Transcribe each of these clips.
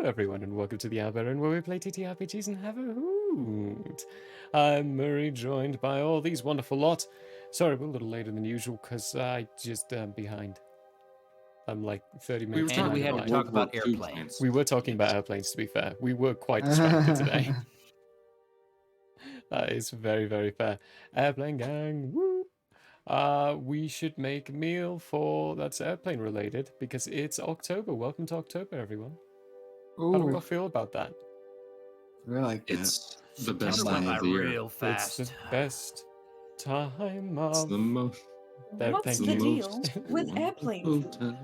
Hello everyone and welcome to the Alberta where we play TTRPGs and have a hoot. I'm Murray, joined by all these wonderful lot. Sorry, we're a little later than usual because I just behind. I'm like 30 minutes And behind. we had to talk about World War II airplanes. We were talking about airplanes, to be fair. We were quite distracted today. That is very, very fair. Airplane gang, woo! We should make a meal that's airplane related because it's October. Welcome to October, everyone. How do we all feel about that? I like that. It's the best September time went of by the year. real fast. It's the best time of... It's the most. What's thank the you. deal with airplane food? Time.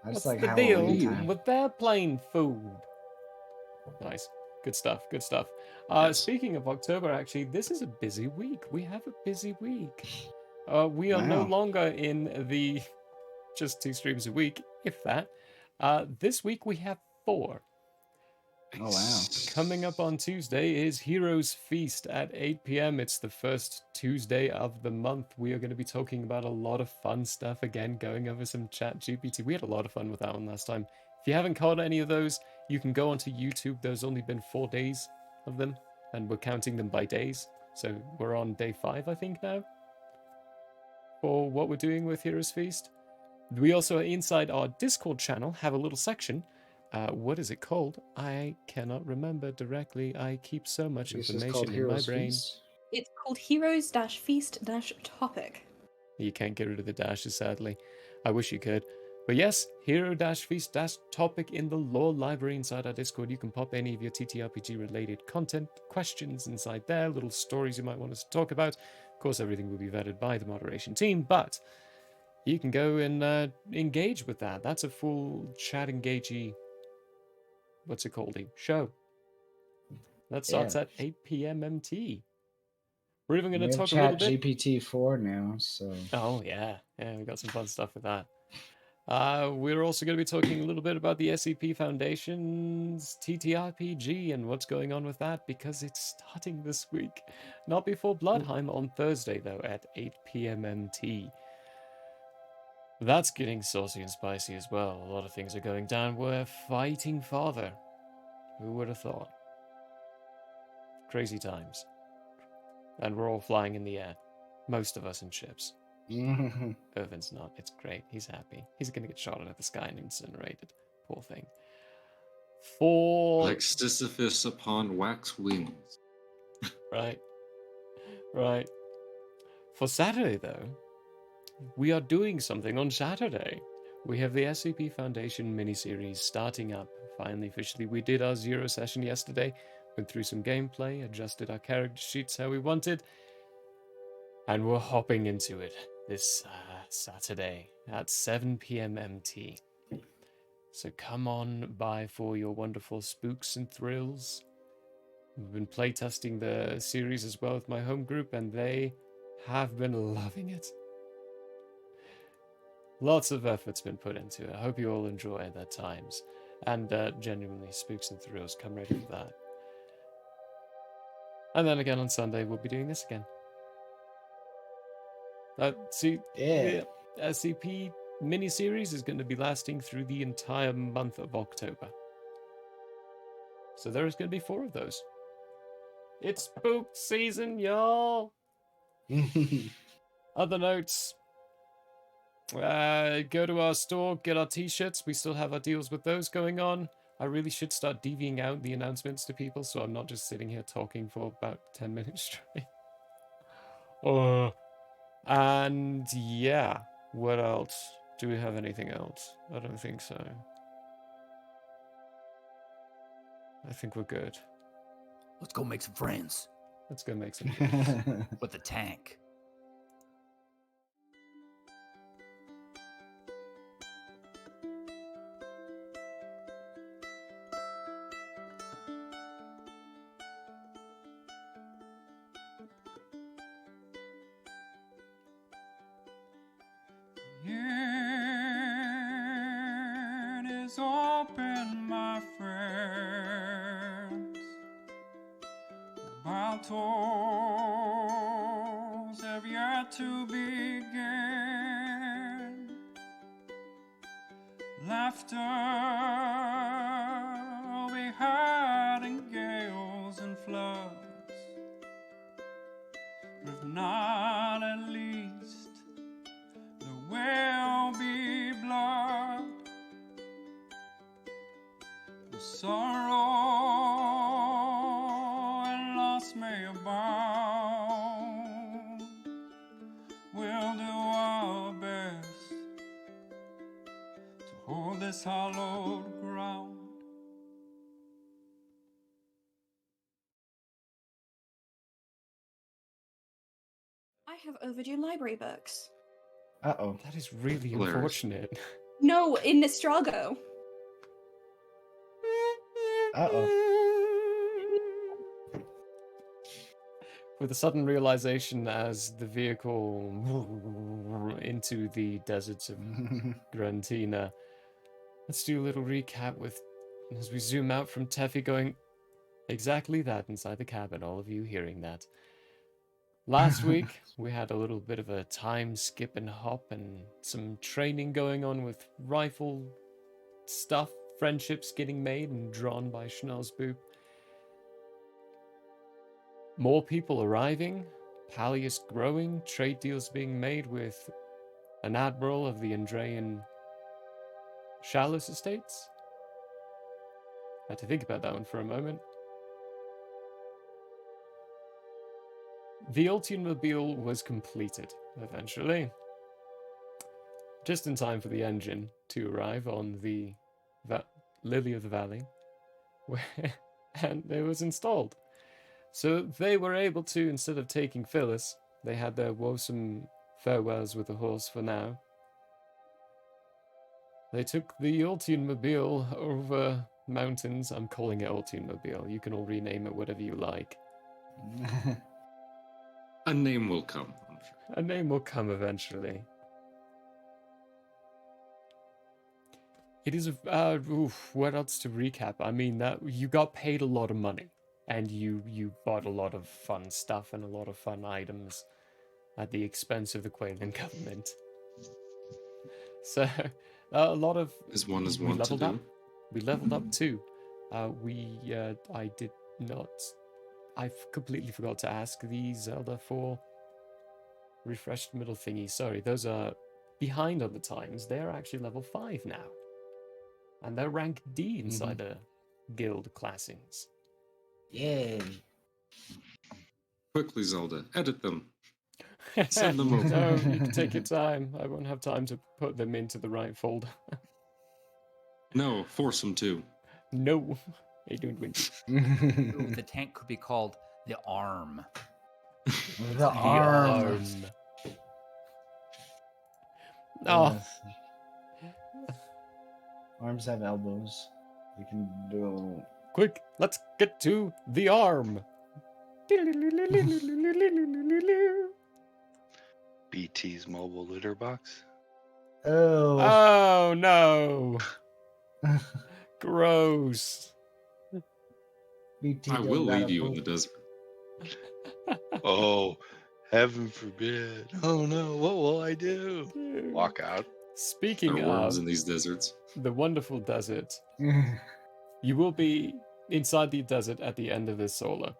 I What's just like the Halloween deal time. with airplane food? Nice. Good stuff, good stuff. Yes. Speaking of October, actually, this is a busy week. We have a busy week. We are no Wow. longer in the just 2 streams a week, if that. This week we have 4. Oh, wow. Coming up on Tuesday is Heroes Feast at 8 p.m. It's the first Tuesday of the month. We are going to be talking about a lot of fun stuff again, going over some chat GPT. We had a lot of fun with that one last time. If you haven't caught any of those, you can go onto YouTube. There's only been 4 days of them, and we're counting them by days. So we're on day 5, I think, now, for what we're doing with Heroes Feast. We also, inside our Discord channel, have a little section. What is it called? I cannot remember directly. I keep so much This is called information in my Heroes brain. Feast. It's called Heroes-Feast-Topic. You can't get rid of the dashes, sadly. I wish you could. But yes, Hero-Feast-Topic in the lore library inside our Discord. You can pop any of your TTRPG-related content, questions inside there, little stories you might want us to talk about. Of course, everything will be vetted by the moderation team, but you can go and engage with that. That's a full chat engagey... What's it called? A show. That starts at 8 p.m. MT. We're even going to We have talk a little Chat bit. GPT-4 now, so... Oh, yeah. Yeah, we got some fun stuff with that. We're also going to be talking a little bit about the SCP Foundation's TTRPG and what's going on with that, because it's starting this week. Not before Bloodheim on Thursday, though, at 8 p.m. MT. That's getting saucy and spicy as well. A lot of things are going down. We're fighting father. Who would have thought? Crazy times. And we're all flying in the air. Most of us in ships. Irvin's not. It's great. He's happy. He's gonna get shot out of the sky and incinerated. Poor thing. Like Sisyphus upon wax wings. Right. Right. For Saturday, though, we are doing something on Saturday. We have the SCP Foundation miniseries starting up. Finally, officially, we did our 0 session yesterday. Went through some gameplay, adjusted our character sheets how we wanted. And we're hopping into it this Saturday at 7 p.m. MT. So come on by for your wonderful spooks and thrills. We've been playtesting the series as well with my home group, and they have been loving it. Lots of effort's been put into it. I hope you all enjoy their times. And genuinely, spooks and thrills, come ready for that. And then again on Sunday, we'll be doing this again. The SCP miniseries is going to be lasting through the entire month of October. So there's going to be 4 of those. It's spook season, y'all! Other notes. Go to our store, get our t-shirts. We still have our deals with those going on. I really should start divvying out the announcements to people so I'm not just sitting here talking for about 10 minutes straight. And yeah, what else? Do we have anything else? I don't think so. I think we're good. Let's go make some friends Let's go make some friends. with the tank. It is open, my friends. The battles have yet to begin. Laughter will be thousand floods. If not, at least there will be blood. The sorrow and loss may abound. We'll do our best to hold this hallowed ground. I have overdue library books. Uh-oh. That is really Hilarious. unfortunate. No, in Nostalgo. Uh-oh. With a sudden realization as the vehicle into the deserts of Grantina, let's do a little recap with as we zoom out from Teffy going exactly that inside the cabin, all of you hearing that. Last week, we had a little bit of a time skip and hop and some training going on with rifle stuff, friendships getting made and drawn by Schnozboop. More people arriving, Pallius growing, trade deals being made with an admiral of the Andrean Shallows Estates. Had to think about that one for a moment. The Ultiumobile was completed, eventually. Just in time for the engine to arrive on the Lily of the Valley, and it was installed. So they were able to, instead of taking Phyllis, they had their woesome farewells with the horse for now. They took the Ultiumobile over mountains. I'm calling it Ultiumobile. You can all rename it whatever you like. A name will come, I'm sure. A name will come eventually. It is what else to recap? I mean, that you got paid a lot of money, and you bought a lot of fun stuff and a lot of fun items at the expense of the Qualan government. So a lot of Is one we to leveled do. up. We leveled up too. I did not. I completely forgot to ask the Zelda for refreshed middle thingy. Sorry, those are behind on the times. They're actually level 5 now. And they're rank D inside the guild classings. Yay. Quickly, Zelda, edit them. Send them over. No, you can take your time. I won't have time to put them into the right folder. No, force them to. No. I don't want to. Ooh, the tank could be called the Arm. The arm. Oh, Yes. Arms have elbows. You can do a little. quick, let's get to the arm. BT's mobile litter box. Oh. Oh no. Gross. BT I will gotta leave you in poop. the desert. Oh, heaven forbid. Oh no, what will I do? Walk out. Speaking There are worms of in these deserts. the wonderful desert, you will be inside the desert at the end of this solo.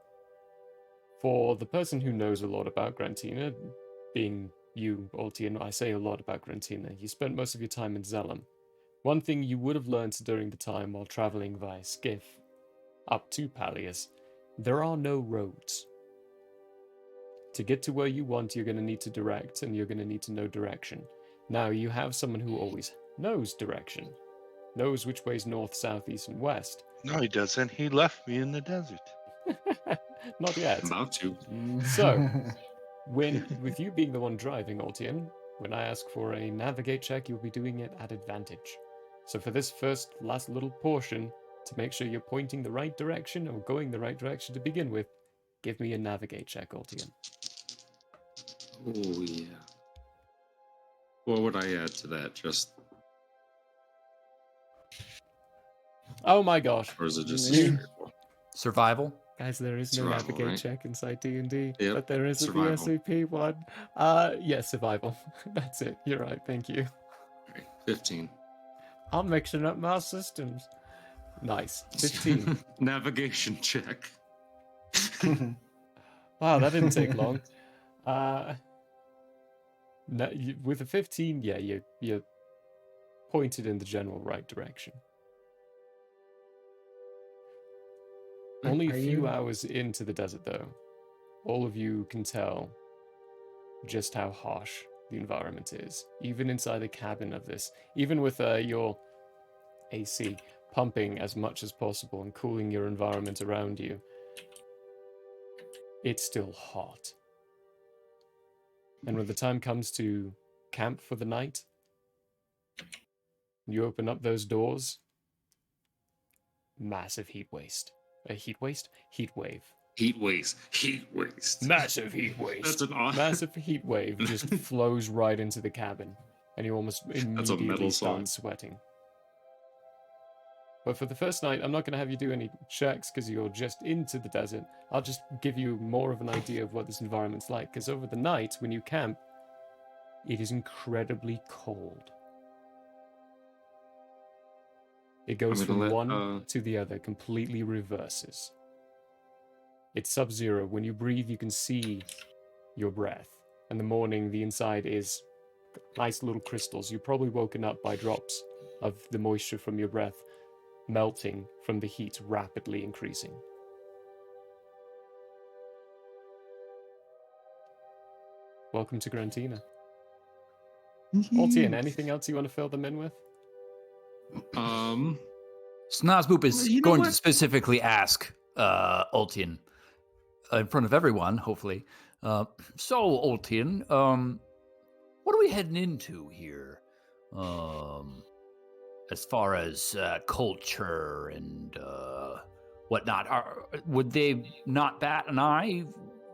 For the person who knows a lot about Grantina, being you, Altian, I say a lot about Grantina. You spent most of your time in Zelum. One thing you would have learned during the time while traveling via skiff up to Pallius, there are no roads. To get to where you want, you're going to need to direct, and you're going to need to know direction. Now, you have someone who always knows direction, knows which way's north, south, east, and west. No, he doesn't. He left me in the desert. Not yet. About to. So, with you being the one driving, Altian, when I ask for a navigate check, you'll be doing it at advantage. So for this last little portion, to make sure you're pointing the right direction or going the right direction to begin with, give me a navigate check, Altian. Oh, yeah. What would I add to that? Just, Oh my gosh. or is it just You- a straight roll? Survival? Guys, there is no Survival, navigate right? check inside D&D, Yep, but there is a survival. SCP one. Yes, survival. That's it. You're right. Thank you. Right, 15. I'm mixing up my systems. Nice. 15. Navigation check. Wow, that didn't take long. No, with a 15, yeah, you're pointed in the general right direction. Only a Are few you- hours into the desert, though, all of you can tell just how harsh the environment is. Even inside the cabin of this, even with your AC pumping as much as possible and cooling your environment around you, it's still hot. And when the time comes to camp for the night, you open up those doors, massive heat waste. A heat waste? Heat wave. Heat waste. Heat waste. Massive heat waste. That's an odd. Massive heat wave just flows right into the cabin, and you almost immediately metal start song. sweating. But for the first night, I'm not going to have you do any checks because you're just into the desert. I'll just give you more of an idea of what this environment's like, because over the night, when you camp, it is incredibly cold. It goes I'm from gonna let, one to the other, completely reverses. It's sub-zero. When you breathe, you can see your breath. In the morning, the inside is nice little crystals. You've probably woken up by drops of the moisture from your breath melting from the heat rapidly increasing. Welcome to Grantina. Altian, anything else you want to fill them in with? Snozboop is You know going to what? specifically ask Ultian in front of everyone, hopefully. So, Ultian, what are we heading into here? As far as culture and whatnot, would they not bat an eye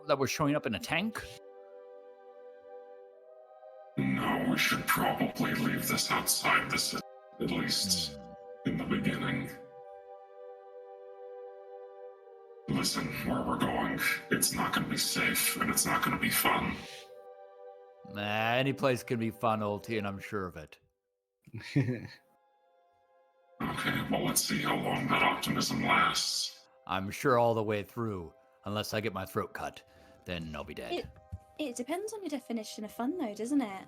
that we're showing up in a tank? No, we should probably leave this outside the city, at least in the beginning. Listen, where we're going, it's not going to be safe, and it's not going to be fun. Any place can be fun, Ultian, I'm sure of it. Okay, well, let's see how long that optimism lasts. I'm sure all the way through, unless I get my throat cut, then I'll be dead. It depends on your definition of fun, though, doesn't it?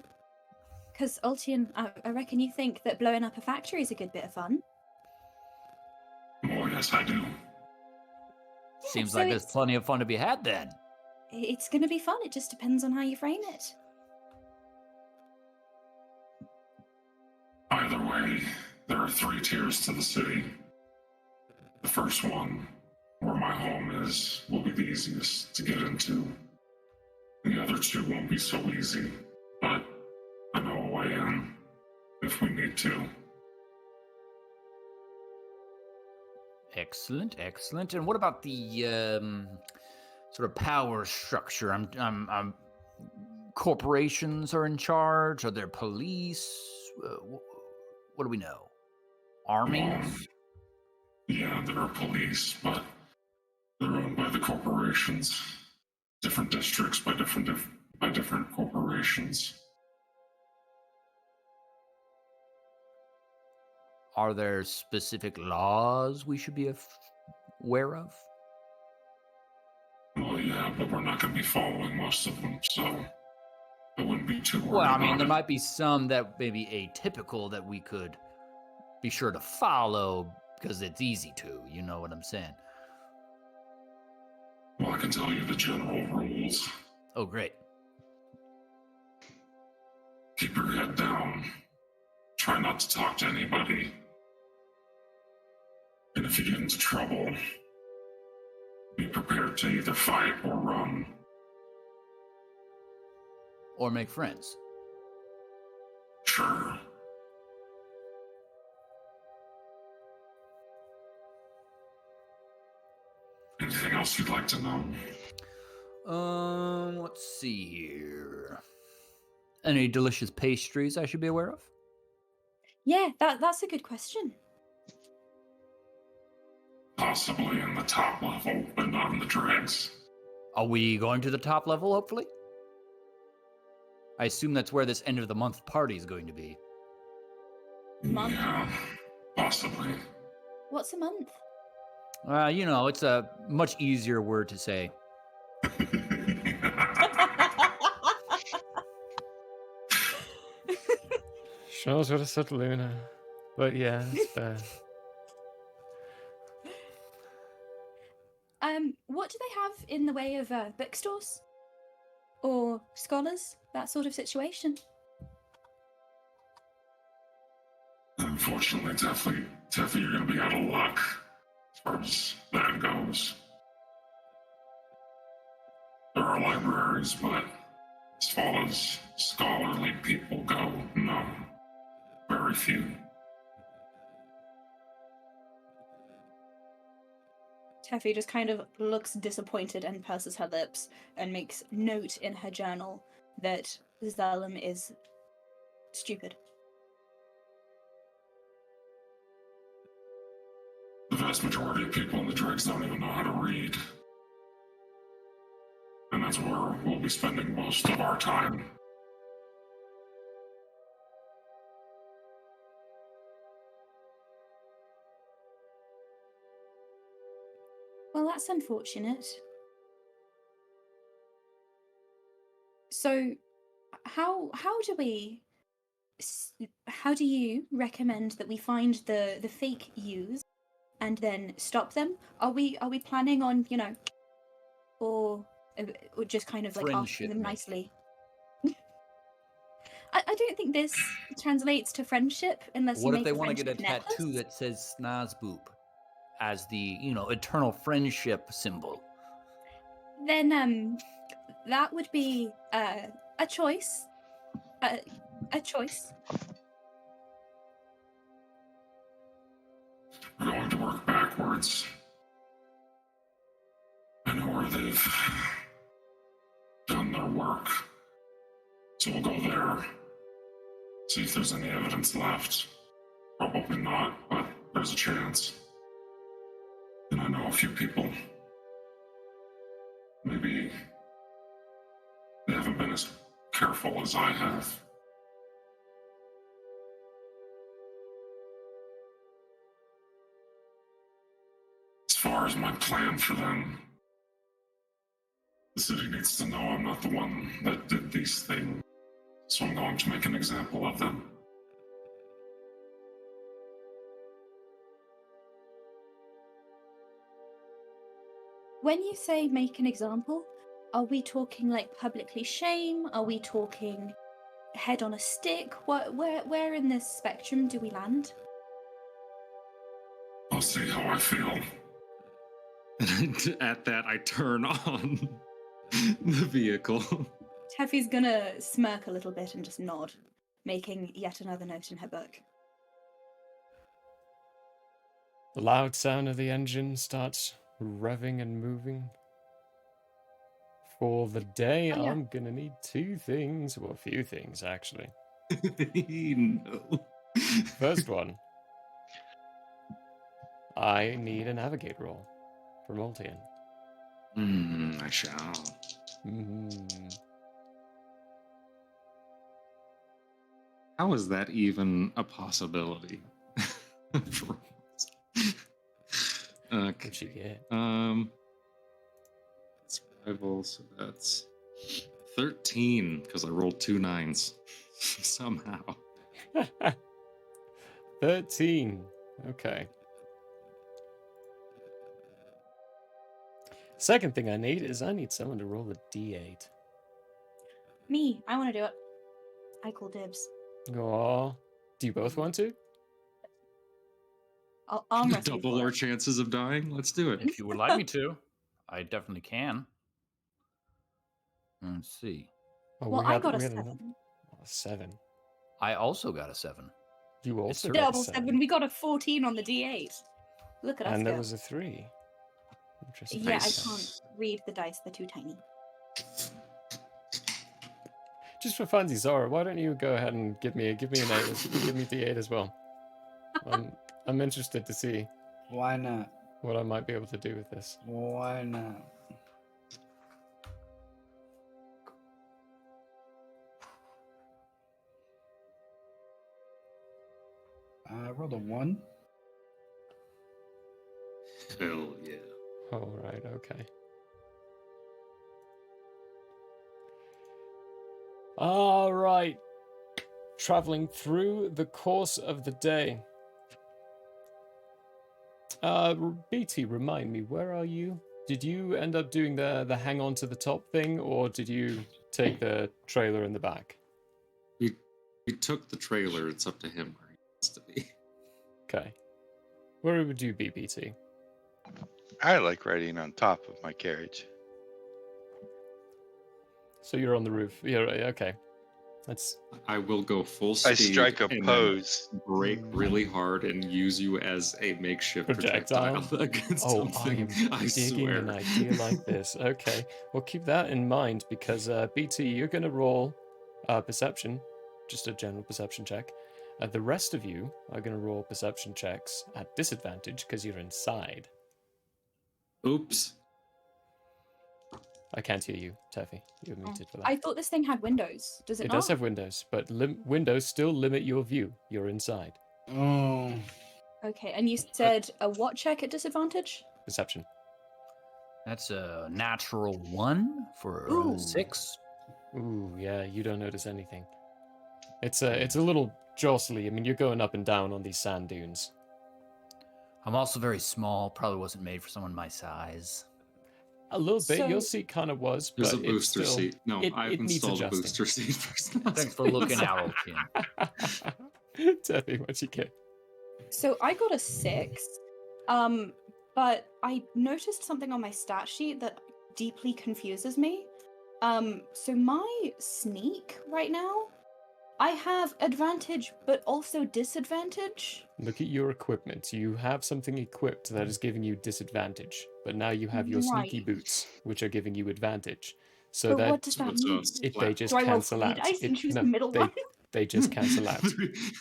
Because, Ultian, I reckon you think that blowing up a factory is a good bit of fun. Oh, yes, I do. Seems so like there's it's- plenty of fun to be had then. It's going to be fun. It just depends on how you frame it. Either way, there are 3 tiers to the city. The first one, where my home is, will be the easiest to get into. The other 2 won't be so easy, but I know a way in if we need to. Excellent, excellent. And what about the sort of power structure? I'm corporations are in charge. Are there police? What do we know? Armies? Yeah, there are police, but they're owned by the corporations. Different districts by different corporations. Are there specific laws we should be aware of? Well, yeah, but we're not going to be following most of them, so I wouldn't be too worried Well, I mean, about there it. might be some that may be atypical that we could be sure to follow because it's easy to. You know what I'm saying? Well, I can tell you the general rules. Oh, great. Keep your head down. Try not to talk to anybody. And if you get into trouble, be prepared to either fight or run. Or make friends. Sure. Anything else you'd like to know? Let's see here. Any delicious pastries I should be aware of? Yeah, that's a good question. Possibly in the top level, but not in the dregs. Are we going to the top level, hopefully? I assume that's where this end of the month party is going to be. Month? Yeah, possibly. What's a month? You know, it's a much easier word to say Shows what I said, Luna. But yeah, it's fair. What do they have in the way of bookstores or scholars? That sort of situation. Unfortunately, Teffy, you're going to be out of luck as far as that goes. There are libraries, but as far as scholarly people go, no. Very few. Teffy just kind of looks disappointed and purses her lips and makes note in her journal that Zalem is stupid. The vast majority of people in the dregs don't even know how to read. And that's where we'll be spending most of our time. Well, that's unfortunate. So, how do you recommend that we find the fake use and then stop them? Are we planning on, or just kind of like asking Friendship, them maybe. nicely? I don't think this translates to friendship unless What you if make they a want to get a friendship tattoo necklace. that says Snazboop as the, eternal friendship symbol? Then that would be a choice. A choice. We're going to work backwards. I know where they've done their work. So we'll go there. See if there's any evidence left. Probably not, but there's a chance. And I know a few people. Maybe they haven't been as careful as I have. As far as my plan for them, the city needs to know I'm not the one that did these things. So I'm going to make an example of them. When you say make an example, are we talking like publicly shame? Are we talking head on a stick? Where in this spectrum do we land? I'll see how I feel. And at that, I turn on the vehicle. Teffy's gonna smirk a little bit and just nod, making yet another note in her book. The loud sound of the engine starts revving and moving. For the day, Oh, yeah. I'm gonna need two things. Well, a few things, actually. No. First one, I need a navigate roll for Multian. I shall. How is that even a possibility? Okay. What'd you get? Survival, so that's 13, because I rolled 2 9s. Somehow. 13. Okay. Second thing I need someone to roll a d8. Me, I want to do it. I call dibs. Aw. Do you both want to? I'll arm wrestle Double for our it. chances of dying? Let's do it. If you would like me to, I definitely can. Let's see. Oh, Well, we I had- got a we had 7. 7. I also got a 7. You also a got a Double 7. We got a 14 on the D8. Look at us And go. there was a 3. Interesting. Yeah, Nice. I can't read the dice. They're too tiny. Just for funsies, Zara, why don't you go ahead and give me an 8? Give me D8 as well. I'm interested to see Why not? what I might be able to do with this. Why not? I rolled a 1. Hell yeah. All right, okay. All right. Traveling through the course of the day. BT, remind me, where are you? Did you end up doing the hang on to the top thing, or did you take the trailer in the back? He took the trailer. It's up to him where he wants to be. Okay. Where would you be, BT? I like riding on top of my carriage. So you're on the roof. Yeah, right, okay. That's I will go full speed. I strike a and pose. then brake really hard and use you as a makeshift projectile. projectile against Oh, something. I am digging swear. an idea like this. Okay, well keep that in mind because BT, you're gonna roll perception, just a general perception check. The rest of you are gonna roll perception checks at disadvantage because you're inside. Oops. I can't hear you, Teffy. You're muted for that. I thought this thing had windows. Does it It not? does have windows, but windows still limit your view. You're inside. Oh. Okay, and you said a what check at disadvantage? Perception. That's a natural 1 for Ooh. 6. Ooh, yeah, you don't notice anything. It's a little jostly. I mean, you're going up and down on these sand dunes. I'm also very small. Probably wasn't made for someone my size. A little bit. So- Your seat kind of was, but There's a it's booster still, seat. No, it I've needs installed a adjusting. booster seat for Thanks for looking out, Tim. Teffy, what you get? So I got a 6, but I noticed something on my stat sheet that deeply confuses me. So my sneak right now, I have advantage, but also disadvantage. Look at your equipment. You have something equipped that is giving you disadvantage, but now you have your sneaky Right. boots, which are giving you advantage. So But that what does that So mean? it's they flat. just Do I roll cancel 3 out. dice and choose no, the middle they, one? they just cancel out.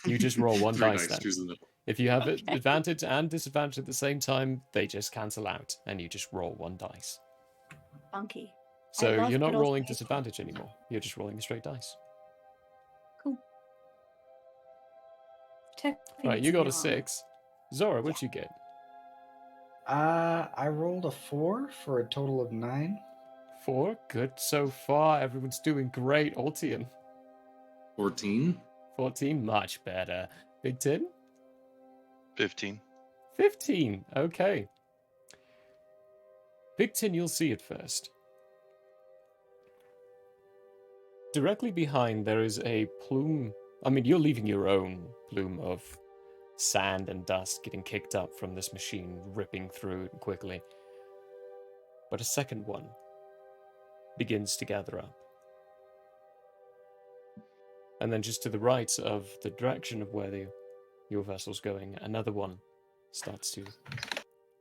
You just roll one 3 dice then. Choose the middle. If you have Okay. advantage and disadvantage at the same time, they just cancel out, and you just roll one dice. Funky. So love you're not good old rolling fashioned- disadvantage anymore. You're just rolling the straight dice. Cool. Tech Right, needs you to got be a on. 6. Zora, what'd you get? I rolled a 4 for a total of 9. 4. Good so far. Everyone's doing great. Altian. 14. 14. Much better. Big Tin. 15. 15. Okay. Big Tin, you'll see it first. Directly behind, there is a plume. I mean, you're leaving your own plume of sand and dust getting kicked up from this machine, ripping through it quickly. But a second one begins to gather up. And then just to the right of the direction of where your vessel's going, another one starts to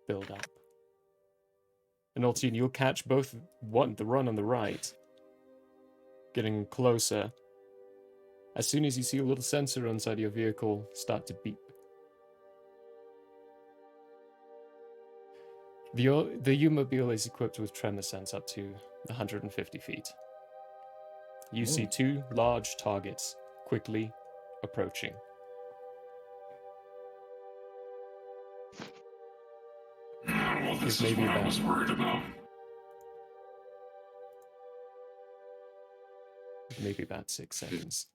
build up. And Altian, you'll catch both the run on the right, getting closer. As soon as you see a little sensor inside your vehicle start to beep. The U-Mobile is equipped with tremor sense up to 150 feet. You see 2 large targets quickly approaching. Well, this It may is be what I bad. was worried about. Maybe about 6 seconds.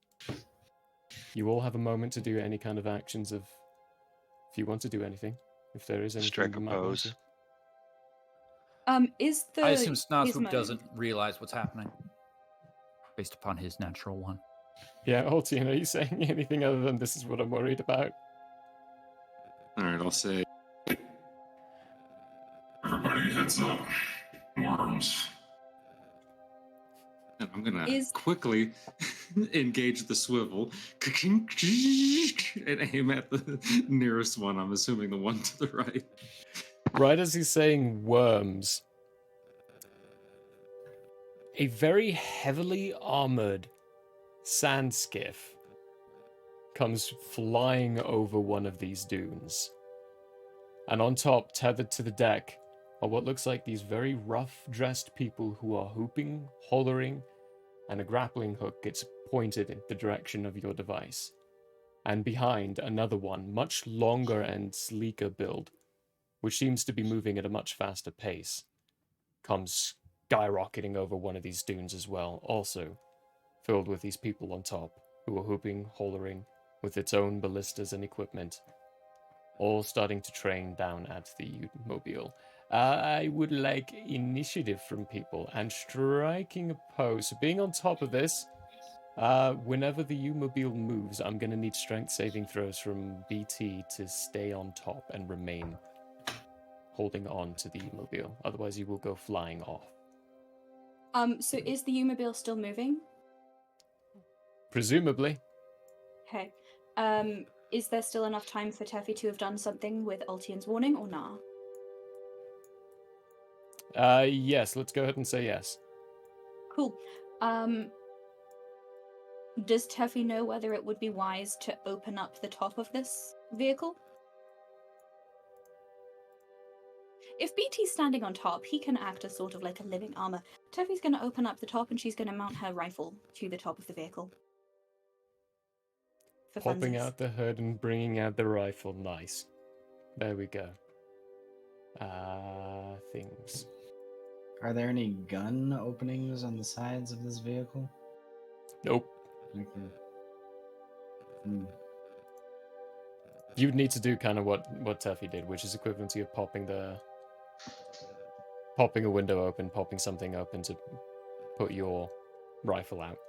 You all have a moment to do any kind of actions if you want to do anything. If there is anything Strike you a might want pose. to. Is the I assume Snotswoop gizmo- doesn't realize what's happening based upon his natural 1. Yeah, Altian, are you saying anything other than this is what I'm worried about? All right, I'll say Everybody heads up. Worms. and I'm gonna Is- quickly engage the swivel and aim at the nearest one. I'm assuming the one to the right. Right as he's saying worms, a very heavily armored sand skiff comes flying over one of these dunes. And on top, tethered to the deck, are what looks like these very rough-dressed people who are whooping, hollering, and a grappling hook gets pointed in the direction of your device. And behind, another one, much longer and sleeker build, which seems to be moving at a much faster pace, comes skyrocketing over one of these dunes as well, also filled with these people on top who are whooping, hollering, with its own ballistas and equipment, all starting to train down at the U-mobile. I would like initiative from people and striking a pose. So being on top of this, whenever the U-mobile moves, I'm going to need strength saving throws from BT to stay on top and remain holding on to the U-mobile. Otherwise, you will go flying off. So is the U-mobile still moving? Presumably. Okay. Is there still enough time for Teffy to have done something with Ultian's warning or nah? Yes, let's go ahead and say yes. Cool. Does Teffy know whether it would be wise to open up the top of this vehicle? If BT's standing on top, he can act as sort of like a living armor. Teffy's going to open up the top and she's going to mount her rifle to the top of the vehicle. For Popping funsies. out the hood and bringing out the rifle. Nice. There we go. Things. Are there any gun openings on the sides of this vehicle? Nope. Okay. Hmm. You'd need to do kind of what Teffy did, which is equivalency of popping a window open, popping something open to put your rifle out.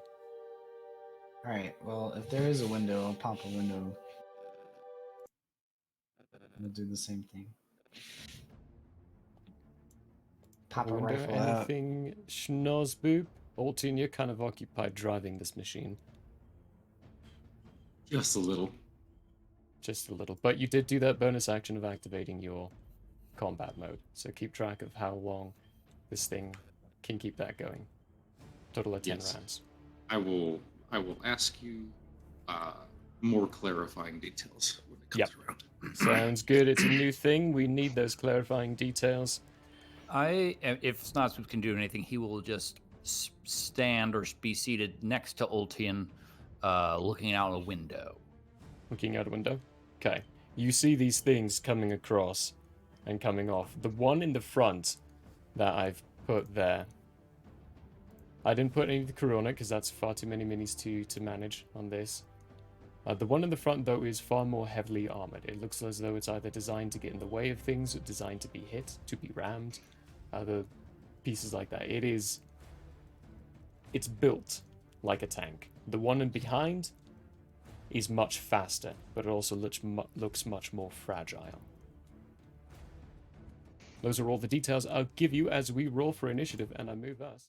Alright, well, if there is a window, I'll pop a window. We'll do the same thing. Pop a window, rifle out. anything, Schnozboop? Altin, you're kind of occupied driving this machine. Just a little. Just a little. But you did do that bonus action of activating your combat mode. So keep track of how long this thing can keep that going. Total of 10 Yes. rounds. I will ask you more clarifying details when it comes around. Sounds good. It's a new thing. We need those clarifying details. If Snozboop can do anything, he will just stand or be seated next to Ultian, looking out a window. Looking out a window. Okay. You see these things coming across and coming off. The one in the front that I've put there. I didn't put any of the crew on it because that's far too many minis to manage on this. The one in the front, though, is far more heavily armored. It looks as though it's either designed to get in the way of things or designed to be hit, to be rammed. Other pieces like that. It's built like a tank. The one in behind is much faster, but it also looks much more fragile. Those are all the details I'll give you as we roll for initiative, and I move us.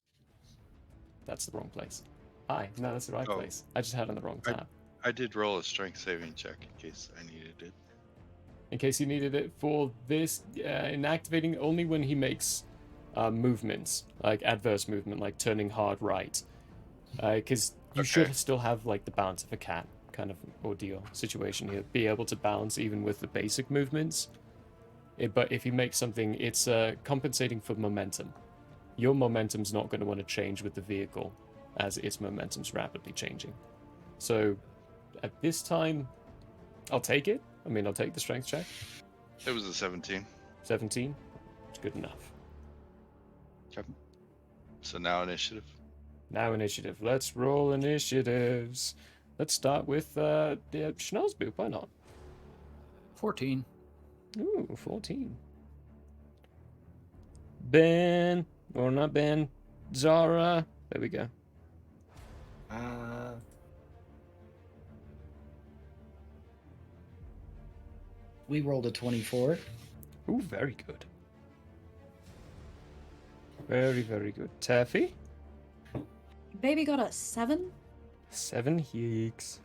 That's the wrong place. Hi, no, that's the right place. I just had it on the wrong tab. I did roll a strength saving check in case I needed it. In case you needed it for this, in activating only when he makes movements, like adverse movement, like turning hard right. Because you should still have like the balance of a cat kind of ordeal situation here. Be able to balance even with the basic movements. But if you make something, it's compensating for momentum. Your momentum's not going to want to change with the vehicle as its momentum's rapidly changing. So at this time, I'll take it. I mean, I'll take the strength check. It was a 17. 17? It's good enough. Okay. So now initiative. Now initiative. Let's roll initiatives. Let's start with Schnozboop. Why not? 14. Ooh, 14. Ben, or not Ben, Zara. There we go. We rolled a 24. Ooh, very good. Very, very good. Taffy? Baby got a 7. 7 heeks.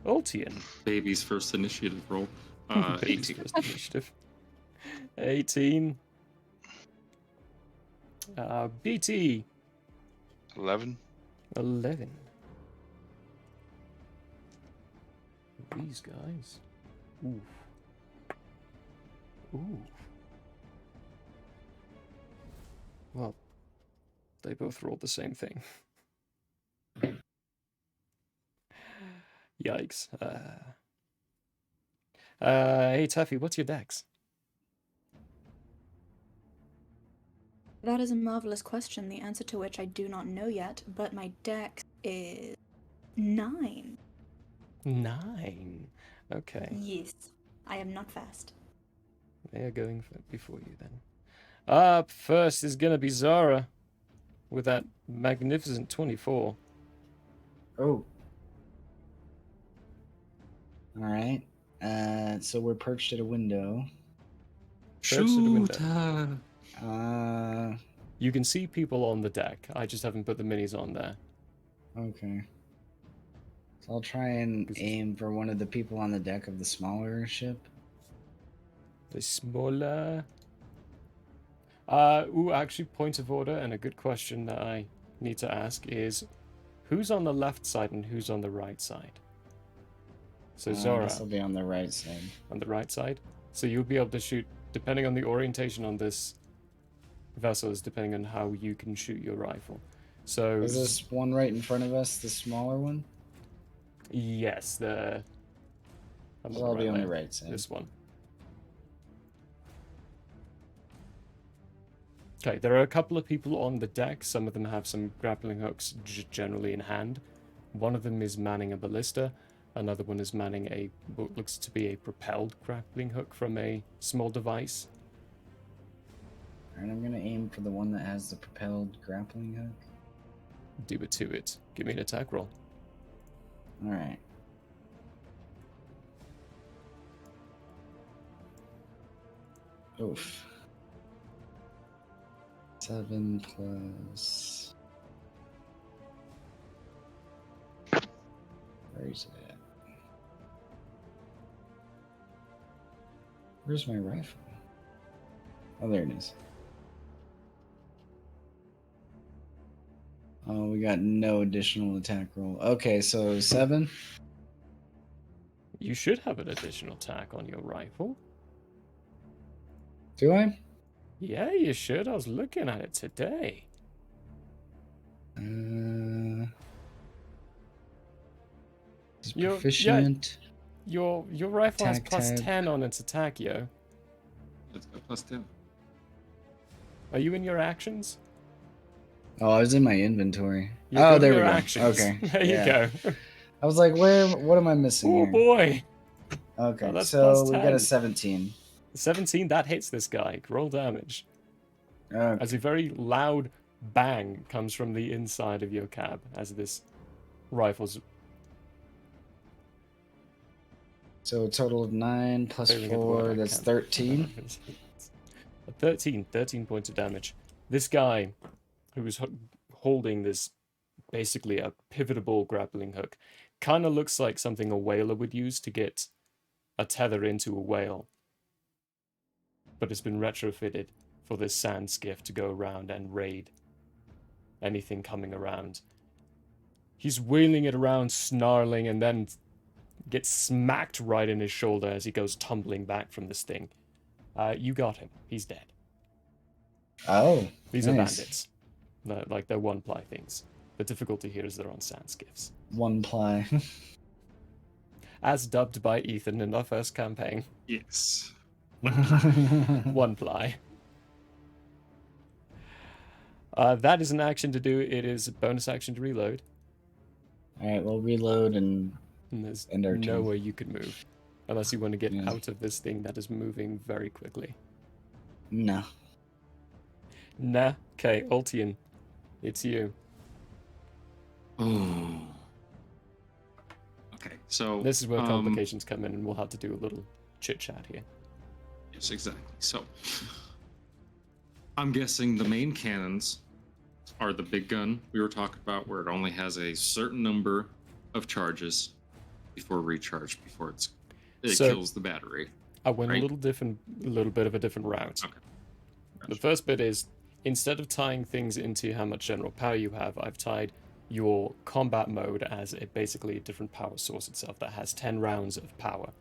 Ultian. Baby's first initiative roll. Baby's 18. first initiative. 18. BT. 11. 11. These guys. Ooh. Ooh. Well, they both rolled the same thing. Yikes. Hey, Taffy, what's your dex? That is a marvelous question, the answer to which I do not know yet, but my dex is 9. 9. Okay. Yes, I am not fast. They are going before you then. Up first is gonna be Zara with that magnificent 24. Oh. All right. So we're perched at a window. Perched at the window. Uh, You can see people on the deck. I just haven't put the minis on there. okay. So I'll try and aim for one of the people on the deck of the smaller ship. The smaller. Actually, point of order, and a good question that I need to ask is, who's on the left side and who's on the right side? So Zora, This will be on the right side. on the right side. So you'll be able to shoot, depending on the orientation on this vessel, is depending on how you can shoot your rifle. So Is this one right in front of us the smaller one? yes, So I'll be on the right side. This one. Okay, there are a couple of people on the deck. Some of them have some grappling hooks generally in hand. One of them is manning a ballista. Another one is manning what looks to be a propelled grappling hook from a small device. Alright, I'm gonna aim for the one that has the propelled grappling hook. Do it to it. Give me an attack roll. Alright. Oof. 7 plus... Where is it at? Where's my rifle? Oh, there it is. Oh, we got no additional attack roll. Okay, so 7. You should have an additional attack on your rifle. Do I? Yeah, you should. I was looking at it today. It's proficient. Your rifle has Attack plus type. 10 on its attack, yo. It's got plus 10. Are you in your actions? Oh, I was in my inventory. You go Oh, to there we your go. actions. Okay. There you yeah. go. I was like, what am I missing Oh here? boy. Okay, Oh, that's so plus we got 10. a 17. 17, that hits this guy. Roll damage. Okay. As a very loud bang comes from the inside of your cab as this rifle's So a total of 9 plus failing at the word 4, I that's can't- 13. 13 points of damage. This guy, who was holding this, basically a pivotable grappling hook, kind of looks like something a whaler would use to get a tether into a whale. But it's been retrofitted for this sand skiff to go around and raid anything coming around. He's wheeling it around, snarling, and then gets smacked right in his shoulder as he goes tumbling back from this thing. You got him. He's dead. Oh, These are nice. bandits. They're one-ply things. The difficulty here is they're on sand skiffs. One ply. As dubbed by Ethan in our first campaign. Yes. One ply. That is an action to do. It is a bonus action to reload. Alright, we'll reload and there's end our no turn. way you can move. Unless you want to get Yeah. out of this thing that is moving very quickly. No. Nah. Okay, Ultian. It's you. Oh. Okay, so This is where complications come in, and we'll have to do a little chit-chat here. yes, exactly. So I'm guessing the main cannons are the big gun we were talking about, where it only has a certain number of charges before recharge, before it So- kills the battery. I went Right. a little bit of a different route. Okay. The first bit is, instead of tying things into how much general power you have, I've tied your combat mode as basically a different power source itself that has 10 rounds of power.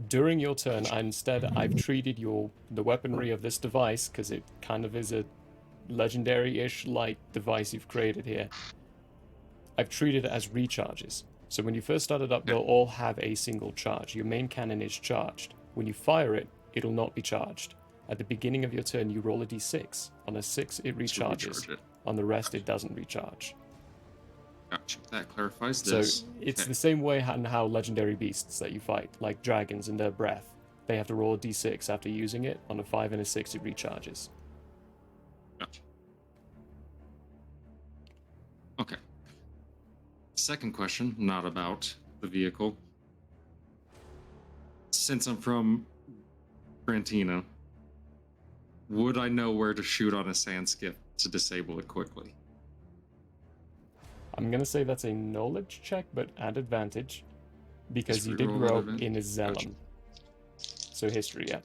During your turn, I've treated the weaponry of this device, because it kind of is a legendary-ish like device you've created here. I've treated it as recharges. So when you first start it up, they'll all have a single charge. Your main cannon is charged. When you fire it, it'll not be charged. At the beginning of your turn, you roll a d6. On a 6, it To recharges. recharge it. On the rest, it doesn't recharge. Gotcha. That clarifies So this. it's Okay. the same way how legendary beasts that you fight, like dragons and their breath, they have to roll a d6 after using it. On a 5 and a 6, it recharges. Gotcha. Okay. Second question, not about the vehicle. Since I'm from Grantina, would I know where to shoot on a sand skip to disable it quickly? I'm gonna say that's a knowledge check, but at advantage, because Just you did reroll grow that up in a advantage. Zellum. Gotcha. So history, yeah.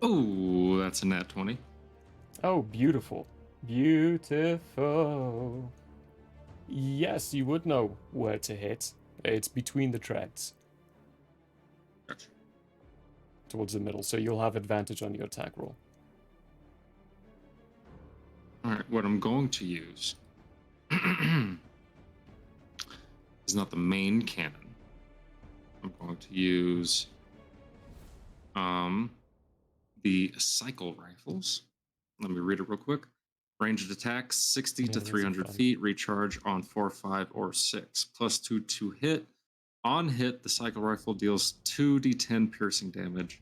Oh, that's a nat 20. Oh, beautiful. Beautiful. Yes, you would know where to hit. It's between the treads, Gotcha. towards the middle, so you'll have advantage on your attack roll. All right, what I'm going to use is not the main cannon. I'm going to use the cycle rifles. Let me read it real quick. Ranged attacks 60 Yeah, to those are 300 fun. feet, recharge on 4, 5, or 6. +2 to hit. On hit, the cycle rifle deals 2d10 piercing damage.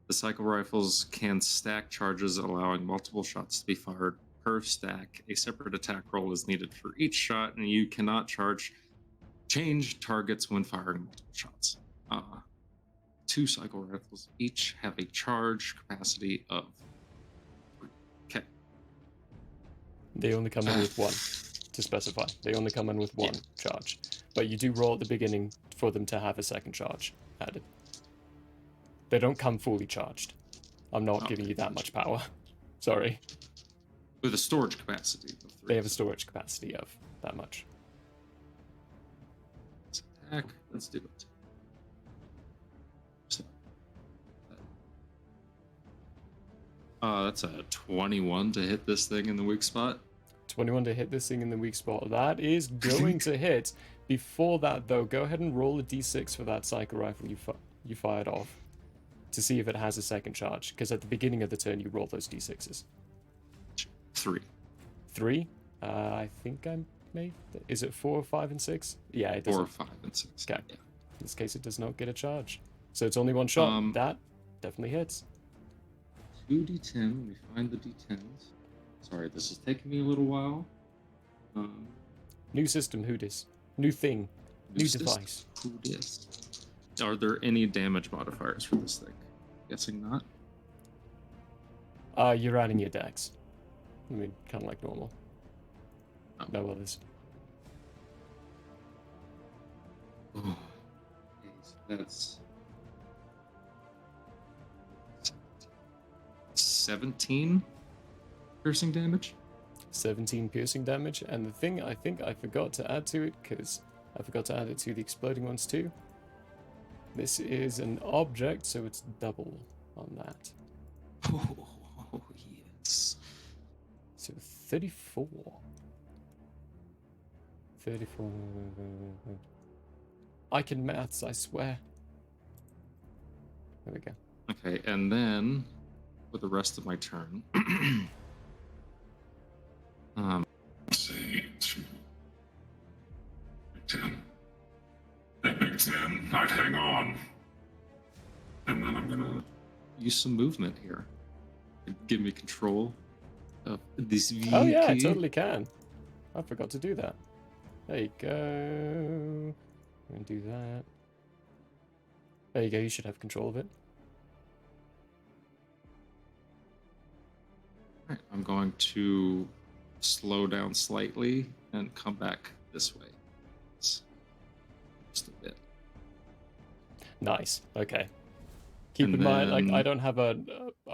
The cycle rifles can stack charges, allowing multiple shots to be fired per stack. A separate attack roll is needed for each shot, and you cannot change targets when firing multiple shots. 2 cycle rifles each have a charge capacity of 3. Okay. They only come in with one, to specify. They only come in with one charge. But you do roll at the beginning for them to have a second charge added. They don't come fully charged. I'm not giving you that much power. Sorry. With a storage capacity of 3. They have a storage capacity of that much. Let's attack. Let's do it. That's a 21 to hit this thing in the weak spot. 21 to hit this thing in the weak spot. That is going to hit. Before that, though, go ahead and roll a d6 for that cycle rifle you fired off to see if it has a second charge. Because at the beginning of the turn, you roll those d6s. 3. 3? I think I made... Is it 4, 5, and 6? Yeah, it does. 4, 5, and 6. Okay. Yeah. In this case, it does not get a charge. So it's only one shot. That definitely hits. 2d10. Let me find the d10s. Sorry, this is taking me a little while. New system, who dis? New thing. New system, device. Who dis? Are there any damage modifiers for this thing? Guessing not. You're adding your dex. I mean, kind of like normal. Oh. No others. Oh. Okay, so that's 17 piercing damage. 17 piercing damage, and the thing I think I forgot to add to it, because I forgot to add it to the exploding ones too. This is an object, so it's double on that. Oh, yes. So 34. 34. I can maths, I swear. There we go. Okay, and then for the rest of my turn, Say 2. 10. At Big 10, I'd hang on. And then I'm gonna... use some movement here. Give me control of this vehicle. Oh yeah, I totally can. I forgot to do that. There you go. And do that. There you go, you should have control of it. Alright, I'm going to slow down slightly and come back this way. Just a bit. Nice. Okay. Keep And in mind, like, then- I don't have a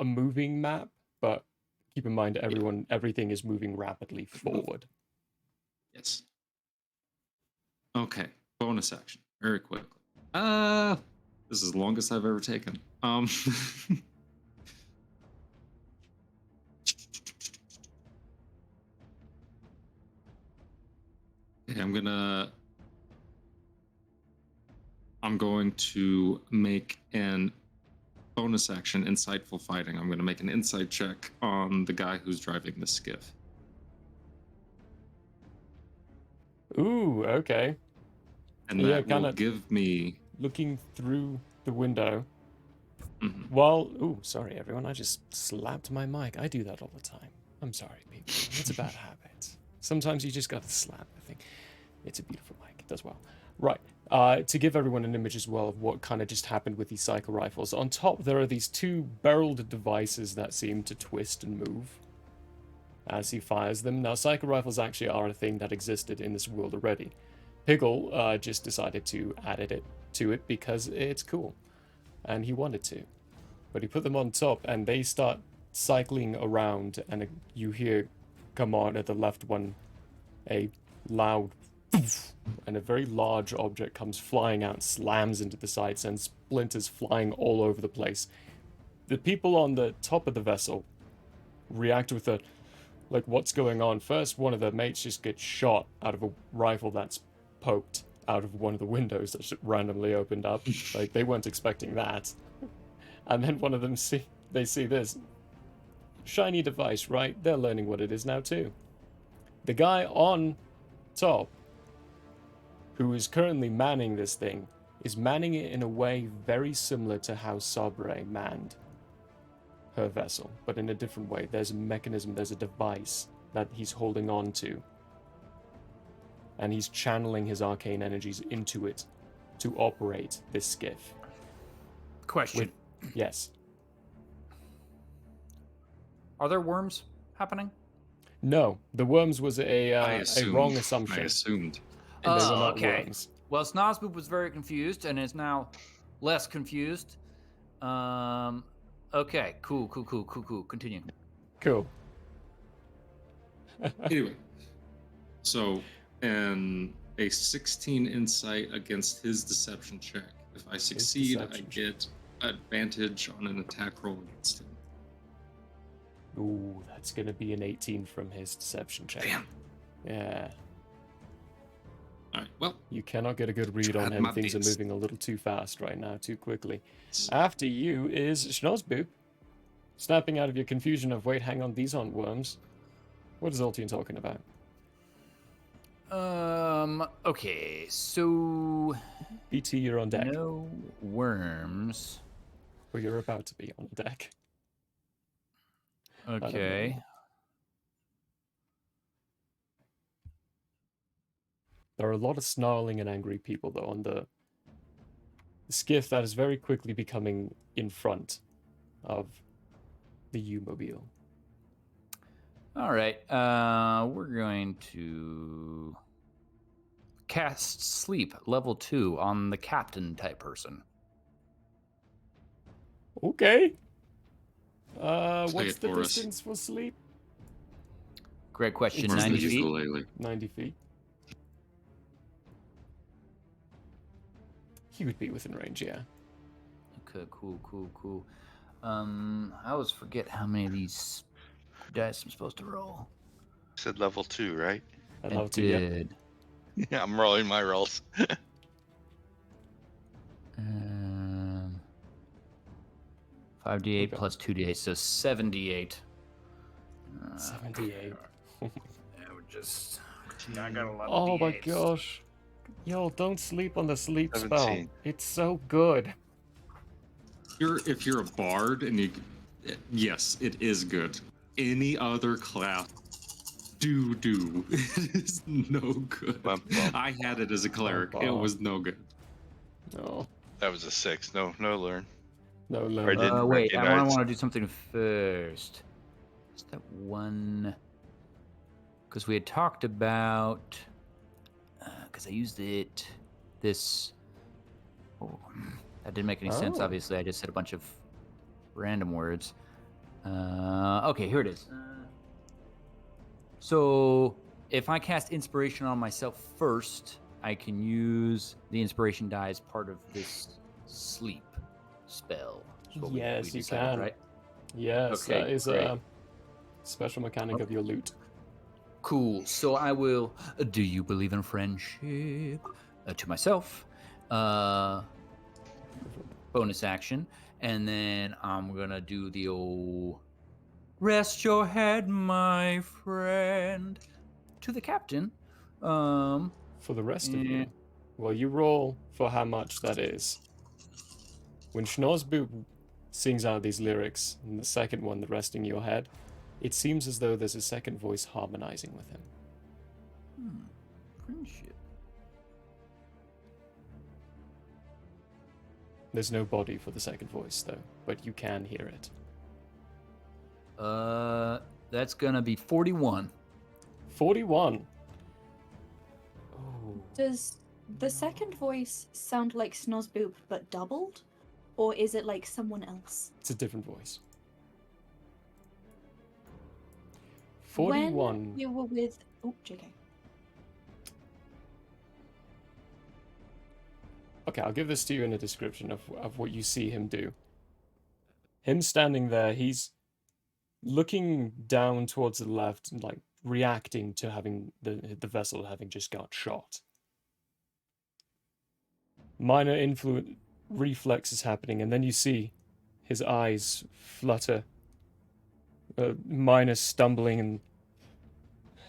moving map, but keep in mind everything is moving rapidly forward. Yes. Okay. Bonus action. Very quickly. This is the longest I've ever taken. Okay, I'm going to make an bonus action, insightful fighting. I'm going to make an insight check on the guy who's driving the skiff. Ooh, okay. And Yeah, that will kinda- give me... Looking through the window. Mhm. While, ooh, sorry everyone, I just slapped my mic. I do that all the time. I'm sorry, people. It's a bad habit. Sometimes you just gotta slap the thing. It's a beautiful mic. It does well. Right. To give everyone an image as well of what kind of just happened with these cycle rifles. On top, there are these two barreled devices that seem to twist and move as he fires them. Now, cycle rifles actually are a thing that existed in this world already. Piggle just decided to add it to it because it's cool. And he wanted to. But he put them on top, and they start cycling around, and you hear come on at the left one a loud poof, and a very large object comes flying out, slams into the sides, and splinters flying all over the place. The people on the top of the vessel react with a, like, what's going on? First, one of the mates just gets shot out of a rifle that's poked out of one of the windows that randomly opened up. Like, they weren't expecting that. And then one of them see this shiny device, right? They're learning what it is now too. The guy on top, who is currently manning this thing, is manning it in a way very similar to how Sabre manned her vessel, but in a different way. There's a mechanism, there's a device that he's holding on to, and he's channeling his arcane energies into it to operate this skiff. Question. Yes. Are there worms happening? No, the worms was a wrong I assumption. assumed. They were not okay. worms. Well, Snozboop was very confused and is now less confused. Okay, cool. Continue. Cool. Anyway, so a 16 insight against his deception check. If I succeed, I deception get advantage on an attack roll against him. Ooh, that's gonna be an 18 from his deception check. Damn. Yeah. All right. Well, You cannot get a good read on Tried him. my Things are best. moving a little too fast right now, too quickly. After you is Schnozboop, snapping out of your confusion of, wait, hang on, these aren't worms. What is Ultian talking about? Okay, so BT, you're on deck. no worms. Or you're about to be on deck. Okay. There are a lot of snarling and angry people, though, on the skiff that is very quickly becoming in front of the U-mobile. All right. We're going to cast sleep level 2 on the captain type person. Okay. Say What's it the for us. distance for sleep? Great question. Where's the 90 feet. ukulele? 90 feet. He would be within range, yeah. Okay, cool. I always forget how many of these dice I'm supposed to roll. Said level 2, right? I'd I love to, yeah. did. Yeah, I'm rolling my rolls. 5d8 Okay. plus 2d8, so 78. 78. I would just. I got a lot of Oh my D8s. gosh. Yo, don't sleep on the sleep spell. 17. It's so good. If you're a bard and you, yes, it is good. Any other class, do it is no good. Bum, bum. I had it as a cleric. Bum, It bum. was no good. No. That was a 6. No learn. No, no. I didn't Wait, I recognize- want to do something first. Is that one? Because we had talked about. Because I used it. This. Oh, that didn't make any sense. Oh. Obviously, I just said a bunch of random words. Okay, here it is. So, if I cast inspiration on myself first, I can use the inspiration die as part of this sleep spell. is what Yes, you decided, can. Right? Yes, Okay, that is great. a special mechanic of your loot. Cool. So I will. Do you believe in friendship? To myself. Bonus action, And then I'm going to do the old rest your head, my friend, to the captain. For the rest of you, well, you roll for how much that is. When Schnorzboob sings out these lyrics, and the second one, the rest in your head, it seems as though there's a second voice harmonizing with him. Friendship. There's no body for the second voice, though, but you can hear it. That's going to be 41. 41. Oh. Does the second voice sound like Snozboop but doubled? Or is it like someone else? It's a different voice. 41. When you were with... Oh, JK. Okay, I'll give this to you in a description of what you see him do. Him standing there, he's looking down towards the left and like reacting to having the vessel having just got shot. Minor reflex is happening, and then you see his eyes flutter. Minor stumbling, and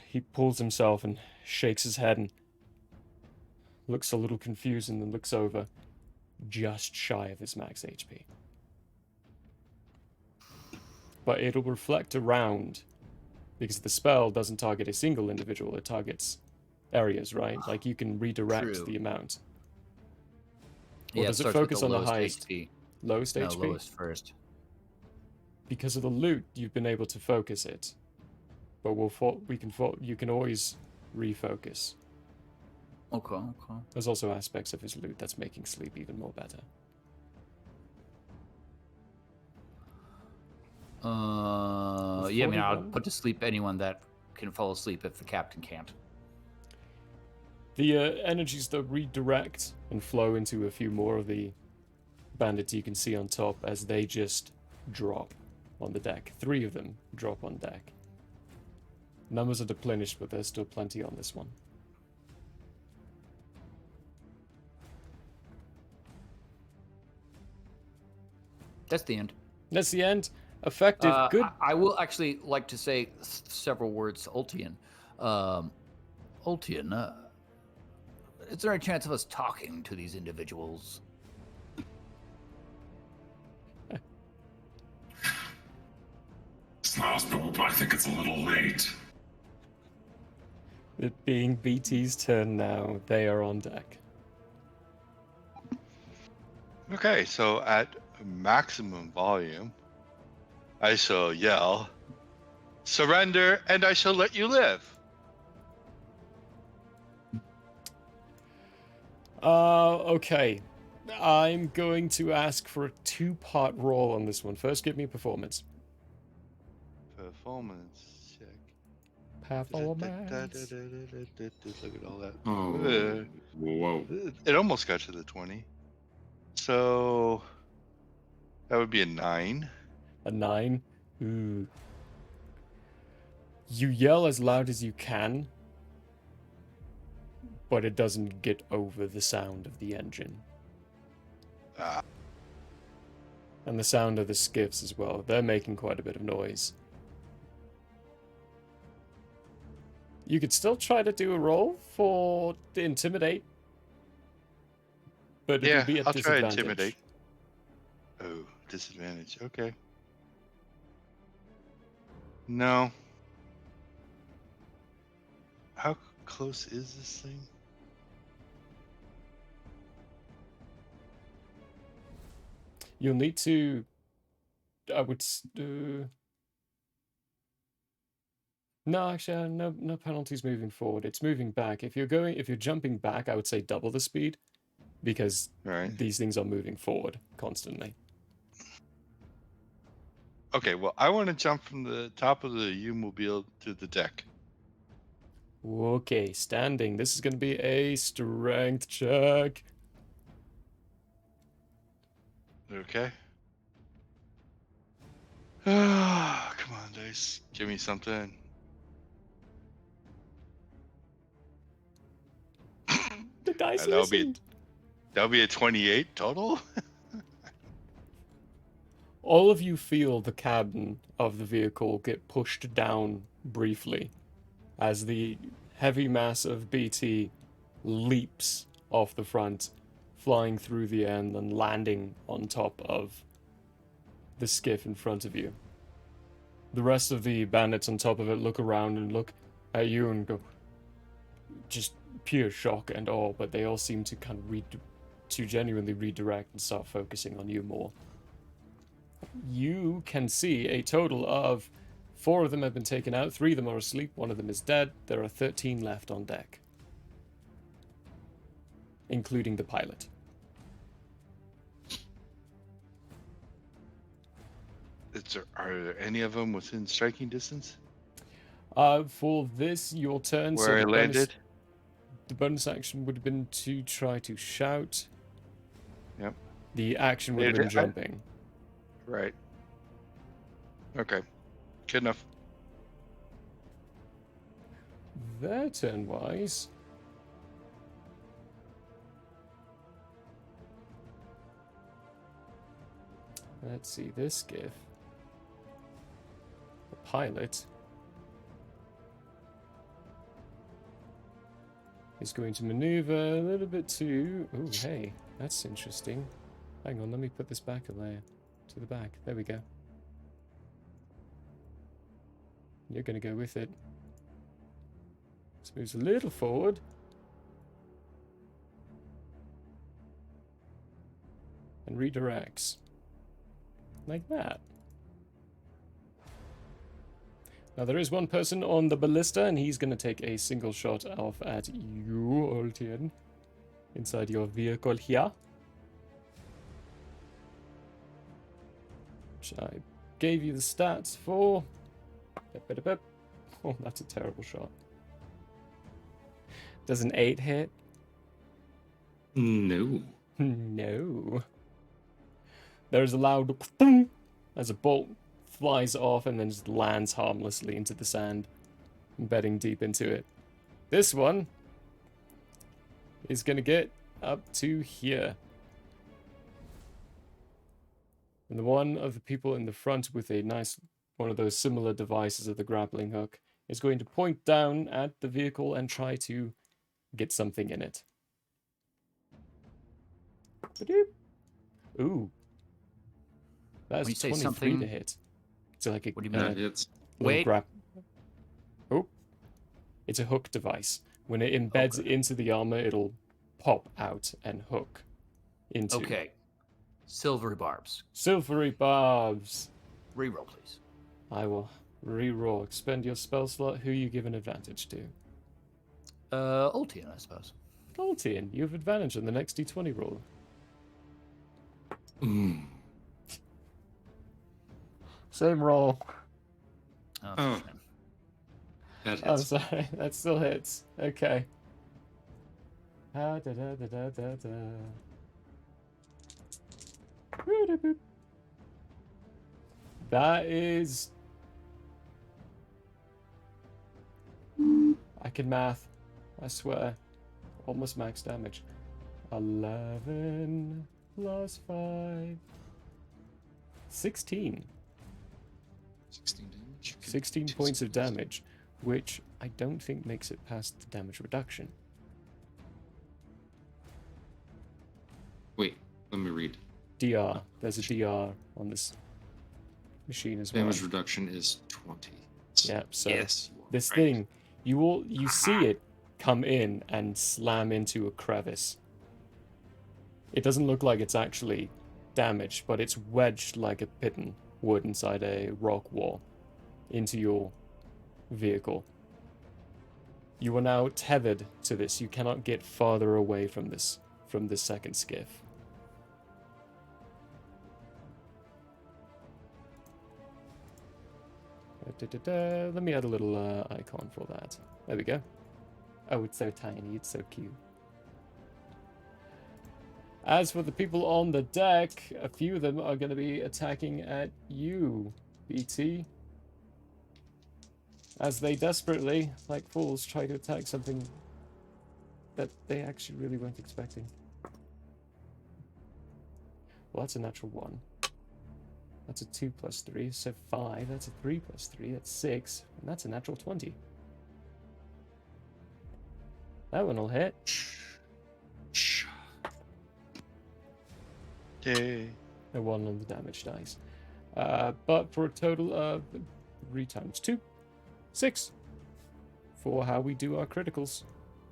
he pulls himself and shakes his head and looks a little confused, and then looks over, just shy of his max HP. But it'll reflect around, because the spell doesn't target a single individual, it targets areas, right? Like you can redirect True. the amount. Or Yeah, does it starts with focus the on the lowest highest? HP. Lowest No, HP? lowest first. Because of the loot, you've been able to focus it. But you can always refocus. Okay. There's also aspects of his loot that's making sleep even more better. Yeah, I mean, I'll 41? put to sleep anyone that can fall asleep if the captain can't. The energies that redirect and flow into a few more of the bandits you can see on top as they just drop on the deck. 3 of them drop on deck. Numbers are deplenished, but there's still plenty on this one. That's the end. That's the end. Effective. Good. I will actually like to say several words to Ultian. Ultian, is there any chance of us talking to these individuals? Snozboop, I think it's a little late. It being BT's turn now, they are on deck. Okay, so at maximum volume, I shall yell, "Surrender, and I shall let you live." Okay. I'm going to ask for a 2-part roll on this one. First, give me performance. Performance check. Performance. Look at all that. Oh, whoa. It almost got to the 20. So that would be a 9. A 9. Ooh. You yell as loud as you can, but it doesn't get over the sound of the engine. Ah. And the sound of the skiffs as well. They're making quite a bit of noise. You could still try to do a roll for Intimidate. But it'll be at I'll try disadvantage. Intimidate. Oh, disadvantage. Okay. No. How close is this thing? You'll need to... No, actually, no penalties moving forward. It's moving back. If you're jumping back, I would say double the speed, because Right. these things are moving forward constantly. Okay, well, I want to jump from the top of the U-mobile to the deck. Okay, standing. This is going to be a strength check. Okay. Come on, dice. Give me something. The dice That'll be listened. a 28 total. All of you feel the cabin of the vehicle get pushed down briefly as the heavy mass of BT leaps off the front, flying through the air and then landing on top of the skiff in front of you. The rest of the bandits on top of it look around and look at you and go, just pure shock and awe, but they all seem to kind of to genuinely redirect and start focusing on you more. You can see a total of 4 of them have been taken out, 3 of them are asleep, 1 of them is dead. There are 13 left on deck, including the pilot. Are there any of them within striking distance? For this, your turn. Where I landed? The bonus action would have been to try to shout. Yep. The action would have been jumping. Right. Okay. Good enough. Their turn-wise... Let's see, this skiff. The pilot is going to maneuver a little bit to... Oh, hey, that's interesting. Hang on, let me put this back a layer. To the back. There we go. You're going to go with it. This moves a little forward. And redirects. Like that. Now there is one person on the ballista, and he's going to take a single shot off at you, Oltien. Inside your vehicle here. Which I gave you the stats for. Oh, that's a terrible shot. Does an 8 hit? No. No. There's a loud thunk as a bolt flies off and then just lands harmlessly into the sand, embedding deep into it. This one is going to get up to here. And the one of the people in the front with a nice, one of those similar devices of the grappling hook, is going to point down at the vehicle and try to get something in it. Ba-doop. Ooh. That is 23 to hit. It's like a, what do you mean that hits? Wait. Oh. It's a hook device. When it embeds into the armor, it'll pop out and hook into. Okay. Silvery barbs. Silvery barbs. Reroll, please. I will reroll. Expend your spell slot. Who you give an advantage to? Ultian, I suppose. Ultian, you have advantage on the next d20 roll. Same roll. Oh. Shame. That hits. I'm sorry, that still hits. Okay. That is... I can math. I swear. Almost max damage. 11 plus 5. 16. 16 damage. 16 points of damage, which I don't think makes it past the damage reduction. Wait, let me read. DR. There's a DR on this machine as well. Damage reduction is 20. Yeah, so yes, you are this right. thing, you see it come in and slam into a crevice. It doesn't look like it's actually damaged, but it's wedged like a piton would inside a rock wall into your vehicle. You are now tethered to this. You cannot get farther away from this second skiff. Let me add a little icon for that. There we go. Oh, it's so tiny. It's so cute. As for the people on the deck, a few of them are going to be attacking at you, BT. As they desperately, like fools, try to attack something that they actually really weren't expecting. Well, that's a natural 1. That's a 2 plus 3, so 5. That's a 3 plus 3, that's 6. And that's a natural 20. That one will hit. Yay. A 1 on the damage dice. But for a total of 3 times 2, 6. For how we do our criticals.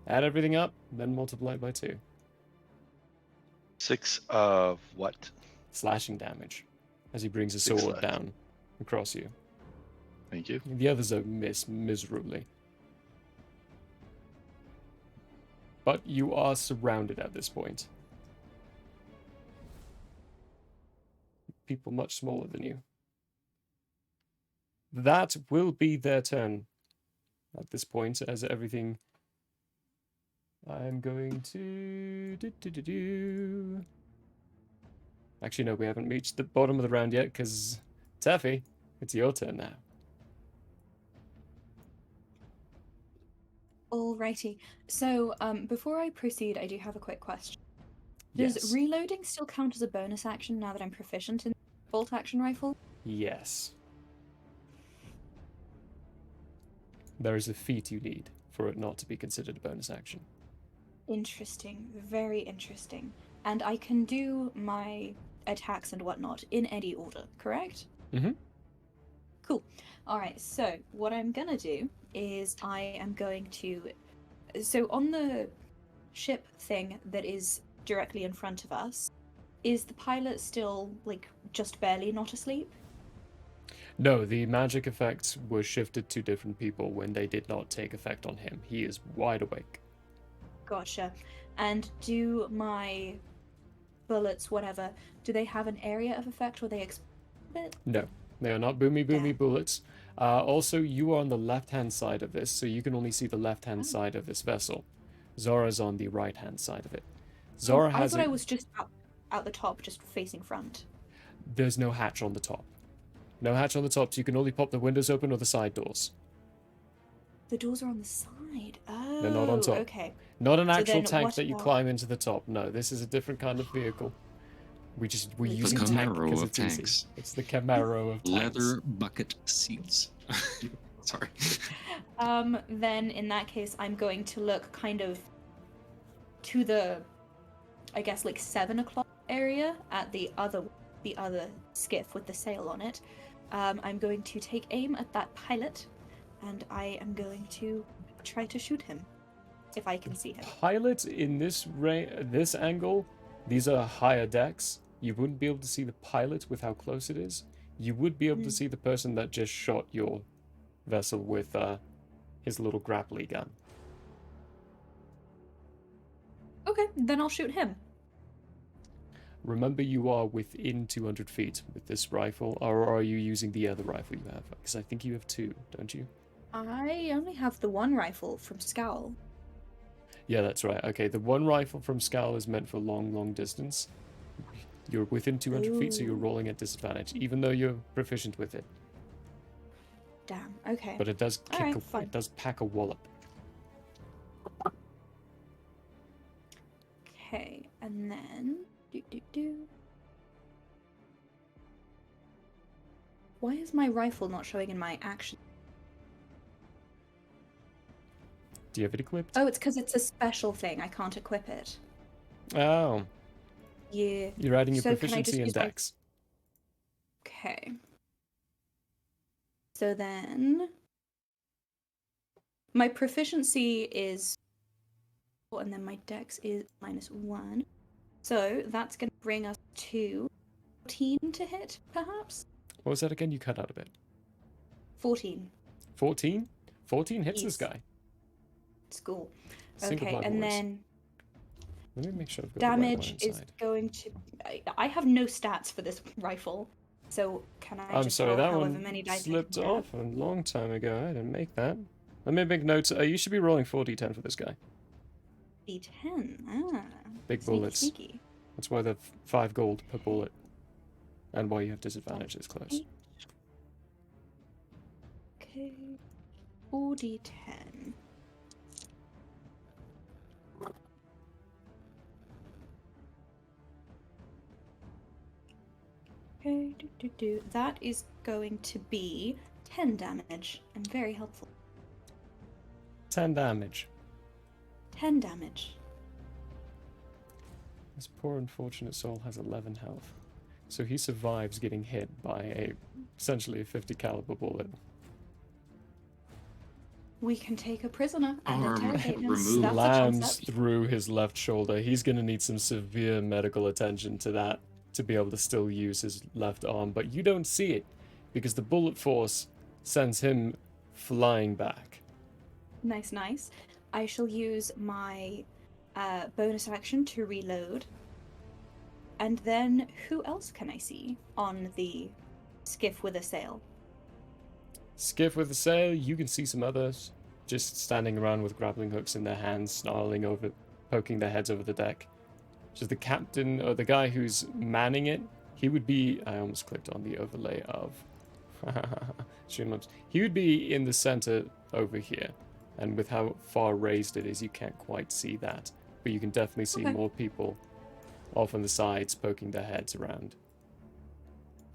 Add everything up, then multiply by 2. 6 of what? Slashing damage. As he brings a 6 sword slash. down across you. Thank you. The others are miss miserably. But you are surrounded at this point. People much smaller than you. That will be their turn at this point, as everything... I'm going to... Actually, no, we haven't reached the bottom of the round yet, because... Taffy, it's your turn now. Alrighty. So, before I proceed, I do have a quick question. Does Yes. reloading still count as a bonus action now that I'm proficient in bolt action rifle? Yes. There is a feat you need for it not to be considered a bonus action. Interesting. Very interesting. And I can do my attacks and whatnot in any order, correct? Mm-hmm. Cool. Alright, so what I'm gonna do is I am going to... So on the ship thing that is directly in front of us, is the pilot still, like, just barely not asleep? No, the magic effects were shifted to different people when they did not take effect on him. He is wide awake. Gotcha. And do my bullets, whatever, do they have an area of effect or they explode a bit? No, they are not boomy Damn. bullets. Also, you are on the left-hand side of this, so you can only see the left-hand side of this vessel. Zora's on the right-hand side of it. Zora I has thought I was just out the top, just facing front. There's no hatch on the top. No hatch on the top, so you can only pop the windows open or the side doors. The doors are on the side. Oh, They're not on top. Okay. Not an So actual then tank what that you about- climb into the top. No, this is a different kind of vehicle. We're The using tank Camaro because of it's easy. tanks. It's the Camaro of tanks. Leather bucket seats. Sorry. Then in that case, I'm going to look kind of to the, I guess, like 7 o'clock area at the other skiff with the sail on it. I'm going to take aim at that pilot, and I am going to try to shoot him, if I can see him. Pilot in this angle, these are higher decks. You wouldn't be able to see the pilot with how close it is. You would be able to see the person that just shot your vessel with his little grapply gun. Okay, then I'll shoot him. Remember, you are within 200 feet with this rifle, or are you using the other rifle you have? Because I think you have 2, don't you? I only have the one rifle from Scowl. Yeah, that's right. Okay, the one rifle from Scowl is meant for long distance. You're within 200 feet, so you're Ooh. rolling at disadvantage, even though you're proficient with it. Damn, okay. But it does kick. Alright, fine. It does pack a wallop. Okay, and then... Why is my rifle not showing in my action? Do you have it equipped? Oh, it's because it's a special thing. I can't equip it. Oh, Yeah. you're adding your So can I just proficiency in use my- dex. Okay. So then... My proficiency is... And then my dex is -1. So that's going to bring us to 14 to hit, perhaps? What was that again? You cut out a bit. 14. 14? 14 hits this Yes. guy. School. Single Okay, blood and wounds. then Let me make sure I've got the right one damage is inside. going to... I have no stats for this rifle, so can I I'm just sorry, roll that however one many dice I slipped can off a long time ago. I didn't make that. Let me make notes. You should be rolling 4d10 for this guy. D10. Ah. Big Sneaky, bullets. sneaky. That's why they're 5 gold per bullet. And why you have disadvantage this close. Okay. 4d10. Okay, that is going to be 10 damage. I'm very helpful. 10 damage. 10 damage. This poor unfortunate soul has 11 health. So he survives getting hit by essentially a 50 caliber bullet. We can take a prisoner and Arm interrogate him. removed. That's a Slams concept. through his left shoulder. He's going to need some severe medical attention to that to be able to still use his left arm. But you don't see it because the bullet force sends him flying back. Nice, nice. I shall use my bonus action to reload. And then, who else can I see on the skiff with a sail? Skiff with a sail, you can see some others just standing around with grappling hooks in their hands, snarling over, poking their heads over the deck. So the captain, or the guy who's manning it, he would be, I almost clicked on the overlay of Streamlabs. He would be in the center over here. And with how far raised it is, you can't quite see that. But you can definitely see Okay. more people off on the sides poking their heads around.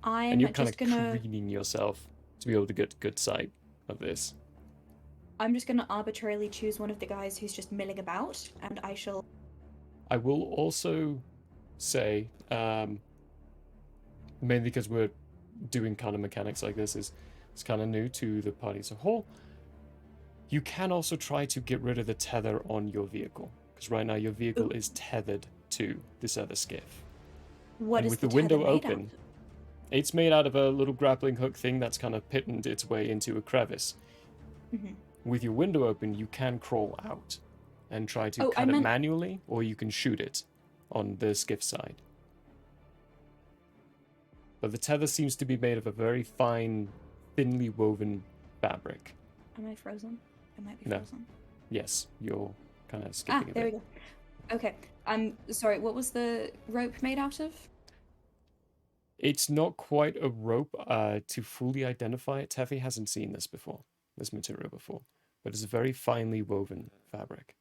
I'm And you're kind just of gonna careening yourself to be able to get good sight of this. I'm just gonna arbitrarily choose one of the guys who's just milling about, and I shall I will also say, mainly because we're doing kind of mechanics like this, it's kind of new to the party as a whole. You can also try to get rid of the tether on your vehicle, because right now your vehicle is tethered to this other skiff. What And is with the the window tether made out open, of? it's made out of a little grappling hook thing that's kind of pitted its way into a crevice. Mhm. With your window open, you can crawl out and try to Oh, I cut it meant- manually, or you can shoot it on the skiff side. But the tether seems to be made of a very fine, thinly woven fabric. Am I frozen? I might be No. frozen. Yes, you're kind of skipping a There we bit. go. Okay. I'm sorry, what was the rope made out of? It's not quite a rope to fully identify it. Teffy hasn't seen this before, this material before, but it's a very finely woven fabric.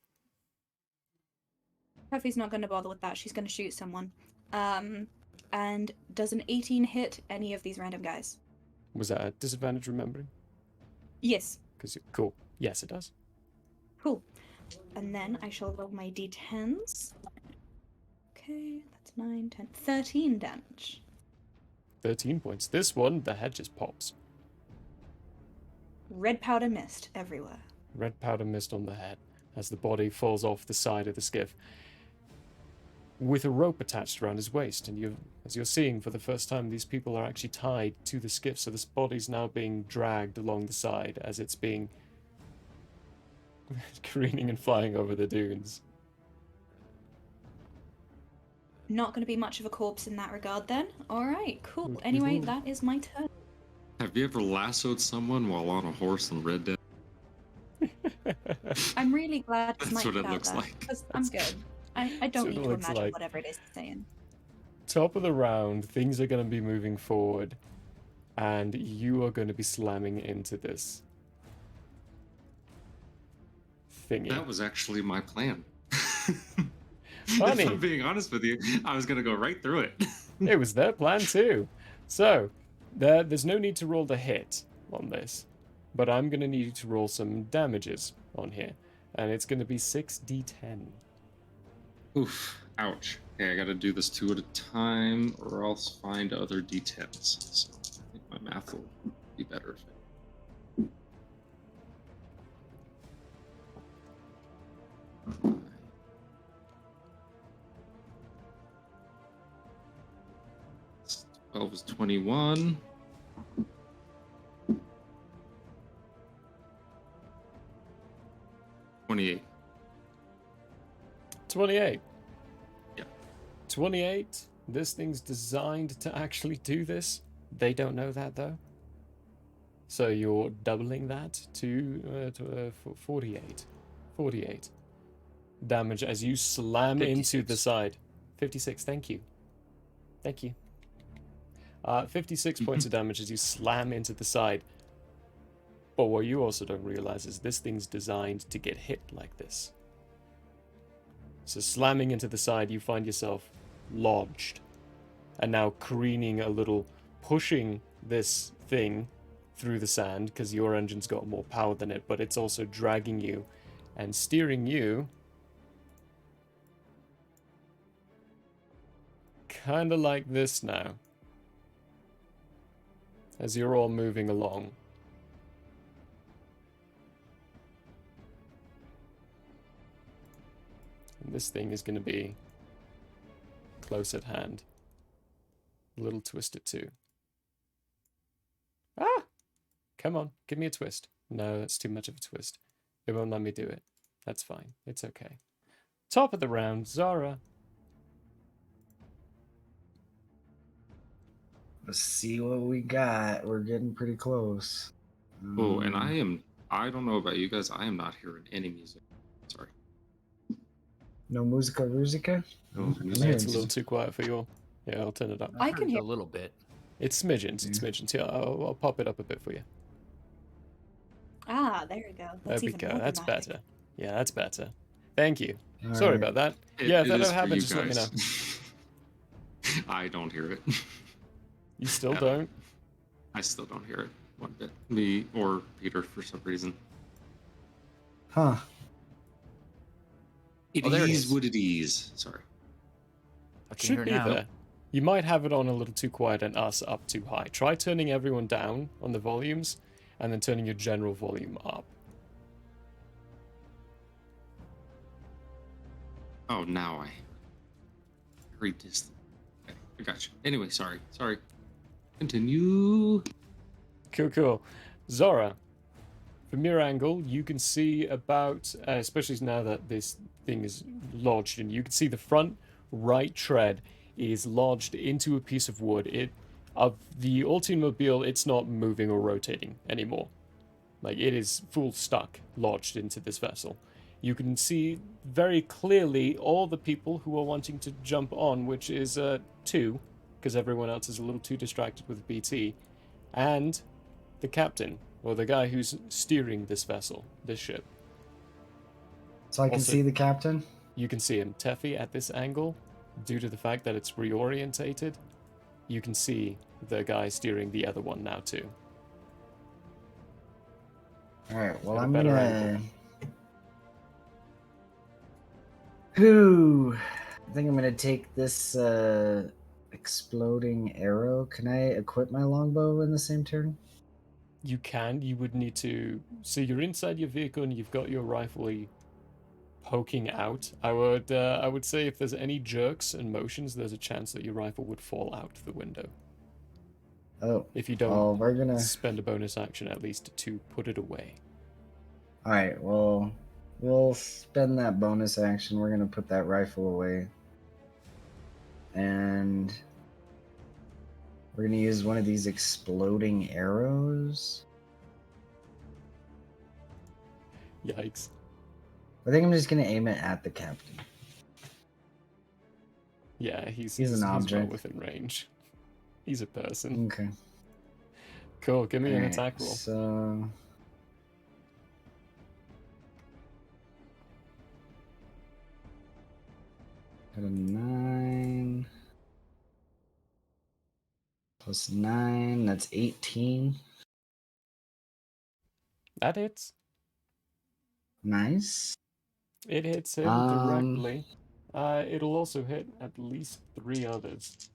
Puffy's not gonna bother with that. She's gonna shoot someone. And does an 18 hit any of these random guys? Was that a disadvantage remembering? Yes. Because cool. Yes, it does. Cool. And then I shall roll my d10s. Okay, that's 9, 10, 13 damage. 13 points. This one, the head just pops. Red powder mist everywhere. Red powder mist on the head as the body falls off the side of the skiff with a rope attached around his waist. And as you're seeing for the first time, these people are actually tied to the skiff, so this body's now being dragged along the side as it's being careening and flying over the dunes. Not going to be much of a corpse in that regard then. Alright, cool. We Anyway, will. that is my turn. Have you ever lassoed someone while on a horse in Red Dead? I'm really glad That's Mike what put it out looks there, like. 'cause I'm good. I don't what need it to looks imagine like. whatever it is he's saying. Top of the round, things are going to be moving forward, and you are going to be slamming into this thingy. That was actually my plan. Funny. If I'm being honest with you, I was gonna go right through it. It was their plan too. So, there's no need to roll the hit on this, but I'm going to need you to roll some damages on here, and it's going to be 6d10. Oof. Ouch. Okay, I gotta do this 2 at a time, or else find other d10s. So I think my math will be better. If 12 is 21. 28. 28. Yeah. 28. This thing's designed to actually do this. They don't know that though. So you're doubling that to 48. 48 damage as you slam into the 56. side. 56. Thank you. Thank you. 56 points of damage as you slam into the side. But what you also don't realize is this thing's designed to get hit like this. So slamming into the side, you find yourself lodged and now careening a little pushing this thing through the sand because your engine's got more power than it, but it's also dragging you and steering you kind of like this now, as you're all moving along. And this thing is going to be close at hand. A little twisted too. Ah! Come on, give me a twist. No, that's too much of a twist. It won't let me do it. That's fine. It's okay. Top of the round, Zara. Let's see what we got. We're getting pretty close. Oh, and I don't know about you guys, I am not hearing any music. Sorry. No musica rusica? No I'm music. hearing It's a little some- too quiet for you all. Yeah, I'll turn it up. I can hear- a little bit. It's smidgens. It's smidgens. Yeah, I'll pop it up a bit for you. Ah, there we go. There That's we even go. more That's dramatic. better. Yeah, that's better. Thank you. All Sorry right. about that. It- Yeah, if it that is ever for happens, you just let me know. guys. I don't hear it. You still Yeah. don't? I still don't hear it one bit. Me or Peter for some reason. Huh. It Oh, there it is is. what it is. Sorry. I can Should hear be it now. there. You might have it on a little too quiet and us up too high. Try turning everyone down on the volumes and then turning your general volume up. Oh, now I very distant. Okay, I got you. Anyway, sorry. Continue. Cool, cool. Zora, from your angle, you can see about, especially now that this thing is lodged, and you can see the front right tread is lodged into a piece of wood. Of the automobile, it's not moving or rotating anymore. Like, it is full stuck, lodged into this vessel. You can see very clearly all the people who are wanting to jump on, which is 2, because everyone else is a little too distracted with BT, and the captain, or the guy who's steering this vessel, this ship. So I can Also- see the captain? You can see him. Teffy, at this angle, due to the fact that it's reorientated, you can see the guy steering the other one now too. Alright, well, Got a I'm better gonna. angle. Whew. I think I'm gonna take this exploding arrow. Can I equip my longbow in the same turn? You can. You would need to. So you're inside your vehicle and you've got your rifle poking out. I would say if there's any jerks and motions, there's a chance that your rifle would fall out the window. Oh, If you don't well, we're gonna. spend a bonus action at least to put it away. Alright, well, we'll spend that bonus action. We're gonna put that rifle away. And we're gonna use one of these exploding arrows. Yikes. I think I'm just gonna aim it at the captain. Yeah, he's He's an well object. within range. He's a person. Okay. Cool, give me an Alright, attack roll. So. Got a 9. Plus 9, that's 18. That hits. Nice. It hits him directly. It'll also hit at least 3 others.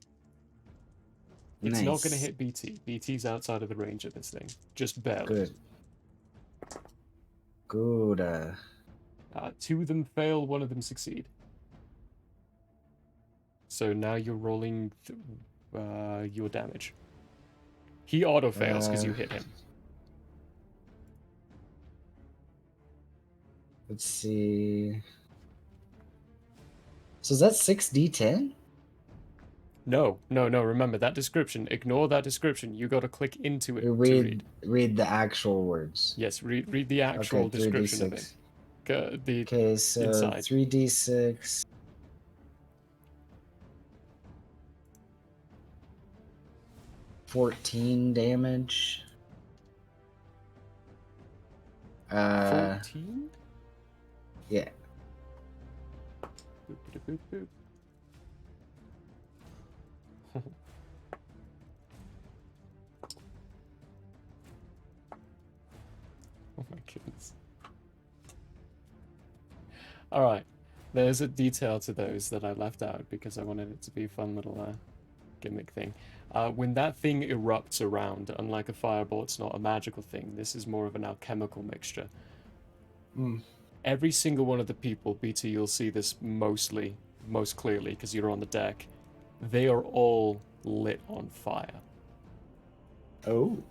It's not going to Nice. hit BT. BT's outside of the range of this thing. Just barely. Good. Good. 2 of them fail, 1 of them succeed. So now you're rolling your damage. He auto fails because you hit him. Let's see. So is that 6d10? No. Remember that description. Ignore that description. You got to click into it to Read read. the actual words. Yes, read the actual Okay, description of 3d6. it. The Okay, so inside. 3d6. 14 damage. 14? Yeah. Boop, boop, boop, boop. All right. There's a detail to those that I left out because I wanted it to be a fun little gimmick thing. When that thing erupts around, unlike a fireball, it's not a magical thing. This is more of an alchemical mixture. Mm. Every single one of the people, BT, you'll see this most clearly because you're on the deck. They are all lit on fire. Oh.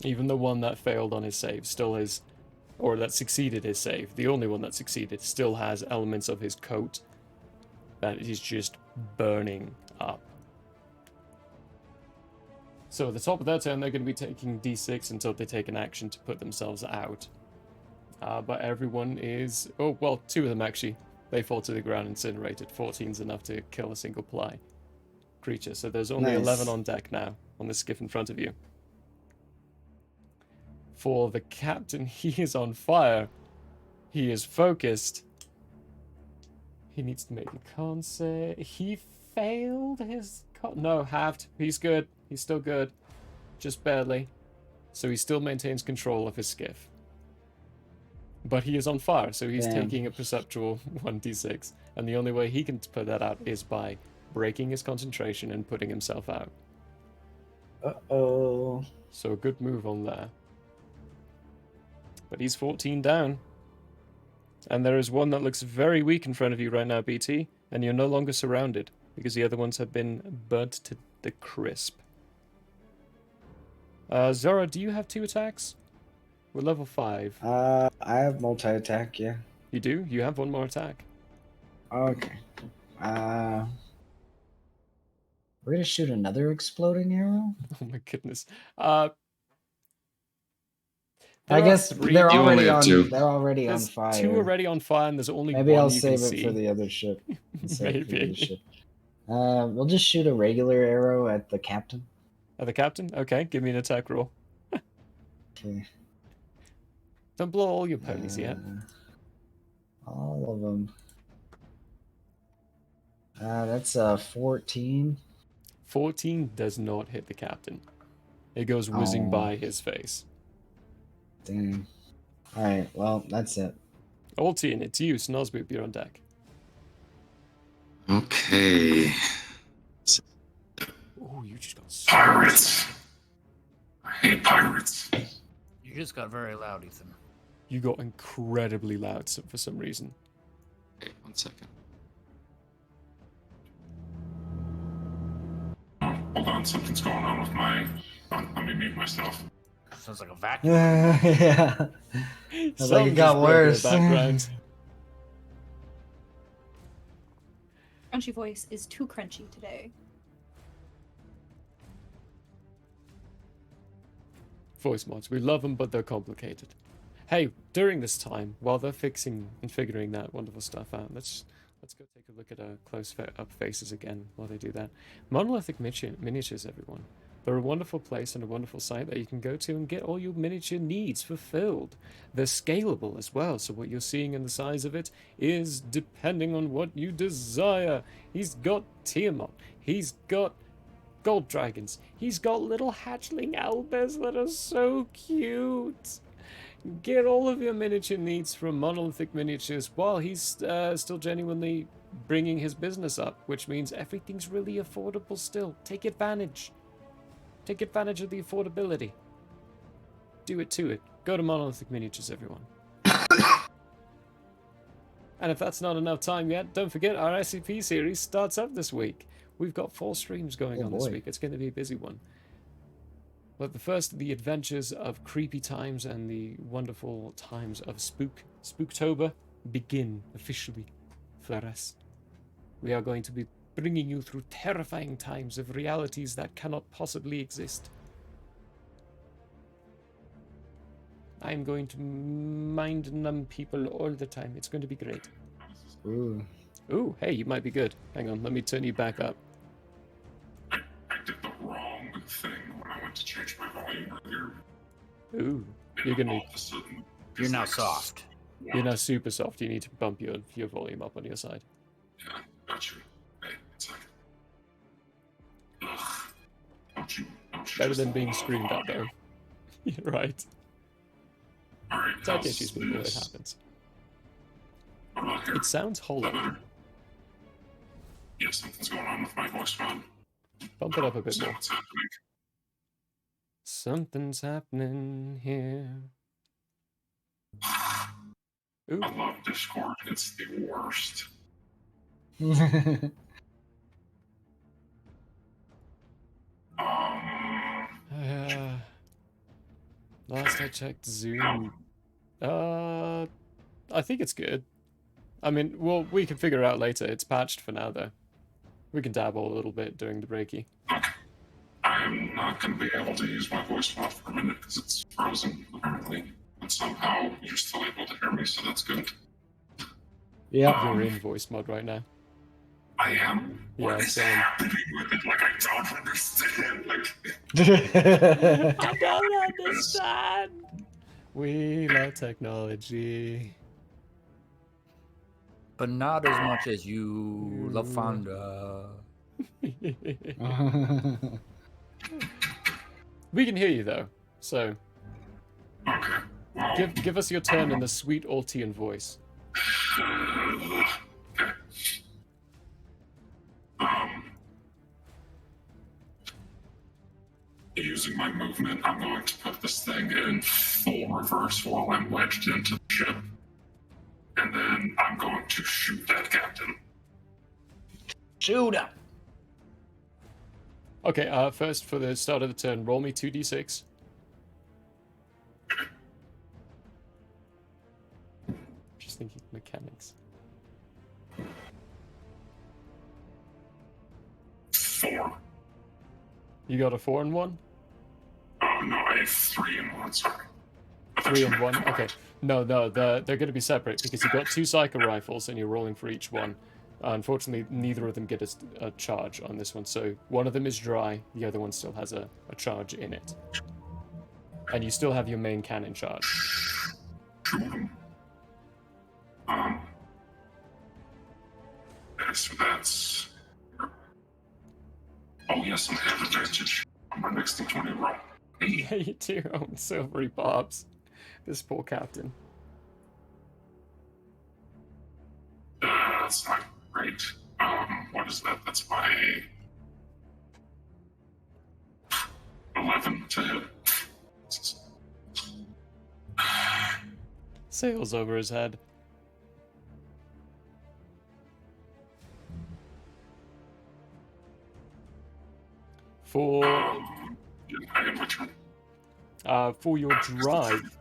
Even the one that failed on his save still is, or that succeeded his save, the only one that succeeded, still has elements of his coat that is just burning up. So at the top of their turn, they're going to be taking d6 until they take an action to put themselves out. But everyone is... Oh, well, 2 of them actually. They fall to the ground incinerated. 14's enough to kill a single ply creature. So there's only Nice. 11 on deck now, on the skiff in front of you. For the captain, he is on fire. He is focused. He needs to make a con save. He failed his con... No, halved. He's good. He's still good. Just barely. So he still maintains control of his skiff. But he is on fire, so he's Damn. taking a perceptual 1d6. And the only way he can put that out is by breaking his concentration and putting himself out. Uh-oh. So a good move on there. But he's 14 down. And there is one that looks very weak in front of you right now, BT. And you're no longer surrounded, because the other ones have been burnt to the crisp. Zora, do you have 2 attacks? We're level 5. I have multi-attack, yeah. You do? You have 1 more attack. Okay. We're gonna shoot another exploding arrow? Oh my goodness. I There are guess 3. they're You only already have on. 2. They're already on There's fire. 2 already on fire, and there's only Maybe 1 I'll you save can it see. for the other ship. Save it for the other Maybe. ship. We'll just shoot a regular arrow at the captain. The captain? Okay, give me an attack roll. Okay. Don't blow all your ponies yet. All of them. That's 14. 14 does not hit the captain. It goes whizzing Oh. by his face. Dang. Alright, well, that's it. Altian, it's you. Snosboop, you're on deck. Okay. Oh, you just got Pirates. I hate pirates. You just got very loud, Ethan. You got incredibly loud for some reason. Okay, 1 second. Oh, hold on, something's going on with my. Let me mute myself. Sounds like a vacuum. Yeah. It's like Something it got just broke in the worse. background. Crunchy voice is too crunchy today. Voice mods. We love them, but they're complicated. Hey, during this time, while they're fixing and figuring that wonderful stuff out, let's go take a look at close-up faces again while they do that. Monolithic miniatures, everyone. They're a wonderful place and a wonderful site that you can go to and get all your miniature needs fulfilled. They're scalable as well, so what you're seeing in the size of it is depending on what you desire. He's got Tiamat. He's got gold dragons. He's got little hatchling owlbears that are so cute. Get all of your miniature needs from Monolithic Miniatures while he's still genuinely bringing his business up, which means everything's really affordable still. Take advantage. Take advantage of the affordability. Do it to it. Go to Monolithic Miniatures, everyone. And if that's not enough time yet, don't forget our SCP series starts up this week. We've got 4 streams going on this week. It's going to be a busy one. But the first, the adventures of creepy times and the wonderful times of Spooktober begin officially for us. We are going to be bringing you through terrifying times of realities that cannot possibly exist. I'm going to mind numb people all the time. It's going to be great. Ooh. Ooh, hey, you might be good. Hang on, let me turn you back up. I did the wrong thing when I went to change my volume earlier. Ooh, And you're gonna all of a sudden, You're it's now like soft. you're now super soft. You need to bump your volume up on your side. Yeah, got you. Hey, it's like. Ugh. Don't you Better just than being love screamed at, audio? though. You're right. All right, Tech how's issues, people, it this? happens. What about here? It sounds Is that hollow. better? Yeah, something's going on with my voice mod. Bump it up a bit Is that more. what's happening? Something's happening here. Ooh. I love Discord. It's the worst. Last I checked, Zoom. I think it's good. I mean, well, we can figure it out later. It's patched for now, though. We can dabble a little bit during the breaky. Okay. I'm not going to be able to use my voice mod for a minute because it's frozen, apparently. But somehow you're still able to hear me, so that's good. Yeah. You're in voice mode right now. I am? Yeah, What is same. happening with it? Like, I don't understand. Like, I don't understand. We love technology. But not as much as you, La Fonda. We can hear you though, so okay. Well, give us your turn in the sweet Altian voice. okay. Using my movement, I'm going to put this thing in full reverse while I'm wedged into the ship. And then I'm going to shoot that captain. Shoot him! Okay, first for the start of the turn, roll me 2d6. Just thinking mechanics. 4. You got a 4 and 1? No, I have 3 and 1, sorry. I thought 3 you and meant 1? Okay. combined. No, they're going to be separate because you've got 2 Psycho Rifles and you're rolling for each one. Unfortunately, neither of them get a charge on this one, so one of them is dry, the other one still has a charge in it. And you still have your main cannon charge. Shoot him. Okay, so that's... Oh, yes, I have advantage on my next D20 roll. Hey, Yeah, you do own silvery bobs. This poor captain. that's not great. What is that? That's my 11 to hit. Sails over his head. For I get my turn. for your drive,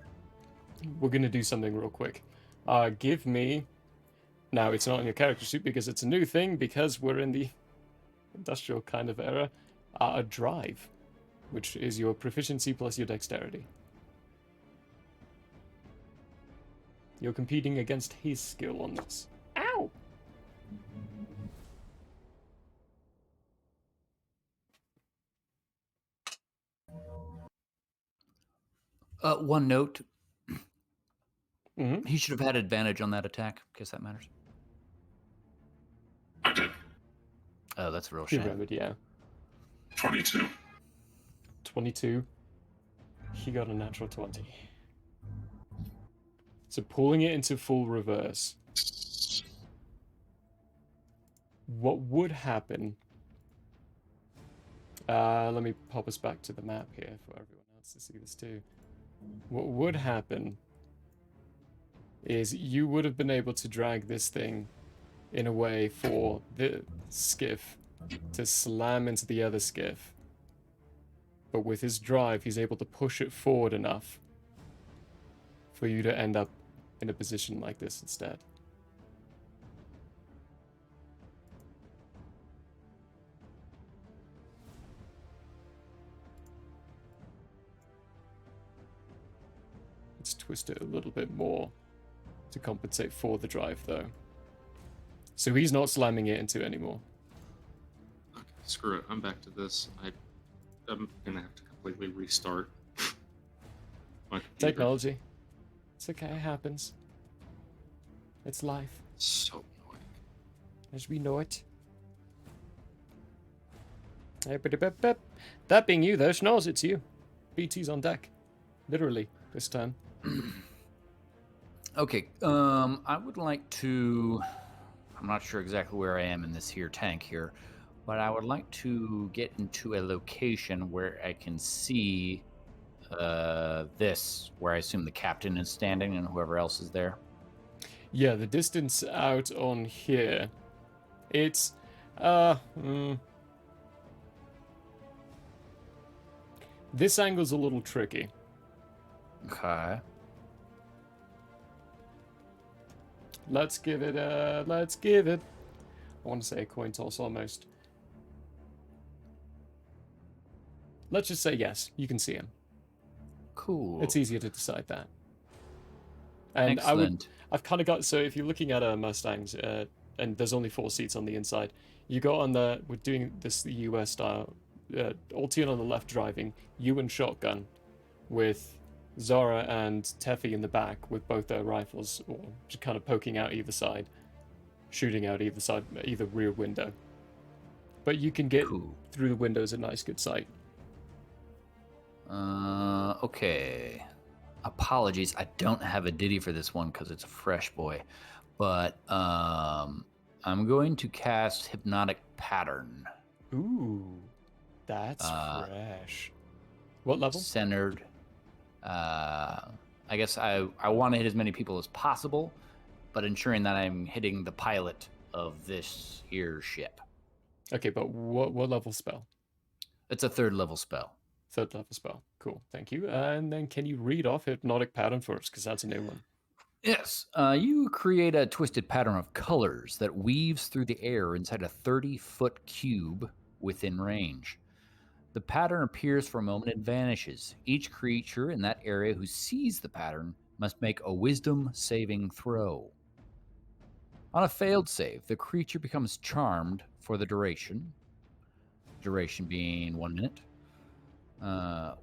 we're gonna do something real quick. Give me. Now it's not in your character sheet because it's a new thing because we're in the industrial kind of era. A drive, which is your proficiency plus your dexterity. You're competing against his skill on this. Ow! One note. Mm-hmm. He should have had advantage on that attack, in case that matters. I did. Oh, that's a real You shame. remembered, yeah. 22. 22. He got a natural 20. So pulling it into full reverse. What would happen? Let me pop us back to the map here for everyone else to see this too. What would happen is you would have been able to drag this thing in a way for the skiff to slam into the other skiff. But with his drive, he's able to push it forward enough for you to end up in a position like this instead. Let's twist it a little bit more to compensate for the drive, though. So he's not slamming it into anymore. Okay, screw it. I'm back to this. I'm gonna have to completely restart my computer. Technology. It's okay, it happens. It's life, So annoying. as we know it. That being you, though, Schnoz, it's you. BT's on deck. Literally, this time. Okay. I would like to. I'm not sure exactly where I am in this here tank here, but I would like to get into a location where I can see this, where I assume the captain is standing and whoever else is there. Yeah, the distance out on here, it's this angle's a little tricky. Okay. Let's give it. I want to say a coin toss almost. Let's just say yes. You can see him. Cool. It's easier to decide that. And Excellent. I've kind of got, so if you're looking at Mustangs, and there's only 4 seats on the inside, you got on the, we're doing this the US style, Altian on the left driving, you and shotgun, with Zara and Teffy in the back with both their rifles, or just kind of poking out either side, shooting out either side, either rear window. But you can get through the windows a nice good sight. Okay. Apologies, I don't have a ditty for this one because it's a fresh boy, but I'm going to cast Hypnotic Pattern. Ooh, that's fresh. What level? Centered. I guess I want to hit as many people as possible, but ensuring that I'm hitting the pilot of this here ship. Okay, but what level spell? It's a 3rd level spell. 3rd level spell. Cool, thank you. And then can you read off Hypnotic Pattern for us? Because that's a new one. Yes. You create a twisted pattern of colors that weaves through the air inside a 30-foot cube within range. The pattern appears for a moment and vanishes. Each creature in that area who sees the pattern must make a wisdom saving throw. On a failed save, the creature becomes charmed for the duration being 1 minute.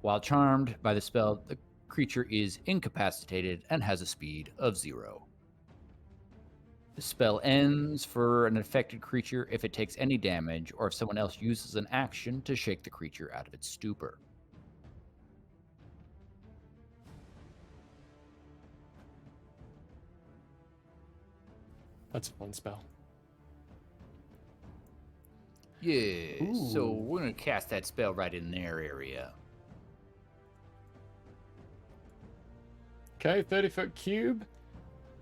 While charmed by the spell, the creature is incapacitated and has a speed of 0. The spell ends for an affected creature if it takes any damage or if someone else uses an action to shake the creature out of its stupor. That's a fun spell. Yeah, so Ooh. we're going to cast that spell right in their area. Okay, 30-foot cube.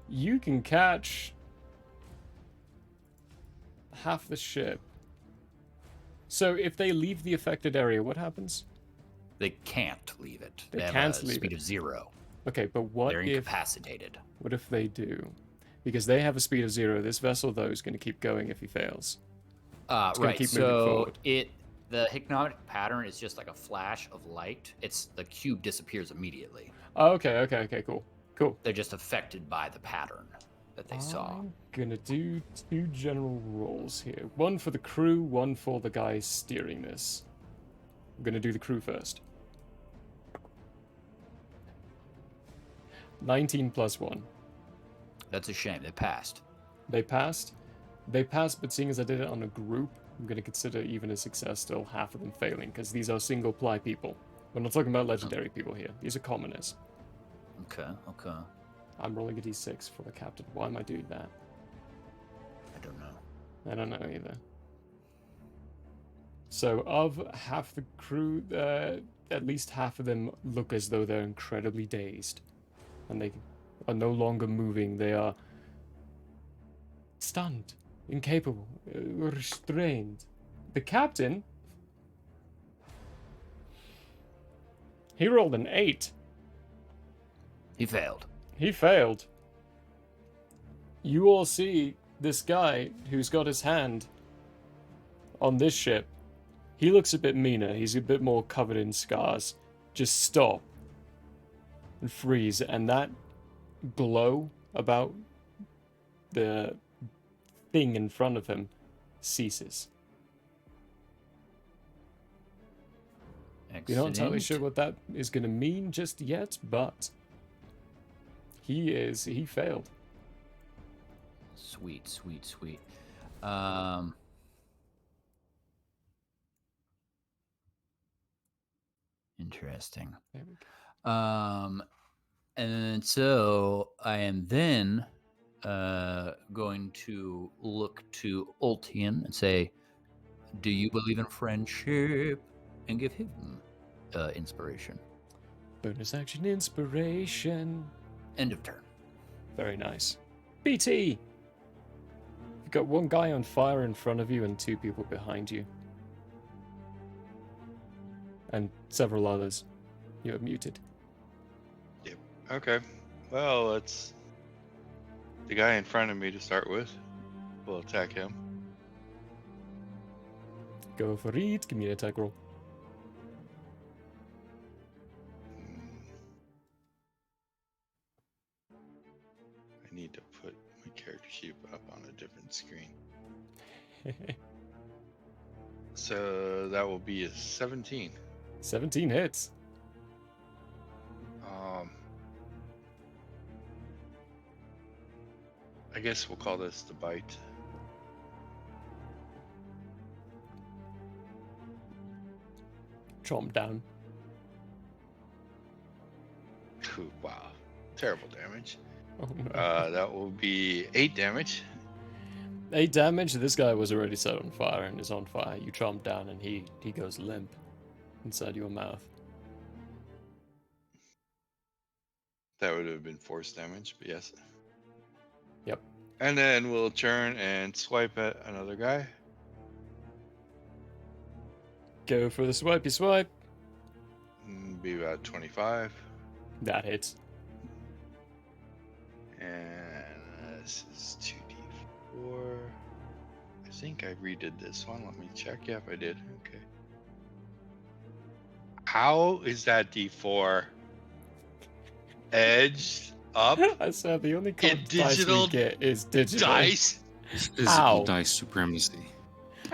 You can catch half the ship. So if they leave the affected area, what happens? They can't leave it. They have can't a leave speed it. of 0. Okay, but what They're if... incapacitated. What if they do? Because they have a speed of 0. This vessel, though, is going to keep going if he fails. It's going to Right, keep moving so forward. the hypnotic pattern is just like a flash of light. The cube disappears immediately. Oh, okay, cool. They're just affected by the pattern that they saw. I'm gonna do 2 general rolls here. 1 for the crew, 1 for the guy steering this. I'm gonna do the crew first. 19 plus 1. That's a shame. They passed. They passed? They passed, but seeing as I did it on a group, I'm gonna consider even a success still half of them failing, because these are single-ply people. We're not talking about legendary people here. These are commoners. Okay. I'm rolling a d6 for the captain. Why am I doing that? I don't know. I don't know either. So, of half the crew, at least half of them look as though they're incredibly dazed. And they are no longer moving. They are stunned, incapable, restrained. The captain, he rolled an 8. He failed. He failed. You all see this guy who's got his hand on this ship. He looks a bit meaner. He's a bit more covered in scars. Just stop and freeze. And that glow about the thing in front of him ceases. Excellent. You're not entirely sure what that is going to mean just yet, but he failed. Sweet. Interesting. There we go. And so I am then going to look to Ultian and say, "Do you believe in friendship?" And give him inspiration. Bonus action inspiration. End of turn. Very nice. BT! You've got one guy on fire in front of you and 2 people behind you. And several others. You are muted. Okay. Well, it's the guy in front of me to start with. We'll attack him. Go for it. Give me an attack roll. I need to put my character sheet up on a different screen. So that will be a 17. 17 hits. I guess we'll call this the bite. Chomp down. Ooh, wow. Terrible damage. Oh no. That will be 8 damage. 8 damage. This guy was already set on fire and is on fire. You chomp down and he goes limp inside your mouth. That would have been force damage, but yes. Yep. And then we'll turn and swipe at another guy. Go for the swipey swipe. Be about 25. That hits. And this is 2d4. I think I redid this one. Let me check. Yep, I did. Okay. How is that d4 edged up? I said the only In dice digital we get is digital. Dice? Physical Ow. dice supremacy.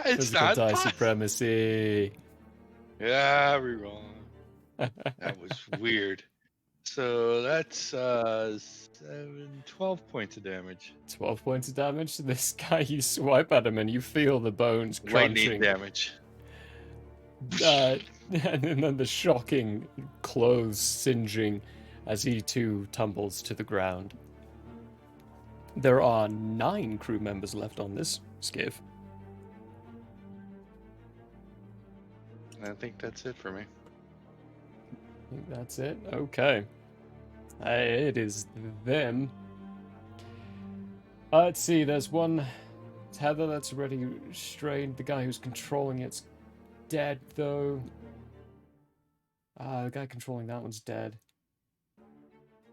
It's Physical not dice possible. supremacy. Yeah, we're wrong. That was weird. So that's 12 points of damage. 12 points of damage to this guy. You swipe at him and you feel the bones Lightning crunching. damage. And then the shocking clothes singeing as he too tumbles to the ground. There are 9 crew members left on this skiff. I think that's it for me. I think that's it. Okay. It is them. Let's see, there's one tether that's already strained. The guy who's controlling it's dead, though. The guy controlling that one's dead.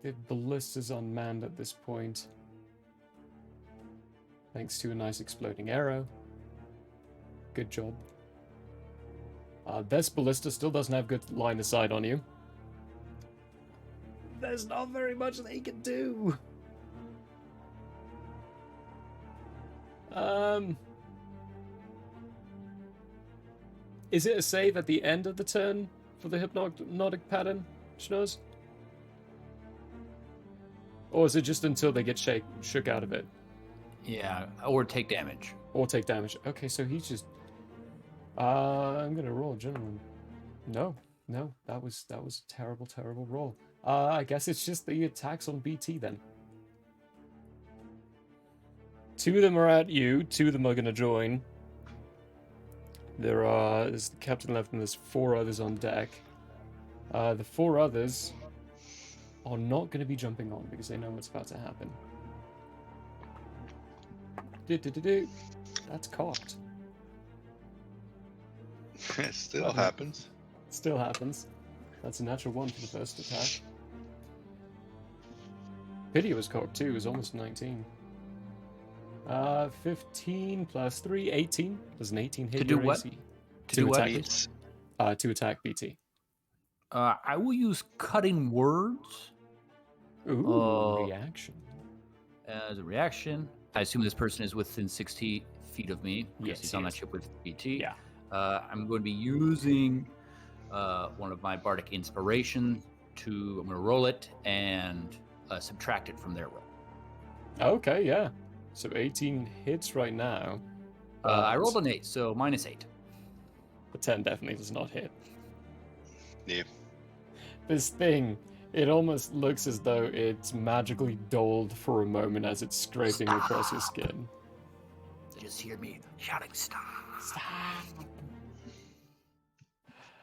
The ballista's unmanned at this point. Thanks to a nice exploding arrow. Good job. This ballista still doesn't have good line of sight on you. There's not very much they can do. Is it a save at the end of the turn for the hypnotic pattern, Schnoz? Or is it just until they get shook out of it? Yeah, or take damage. Or take damage. Okay, so he's just... I'm gonna roll a gentleman. No, that was a terrible, terrible roll. I guess it's just the attacks on BT then. 2 of them are at you, 2 of them are gonna join. There's the captain left and there's 4 others on deck. The 4 others are not gonna be jumping on because they know what's about to happen. That's cocked. It still happens. Still happens. That's a natural 1 for the first attack. Pity it was cocked too, it was almost 19. 15 plus 3, 18. Does an 18 hit To do your what? AC? To do what? Attack, to attack BT. I will use cutting words Ooh, reaction. as a reaction. I assume this person is within 60 feet of me because Yes, he's he on that is. ship with BT. Yeah. I'm going to be using one of my bardic inspiration I'm going to roll it and subtract it from their roll. Okay, yeah. So 18 hits right now. I rolled an 8, so minus 8. The 10 definitely does not hit. Yeah. This thing It almost looks as though it's magically dulled for a moment as it's scraping across your skin. You just hear me shouting, "Stop!"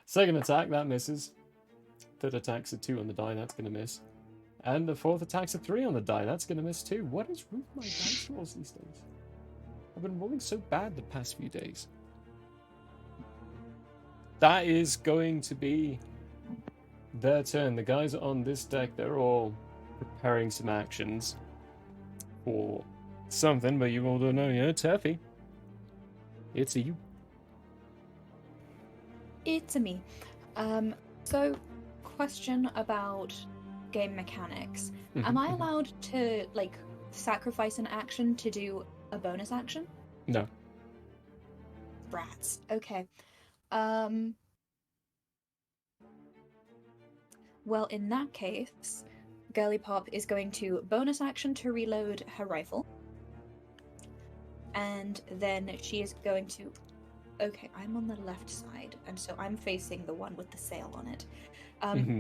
Second attack, that misses. Third attack's a 2 on the die, that's gonna miss. And the fourth attack's a 3 on the die, that's gonna miss too. What is with my dice rolls these days? I've been rolling so bad the past few days. That is going to be their turn. The guys on this deck, they're all preparing some actions for something, but you all don't know yet. Turfy, it's a you. It's a me. So, question about game mechanics. Am I allowed to, like, sacrifice an action to do a bonus action? No. Rats. Okay. Well, in that case, Girly Pop is going to bonus action to reload her rifle. And then she is going to... Okay, I'm on the left side, and so I'm facing the one with the sail on it.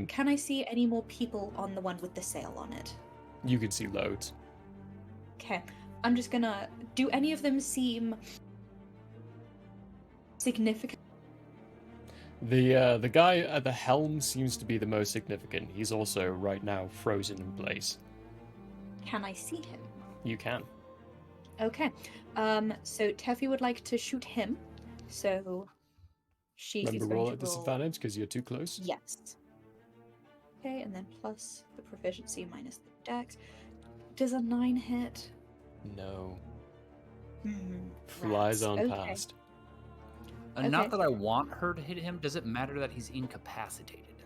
Can I see any more people on the one with the sail on it? You can see loads. Okay, I'm just gonna... Do any of them seem significant? The guy at the helm seems to be the most significant. He's also right now frozen in place. Can I see him? You can. Okay. So Teffy would like to shoot him. So she is Remember, going roll to at disadvantage because you're too close. Yes. Okay, and then plus the proficiency minus the dex. Does a 9 hit? No. Hmm. Flies on Okay. past. Not Okay. that I want her to hit him. Does it matter that he's incapacitated?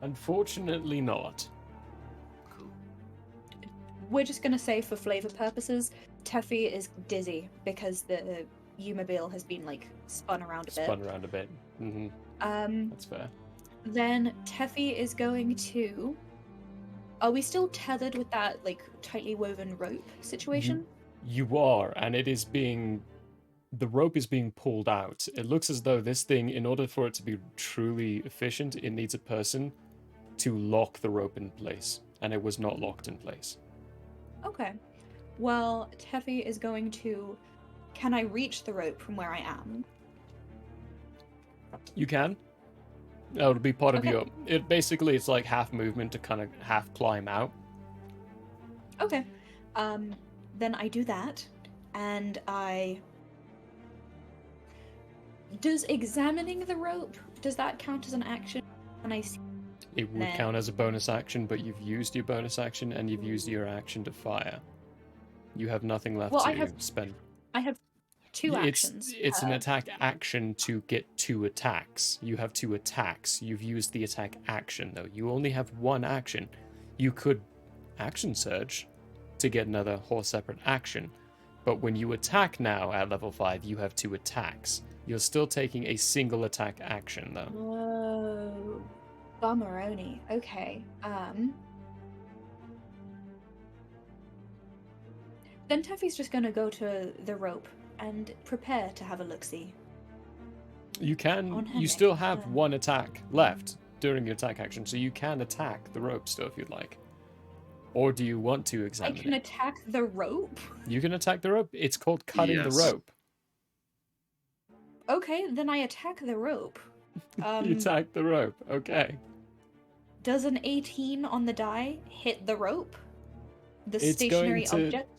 Unfortunately not. Cool. We're just gonna say for flavor purposes, Teffy is dizzy because the U-mobile has been like spun around a bit. Spun around a bit. That's fair. Then Teffy is going to... Are we still tethered with that like tightly woven rope situation? You are, and it is being... The rope is being pulled out. It looks as though this thing, in order for it to be truly efficient, it needs a person to lock the rope in place. And it was not locked in place. Okay. Well, Teffy is going to... Can I reach the rope from where I am? You can. It'll be part of Okay. your... It basically, it's like half movement to kind of half climb out. Okay. Then I do that, and I... Does examining the rope, does that count as an action? And I see... It would Nah. count as a bonus action, but you've used your bonus action and you've used your action to fire. You have nothing left Well, to I have spend. I have 2 actions. It's an attack action to get 2 attacks. You have 2 attacks. You've used the attack action, though. You only have 1 action. You could action surge to get another whole separate action. But when you attack now at level 5, you have 2 attacks. You're still taking a single attack action, though. Whoa. Bummeroni. Okay. Then Teffy's just gonna go to the rope and prepare to have a look-see. You can. On her You still neck, have yeah. 1 attack left during your attack action, so you can attack the rope still if you'd like. Or do you want to I examine can it? attack the rope? You can attack the rope. It's called cutting the Yes. rope. Okay, then I attack the rope. You attack the rope. Okay. Does an 18 on the die hit the rope? The It's stationary going to- object?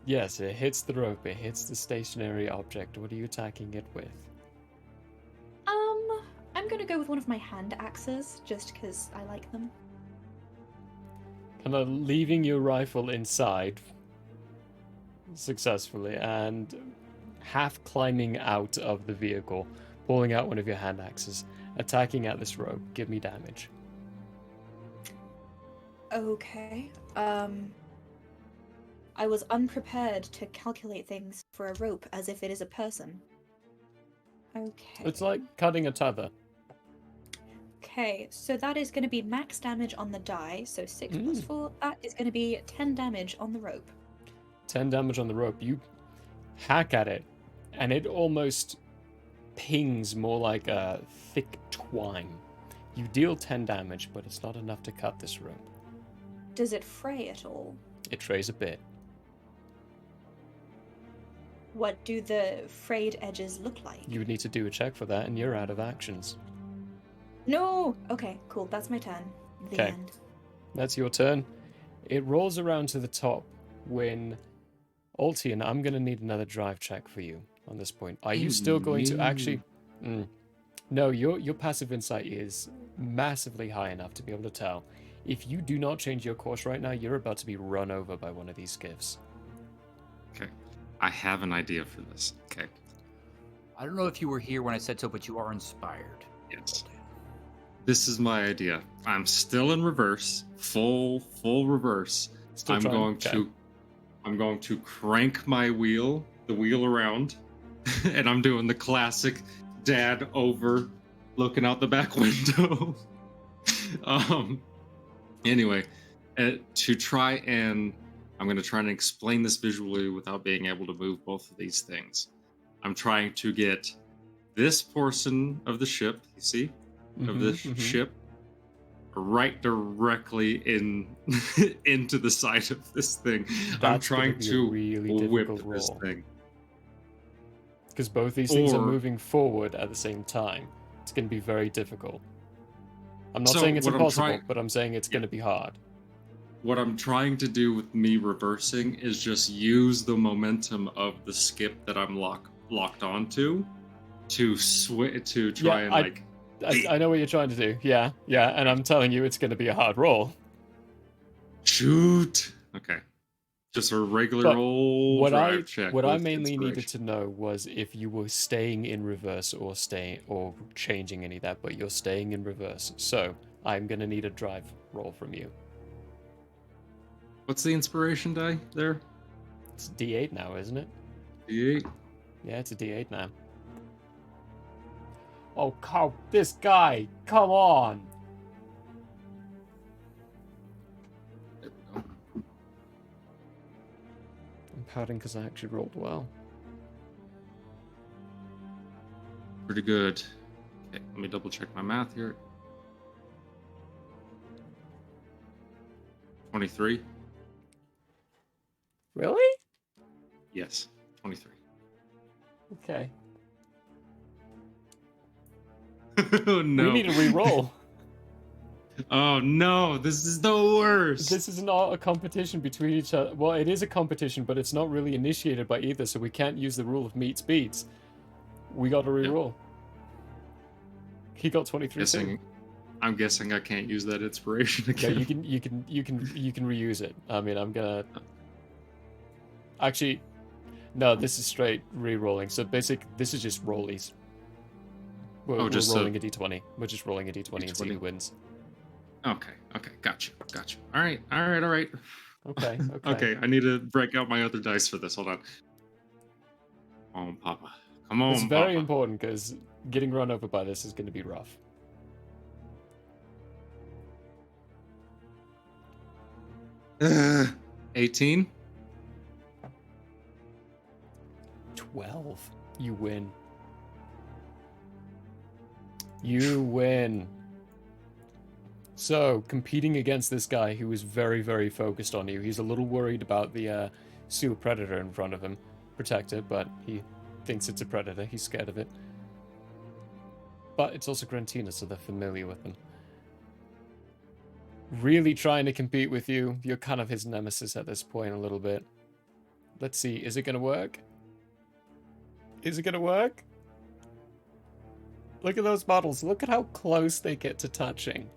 Yes, it hits the rope. It hits the stationary object. What are you attacking it with? I'm gonna go with one of my hand axes, just because I like them. Kind of leaving your rifle inside successfully and half climbing out of the vehicle, pulling out one of your hand axes, attacking at this rope. Give me damage. Okay. I was unprepared to calculate things for a rope as if it is a person. Okay. It's like cutting a tether. Okay, so that is going to be max damage on the die, so 6 plus 4. That is going to be 10 damage on the rope. 10 damage on the rope. You hack at it, and it almost pings more like a thick twine. You deal 10 damage, but it's not enough to cut this rope. Does it fray at all? It frays a bit. What do the frayed edges look like? You would need to do a check for that, and you're out of actions. No! Okay, cool. That's my turn. The Okay. end. That's your turn. It rolls around to the top when... Altian, I'm going to need another drive check for you on this point. Are you still going to actually... No, your passive insight is massively high enough to be able to tell. If you do not change your course right now, you're about to be run over by one of these skiffs. Okay. I have an idea for this. Okay. I don't know if you were here when I said so, but you are inspired. Yes. This is my idea. I'm still in reverse, full reverse. Still I'm trying? going to crank the wheel around, and I'm doing the classic dad over, looking out the back window. Anyway, to try and I'm going to try and explain this visually without being able to move both of these things. I'm trying to get this portion of the ship, you see, of the ship, right directly into the side of this thing. I'm That's gonna trying be a to really whip difficult this roll. thing. Because both these things are Or- moving forward at the same time. It's going to be very difficult. I'm not So saying it's what I'm impossible, trying- but I'm saying it's going to be hard. What I'm trying to do with me reversing is just use the momentum of the skip that I'm locked onto to try and like. I know what you're trying to do. Yeah, and I'm telling you, it's going to be a hard roll. Shoot. Okay. Just a regular But old drive check. What I with mainly needed inspiration. to know was if you were staying in reverse or changing any of that, but you're staying in reverse. So I'm going to need a drive roll from you. What's the inspiration die there? It's a D8 now, isn't it? D8. Yeah, it's a D8 now. Oh, this guy! Come on! There we go. I'm pouting because I actually rolled well. Pretty good. Okay, let me double check my math here. 23. Really? Yes, 23. Okay. Oh no. We need to re-roll. Oh no, this is the worst. This is not a competition between each other. Well, it is a competition, but it's not really initiated by either, so we can't use the rule of meets beats. We got to re-roll. He got 23 too. I'm guessing I can't use that inspiration Yeah, again. you can reuse it. I mean, I'm gonna. Actually, no. This is straight re-rolling. So this is just rollies. We're rolling a d20. We're just rolling a d20 and seeing who wins. Okay, gotcha. All right. Okay. Okay, I need to break out my other dice for this. Hold on. Come on, Papa. Come on, It's very Papa. important because getting run over by this is going to be rough. Uh, 18. 12. You win. You win. So, competing against this guy who is very, very focused on you. He's a little worried about the sewer predator in front of him. Protect it, but he thinks it's a predator. He's scared of it. But it's also Grantina, so they're familiar with him. Really trying to compete with you. You're kind of his nemesis at this point a little bit. Let's see, is it going to work? Is it going to work? Look at those models. Look at how close they get to touching.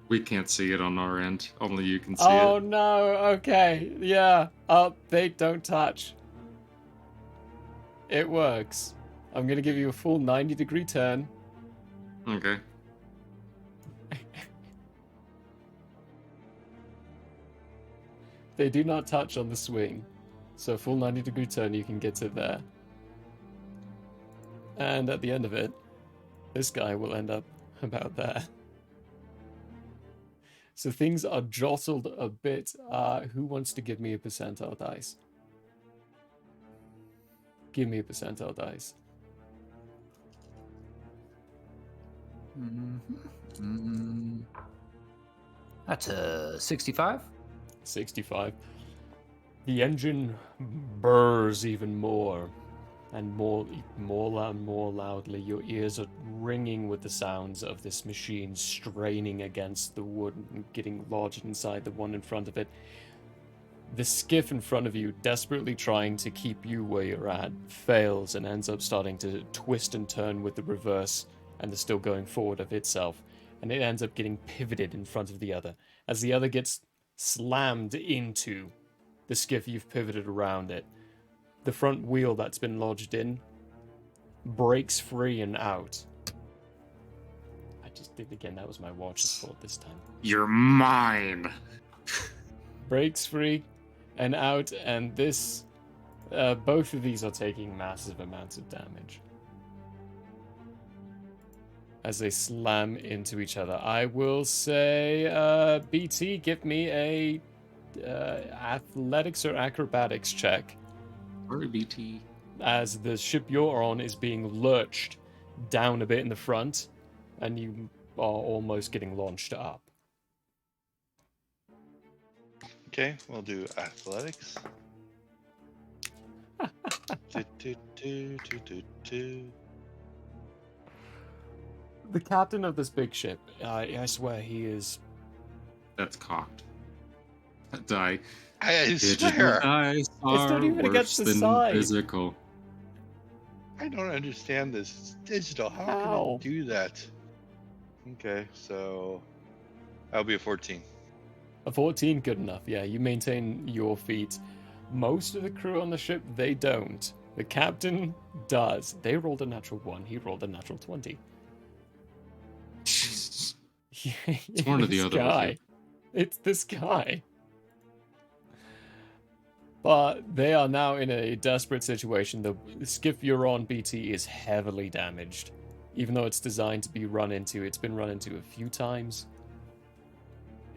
We can't see it on our end. Only you can see Oh it. no, okay. Yeah. Oh, they don't touch. It works. I'm going to give you a full 90-degree turn. Okay. They do not touch on the swing. So full 90-degree turn, you can get to there. And at the end of it, this guy will end up about there. So things are jostled a bit. Who wants to give me a percentile dice? Give me a percentile dice. That's a 65. 65. The engine burrs even more, and more loudly. Your ears are ringing with the sounds of this machine straining against the wood and getting lodged inside the one in front of it. The skiff in front of you, desperately trying to keep you where you're at, fails and ends up starting to twist and turn with the reverse and the still going forward of itself, and it ends up getting pivoted in front of the other. As the other gets slammed into the skiff you've pivoted around it, the front wheel that's been lodged in breaks free and out. I just did it again. That was my watch's fault this time. You're mine. Breaks free and out, and this both of these are taking massive amounts of damage as they slam into each other. I will say, BT, give me a athletics or acrobatics check Sorry, BT. as the ship you're on is being lurched down a bit in the front, and you are almost getting launched up. Okay, we'll do athletics. Do. The captain of this big ship, I swear he is... That's cocked. That die. I Digital swear. dice are not even against worse the than side. physical. I don't understand this. It's digital. How How? can it do that? Okay, so that'll be a 14. A 14, good enough. Yeah, you maintain your feet. Most of the crew on the ship, they don't. The captain does. They rolled a natural 1. He rolled a natural 20. Jesus. It's one or the This other with guy. you. It's this guy. But they are now in a desperate situation. The skiff you're on, BT, is heavily damaged. Even though it's designed to be run into, it's been run into a few times.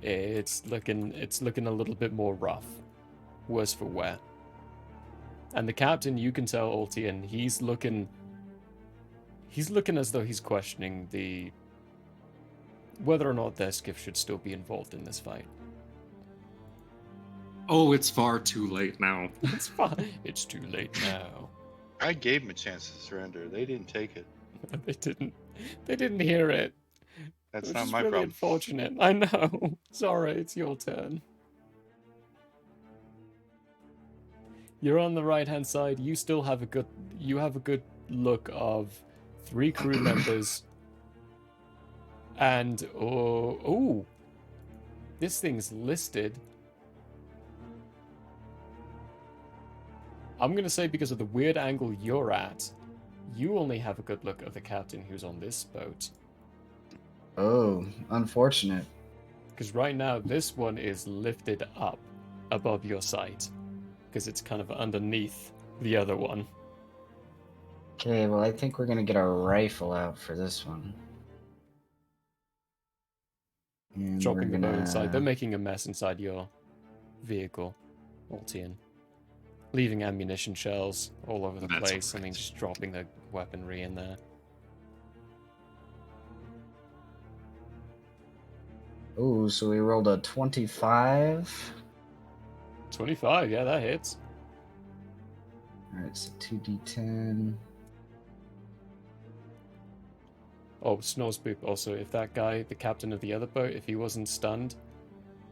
It's looking a little bit more rough. Worse for wear. And the captain, you can tell, Ultian, he's looking as though he's questioning whether or not their skiff should still be involved in this fight. Oh, it's far too late now. It's fine. It's too late now. I gave them a chance to surrender. They didn't take it. They didn't hear it. That's Which not is my really problem. unfortunate. I know. Sorry, it's your turn. You're on the right-hand side. You still have a good look of 3 crew members. And this thing's listed. I'm gonna say because of the weird angle you're at, you only have a good look of the captain who's on this boat. Oh, unfortunate. Because right now, this one is lifted up above your sight. Because it's kind of underneath the other one. Okay, well, I think we're gonna get a rifle out for this one. And Dropping we're the boat gonna... inside. They're making a mess inside your vehicle, Altian. Leaving ammunition shells all over the That's place. I mean, alright. just dropping the weaponry in there. Ooh, so we rolled a 25. 25, yeah, that hits. Alright, so 2d10. Oh, Snorespook also, if that guy, the captain of the other boat, if he wasn't stunned,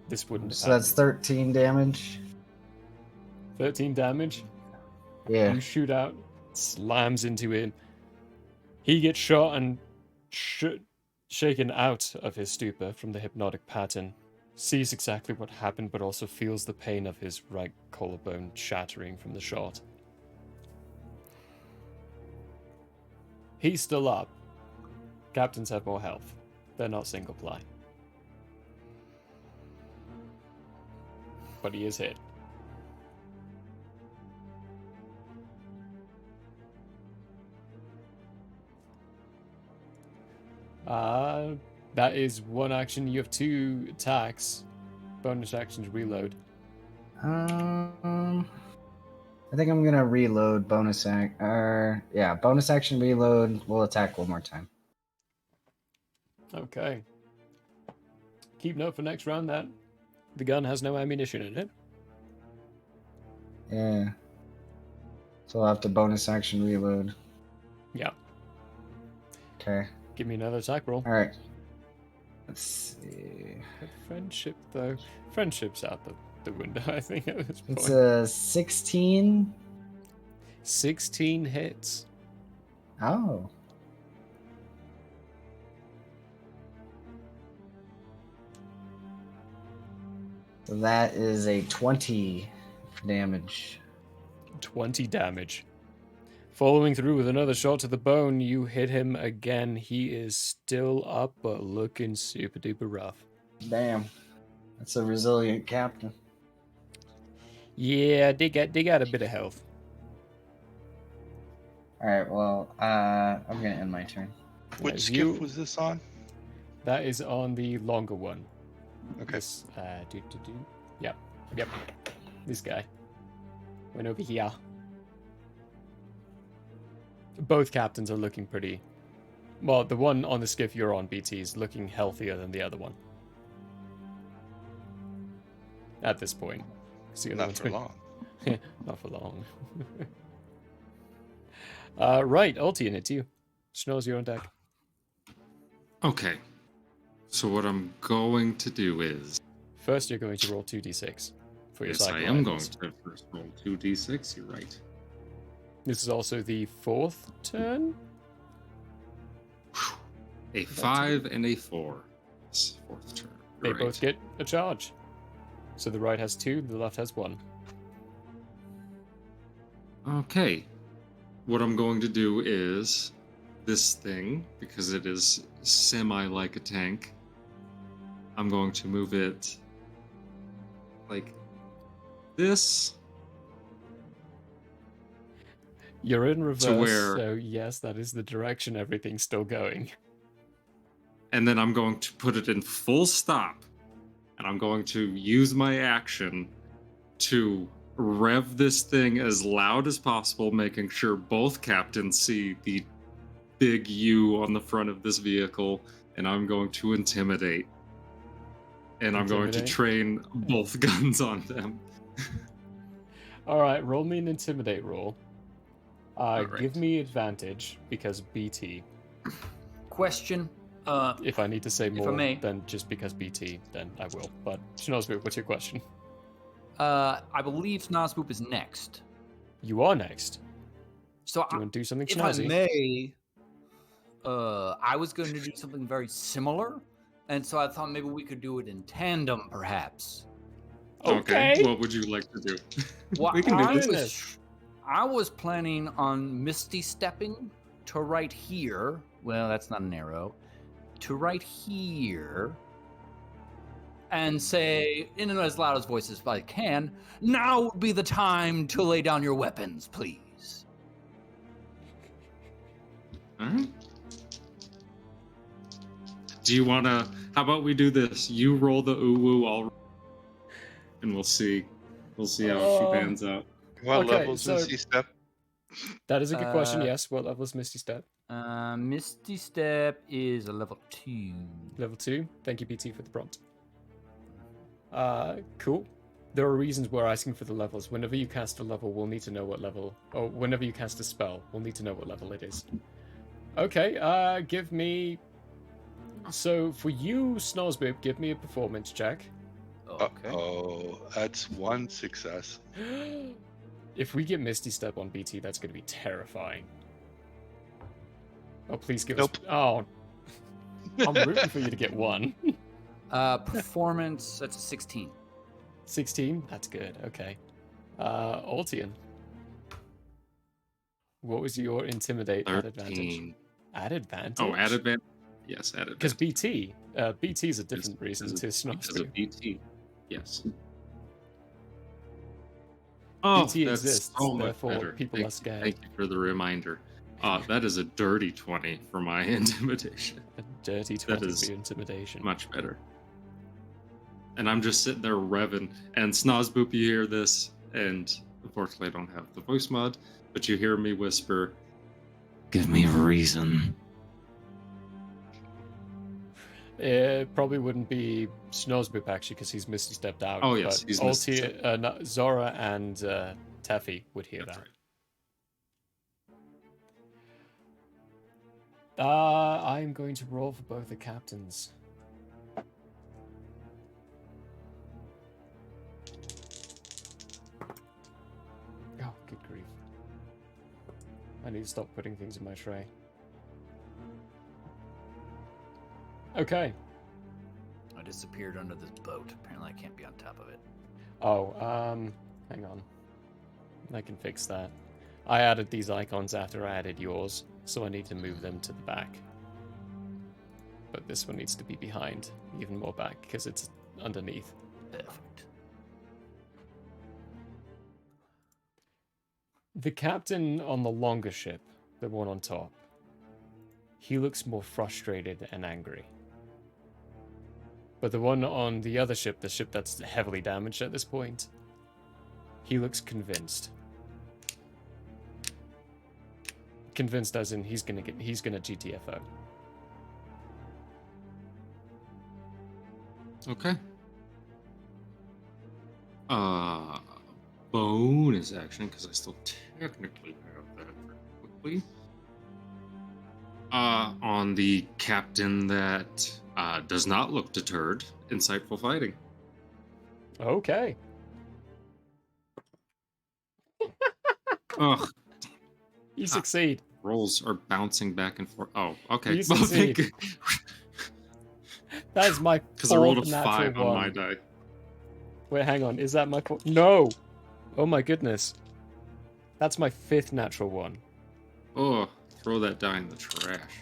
this wouldn't have So that's happened. 13 damage. 13 damage. Yeah. You shoot out, slams into him. He gets shot and shaken out of his stupor from the hypnotic pattern. Sees exactly what happened, but also feels the pain of his right collarbone shattering from the shot. He's still up. Captains have more health. They're not single ply. But he is hit. That is one action. You have 2 attacks. Bonus actions reload. I think I'm gonna reload bonus bonus action reload. We'll attack one more time. Okay. Keep note for next round that the gun has no ammunition in it. Yeah. So I'll have to bonus action reload. Yeah. Okay. Give me another attack roll. All right. Let's see. Friendship, though. Friendship's out the window, I think, at this point. It's a 16. 16 hits. Oh. So that is a 20 damage. 20 damage. Following through with another shot to the bone, you hit him again. He is still up, but looking super duper rough. Damn. That's a resilient captain. Yeah, dig out a bit of health. Alright, well, I'm gonna end my turn. Which As skiff you- was this on? That is on the longer one. Okay. This, Yep. This guy. Went over here. Both captains are looking pretty... Well, the one on the skiff you're on, BT, is looking healthier than the other one. At this point. 'Cause the other Not one's for been- long. Not for long. Right, Ultian, it's you. Snow's you're on deck. Okay. So what I'm going to do is... First, you're going to roll 2d6 for your Yes, I cycle am going items. to first roll 2d6. You're right. This is also the 4th turn. A 5 and a 4. Yes, 4th turn. They You're both right. get a charge. So the right has 2, the left has 1. Okay. What I'm going to do is this thing, because it is semi like a tank, I'm going to move it like this. You're in reverse, where- so yes, that is the direction everything's still going. And then I'm going to put it in full stop. And I'm going to use my action to rev this thing as loud as possible, making sure both captains see the big U on the front of this vehicle. And I'm going to intimidate. And I'm going to Intimidate? train both guns on them. Alright, roll me an intimidate roll. Alright. Give me advantage, because BT. Question. If I need to say I more may. than just because BT, then I will. But, Schnozzboot, what's your question? I believe Snozboop is next. You are next. So Do you want to do something if I snazzy? may, I was going to do something very similar, and so I thought maybe we could do it in tandem, perhaps. Okay. What would you like to do? Well, We can do I this. I was planning on Misty stepping to right here. Well, that's not an arrow. To right here. And say, in as loud as voice as I can, now would be the time to lay down your weapons, please. Alright. Do you want to... How about we do this? You roll the ooh-woo, I'll... And we'll see. We'll see how she pans out. What Okay, levels so- is he step? That is a good question, Uh, yes. What level is Misty Step? Misty Step is a level 2. Level 2. Thank you, BT, for the prompt. Cool. There are reasons we're asking for the levels. Whenever you cast a level, we'll need to know what level... Or whenever you cast a spell, we'll need to know what level it is. Okay, give me... So, for you, Snozboop, give me a performance check. Okay. Oh, that's one success. If we get Misty Step on BT, that's going to be terrifying. Oh, please give Nope. us... Oh. I'm rooting for you to get 1. Performance, that's a 16. 16? That's good, okay. Altian. What was your intimidate at advantage? 13. At advantage? Oh, at advantage? Yes, at Because advantage. BT. BT's a different reason to Because Snozboop. of BT. Yes. Oh, BT that's exists, so much therefore better. people are scared. Thank you for the reminder. That is a dirty 20 for my intimidation. A dirty That 20 is for your intimidation. Much better. And I'm just sitting there revving. And Snozboop, you hear this, and unfortunately I don't have the voice mod, but you hear me whisper, "Give me a reason." It probably wouldn't be Snoresboop actually, because he's Misty stepped out. Oh, yes, but he's Misty stepped Zora and Teffy would hear That's that. right. I'm going to roll for both the captains. Oh, good grief. I need to stop putting things in my tray. Okay. I disappeared under this boat. Apparently, I can't be on top of it. Oh, hang on. I can fix that. I added these icons after I added yours, so I need to move them to the back. But this one needs to be behind, even more back, because it's underneath. Perfect. The captain on the longer ship, the one on top, he looks more frustrated and angry. But the one on the other ship, the ship that's heavily damaged at this point, he looks convinced. Convinced as in he's gonna GTFO. Okay. Bonus action, because I still technically have that very quickly. On the captain that does not look deterred, insightful fighting. Okay. Ugh, You succeed. rolls are bouncing back and forth. Oh, okay. You succeed. That is my Because I rolled a fourth 5 natural on one. my die. Wait, hang on. Is that my fourth? No! Oh my goodness. That's my fifth natural one. Oh, throw that die in the trash.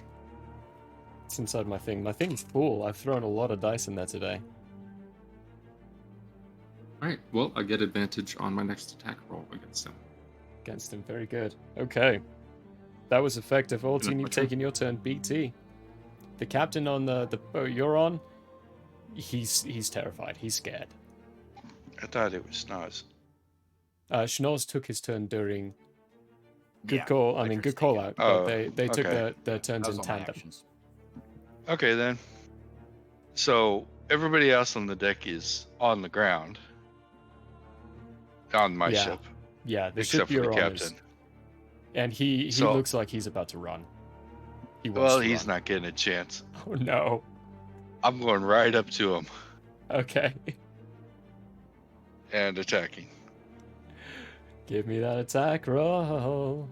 It's inside my thing. My thing's full. I've thrown a lot of dice in there today. Alright, well, I get advantage on my next attack roll against him. Against him. Very good. Okay. That was effective. Altin, my you've turn. taken your turn. BT. The captain on the boat you're on, he's terrified. He's scared. I thought it was Snoz. Schnorz took his turn during... Good Yeah, call. I my mean, turn's good call taken. out. But Oh, they took okay. their turns That was in all my tandem. actions. Okay, then. So everybody else on the deck is on the ground. On my Yeah. ship. Yeah, the Except ship for the you're on captain. is... And he So- looks like he's about to run. He wants Well, to he's run. not getting a chance. Oh no. I'm going right up to him Okay. and attacking. Give me that attack roll.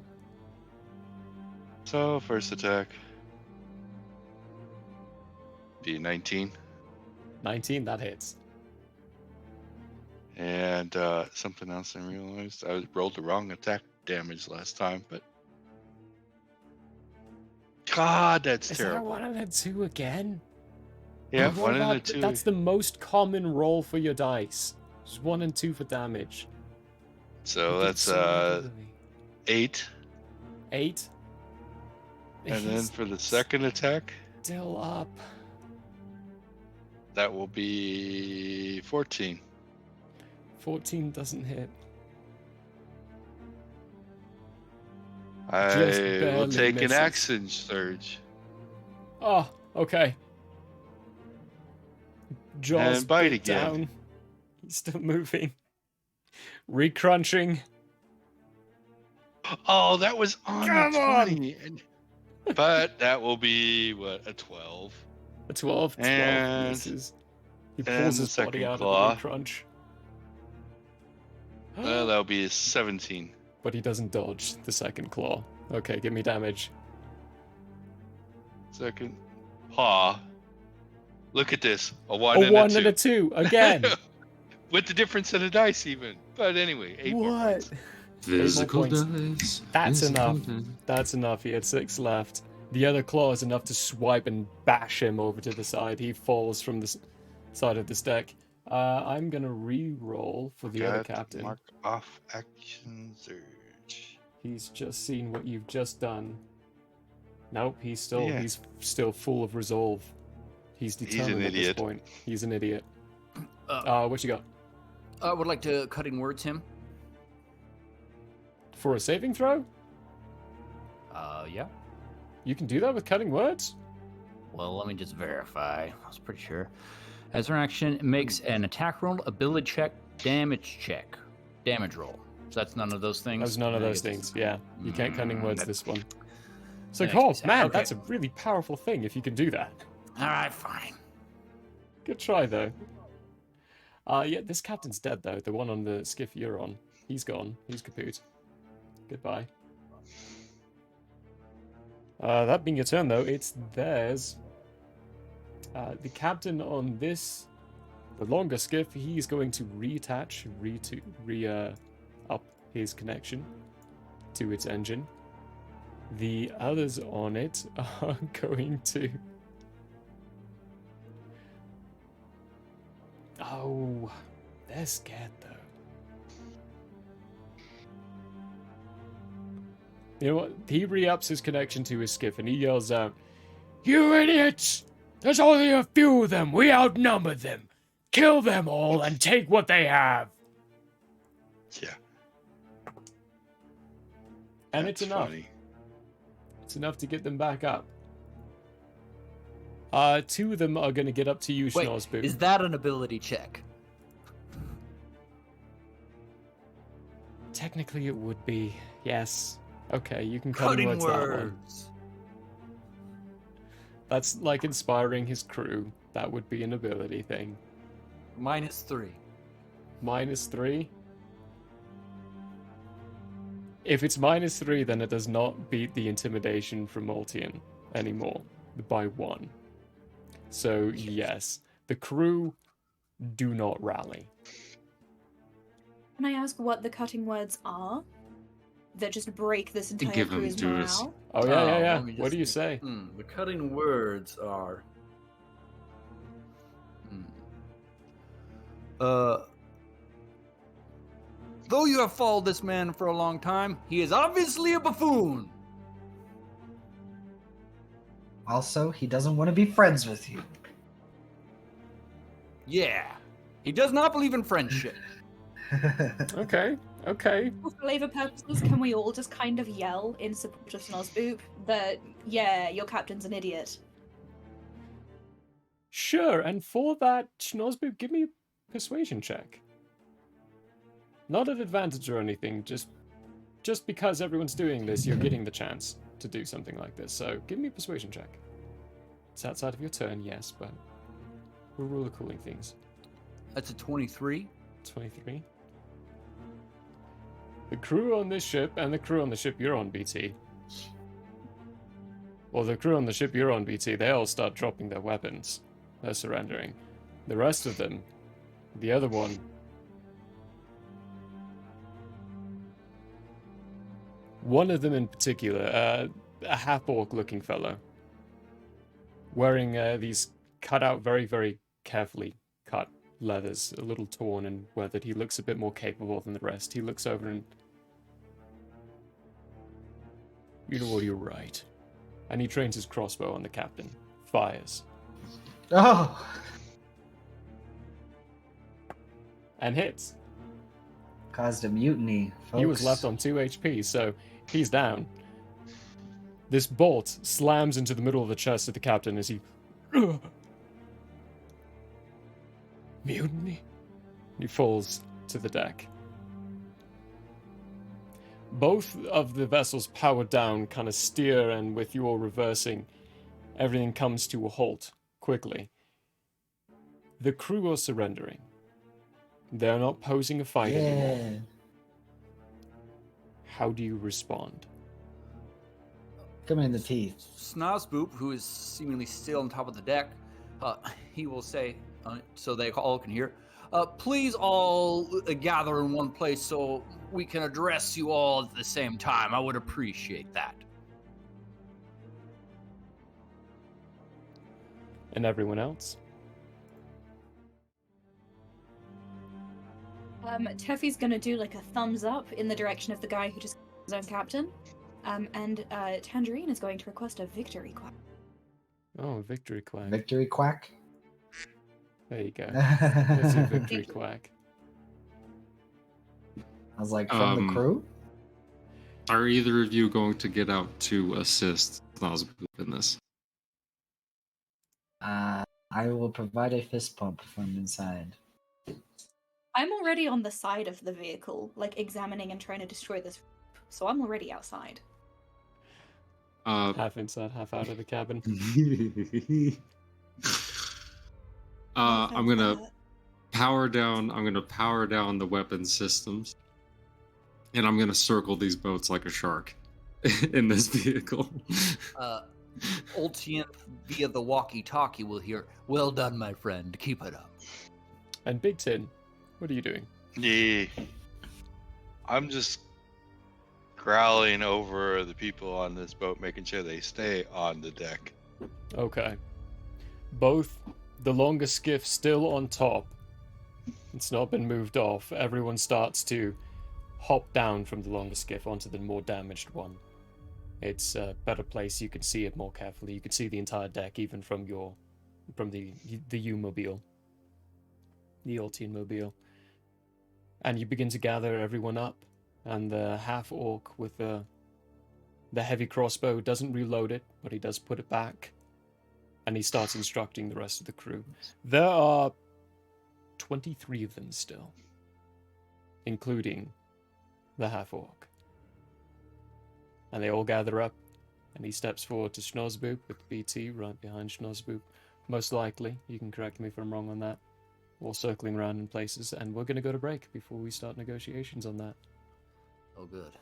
So, first attack. Be 19. 19, that hits. And something else I realized. I rolled the wrong attack damage last time, but. God, that's Is that a terrible. 1 and a 2 again? Yeah, What 1 and a about- 2. That's the most common roll for your dice. Just 1 and 2 for damage. So You did that's so regularly. 8. 8. And then He's for the second attack, still up. that will be 14. 14 doesn't hit. I Just will barely take misses. an action surge Oh, okay. Jaws and bite bit again. down. He's still moving. Recrunching. Oh, that was on Come the on! 20. But that will be, what, a 12? A 12. 12 And- misses. He and pulls the his body second out claw. of the recrunch. Well, that'll be a 17. But he doesn't dodge the second claw. Okay, give me damage. Second paw. Look at this. A 1 A and 1 a 2. and a 2 again. With the difference of the dice, even. But anyway, 8 more What? points. Physical points. dice. That's physical enough. dice. That's enough. He had 6 left. The other claw is enough to swipe and bash him over to the side. He falls from the side of this deck. I'm gonna re-roll for the other Got captain. Mark off action surge. He's just seen what you've just done. Nope, he's still Yeah. he's still full of resolve. He's an determined at this idiot. point. He's an idiot. Uh, What you got? I would like to cutting words him. For a saving throw? Yeah. You can do that with cutting words? well, let me just verify. I was pretty sure. As an action, it makes an attack roll, ability check, damage roll. So that's none of those things. That was none of I those guess it's- things. Yeah, you can't cunning words that- this one. It's like, that makes me oh sad. man, Okay. that's a really powerful thing if you can do that. All right, fine. Good try though. Yeah, this captain's dead though. The one on the skiff you're on, he's gone. He's kaput. Goodbye. That being your turn though, it's theirs. The captain on this, the longer skiff, he's going to reattach, up his connection to its engine. The others on it are going to. Oh, they're scared though. You know what? He re-ups his connection to his skiff and he yells out, "You idiots! There's only a few of them. We outnumber them. Kill them all and take what they have." Yeah. And That's it's enough. funny. It's enough to get them back up. Two of them are going to get up to you, Wait, Schnorzboot. is that an ability check? Technically, it would be. Yes. Okay, you can cutting Cutting words that one. words. That's like inspiring his crew. That would be an ability thing. -3. -3. If it's -3, then it does not beat the intimidation from Multian anymore by 1. So yes, the crew do not rally. Can I ask what the cutting words are that just break this entire Give him crew's Judas. morale? Oh yeah, yeah, yeah. let me What do you just say? The cutting words are. Though you have followed this man for a long time, he is obviously a buffoon. Also, he doesn't want to be friends with you. Yeah, he does not believe in friendship. Okay, okay. For flavor purposes, can we all just kind of yell in support of Snozboop that, yeah, your captain's an idiot? Sure, and for that, Schnorzboop, give me a persuasion check. Not an advantage or anything, just because everyone's doing this, you're getting the chance to do something like this. So give me a persuasion check. It's outside of your turn, yes, but we're rule of cooling things. That's a 23. 23. The crew on this ship and the crew on the ship you're on, BT. Well, the crew on the ship you're on, BT, they all start dropping their weapons. They're surrendering. The rest of them, the other one, one of them in particular, a half-orc looking fellow, wearing these cut out, very, very carefully cut leathers, a little torn and weathered. He looks a bit more capable than the rest. He looks over and... You know what, you're right. And he trains his crossbow on the captain. Fires. Oh, And hits. caused a mutiny, folks. He was left on 2 HP, so he's down. This bolt slams into the middle of the chest of the captain as he... Mutiny? He falls to the deck. Both of the vessels powered down, kind of steer, and with you all reversing, everything comes to a halt quickly. The crew are surrendering. They're not posing a fight anymore. Yeah. How do you respond? Come in the teeth. Snozboop, who is seemingly still on top of the deck, he will say, so they all can hear, please all gather in one place so we can address you all at the same time. I would appreciate that. And everyone else? Teffy's gonna do like a thumbs up in the direction of the guy who just his own captain. And Tangerine is going to request a victory quack. Oh, victory quack. Victory quack. There you go. I There's your victory quack. was like, from the crew? Are either of you going to get out to assist Nosgoop in this? I will provide a fist pump from inside. I'm already on the side of the vehicle, like examining and trying to destroy this. So I'm already outside. Half inside, half out of the cabin. I'm gonna power down. I'm gonna power down the weapon systems, and I'm gonna circle these boats like a shark in this vehicle. Ultian via the walkie-talkie will hear, "Well done, my friend. Keep it up." And Big Tin, what are you doing? Yeah. I'm just growling over the people on this boat, making sure they stay on the deck. Okay. Both the longer skiff still on top. It's not been moved off. Everyone starts to hop down from the longer skiff onto the more damaged one. It's a better place. You can see it more carefully. You can see the entire deck, even from the U-mobile, the Ultian mobile. And you begin to gather everyone up. And the half-orc with the heavy crossbow doesn't reload it, but he does put it back. And he starts instructing the rest of the crew. There are 23 of them still, including the half-orc. And they all gather up, and he steps forward to Schnozboop with BT right behind Schnozboop. Most likely, you can correct me if I'm wrong on that. All circling around in places, and we're going to go to break before we start negotiations on that. Oh, good.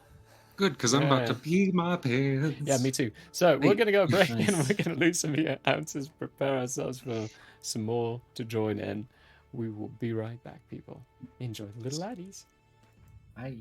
Good, because I'm about to pee my pants. Yeah, me too. So we're going to go break, Nice. and we're going to lose some ounces, prepare ourselves for some more to join in. We will be right back, people. Enjoy the little laddies. Bye.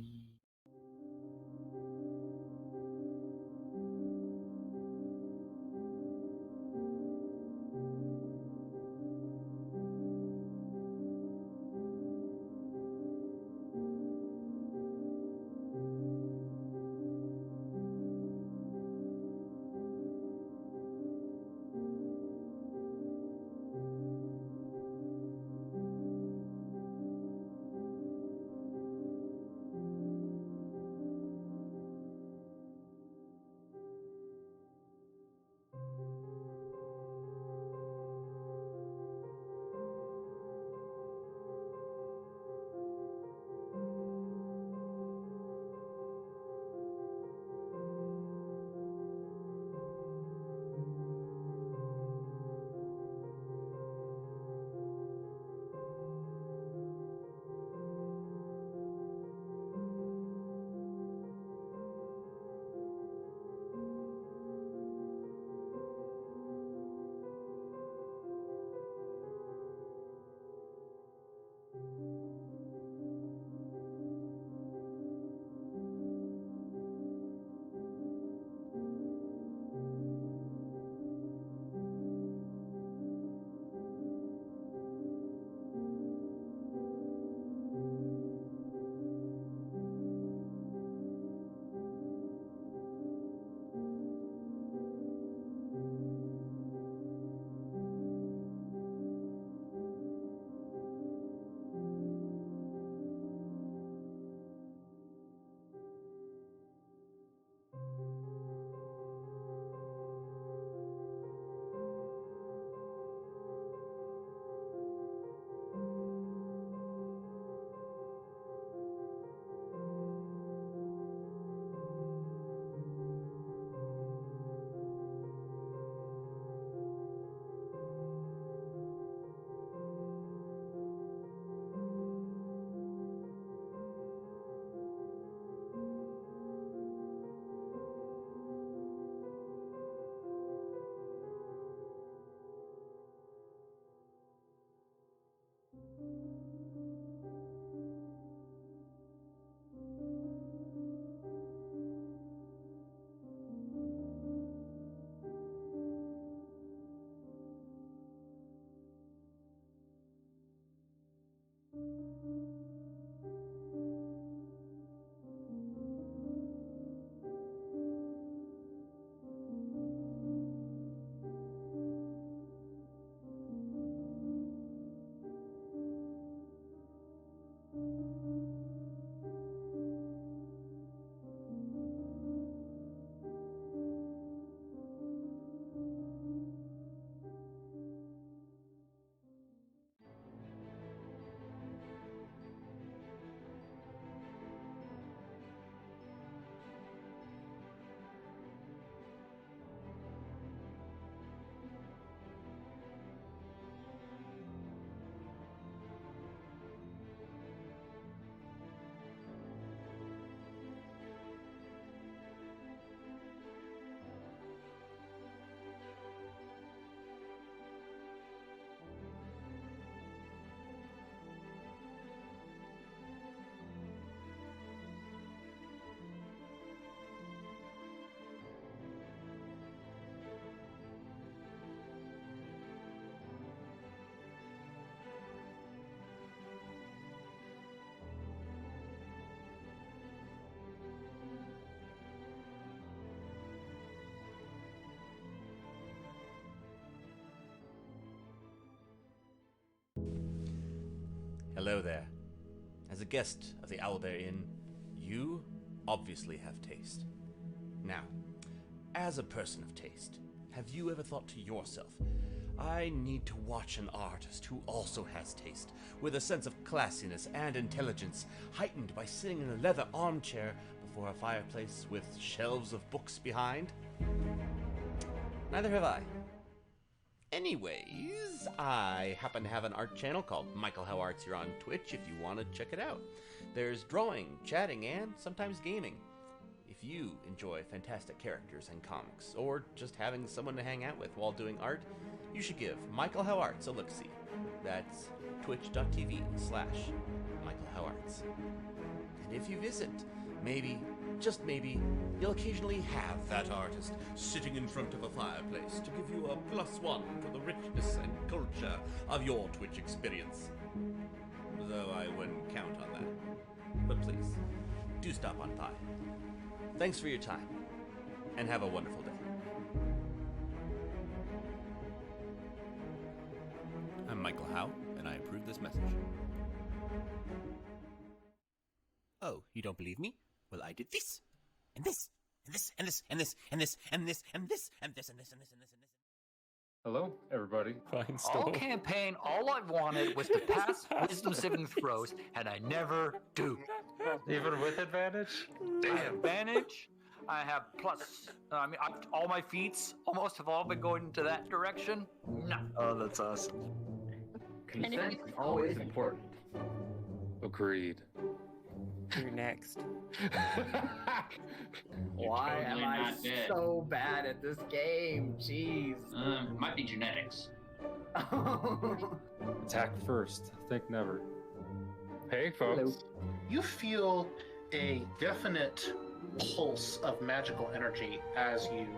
Hello there. As a guest of the Owlbear Inn, you obviously have taste. Now, as a person of taste, have you ever thought to yourself, I need to watch an artist who also has taste, with a sense of classiness and intelligence, heightened by sitting in a leather armchair before a fireplace with shelves of books behind? Neither have I. Anyways, I happen to have an art channel called Michael How Arts here on Twitch if you want to check it out. There's drawing, chatting, and sometimes gaming. If you enjoy fantastic characters and comics, or just having someone to hang out with while doing art, you should give Michael How Arts a look-see. That's twitch.tv/Michael How Arts. And if you visit, maybe, just maybe, you'll occasionally have that artist sitting in front of a fireplace to give you a +1 for the richness and culture of your Twitch experience. Though I wouldn't count on that. But please, do stop on by. Thanks for your time, and have a wonderful day. I'm Michael Howe, and I approve this message. Oh, you don't believe me? Well, I did this, and this, and this, and this, and this, and this, and this, and this, and this, and this, and this, and this, and this. Hello, everybody. Fine All store. campaign, all I wanted was to pass wisdom saving throws, and I never do. Even with advantage? I have advantage. I have plus. All my feats almost have all been going into that direction. No. Oh, that's awesome. Consent is always important. Agreed. You're next. Why am totally I not dead. so bad at this game? Jeez. Might be genetics. Attack first. Think never. Hey, folks. You feel a definite pulse of magical energy as you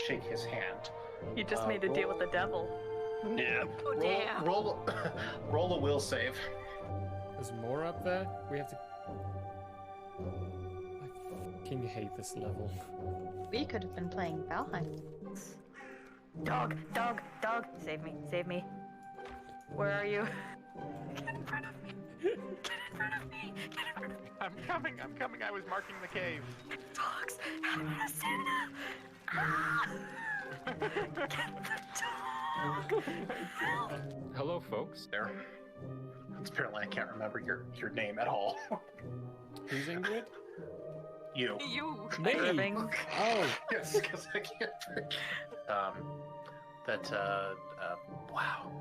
shake his hand. You just made a deal with the devil. Yeah. Oh, damn. Roll a will save. There's more up there? We have to... I fucking hate this level. We could have been playing Valheim. Dog, dog, dog. Save me, save me. Where are you? Get in front of me. Get in front of me. Get in front of me. I'm coming. I was marking the cave. Dogs. I'm gonna send them. Get the dog. Help. Hello, folks. There. Apparently, I can't remember your name at all. Who's Ingrid? You. You. Me? Irving. Oh. Yes, because I can't forget. Wow.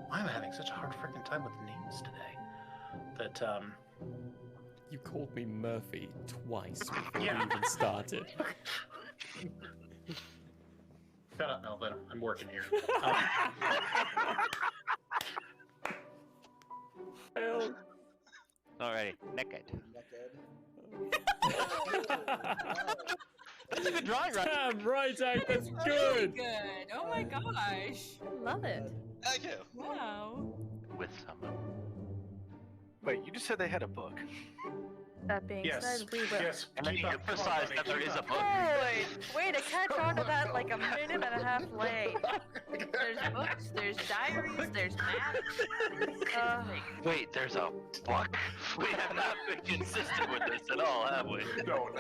Why am I having such a hard freaking time with names today? You called me Murphy twice before Yeah. we even started. No, I'm working here. Alrighty, naked. That's a good drawing, right? Damn, right, Hank, that's Really good. good. Oh my gosh. Love it. Thank you. Wow. With someone. Wait, you just said they had a book. That being said, we will. Yes. And then you emphasize that there is a book. Holy! Way to catch on to that like a minute and a half late. There's books, there's diaries, there's maps. Wait, there's a book? We have not been consistent with this at all, have we? No.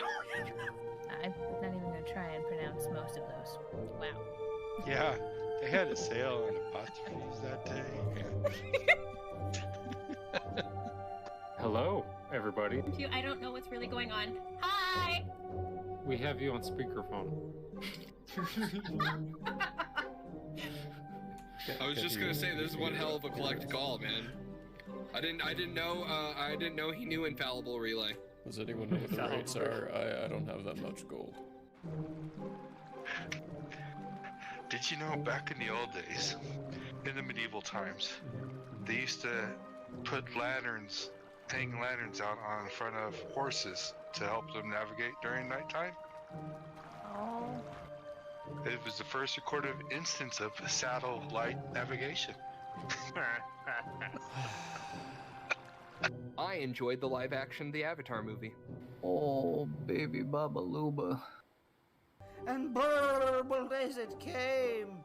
I'm not even going to try and pronounce most of those. Wow. Yeah, they had a sale on apostrophes that day. Hello, everybody. I don't know what's really going on. Hi! We have you on speakerphone. I was just gonna say this is one hell of a collect call, man. I didn't know he knew infallible relay. Does anyone know what the rates are? I don't have that much gold. Did you know back in the old days, in the medieval times, they used to put lanterns, hang lanterns out on front of horses to help them navigate during nighttime? Oh. It was the first recorded instance of satellite navigation. I enjoyed the live action The Avatar movie. Oh, baby Baba Luba. And burble as it came.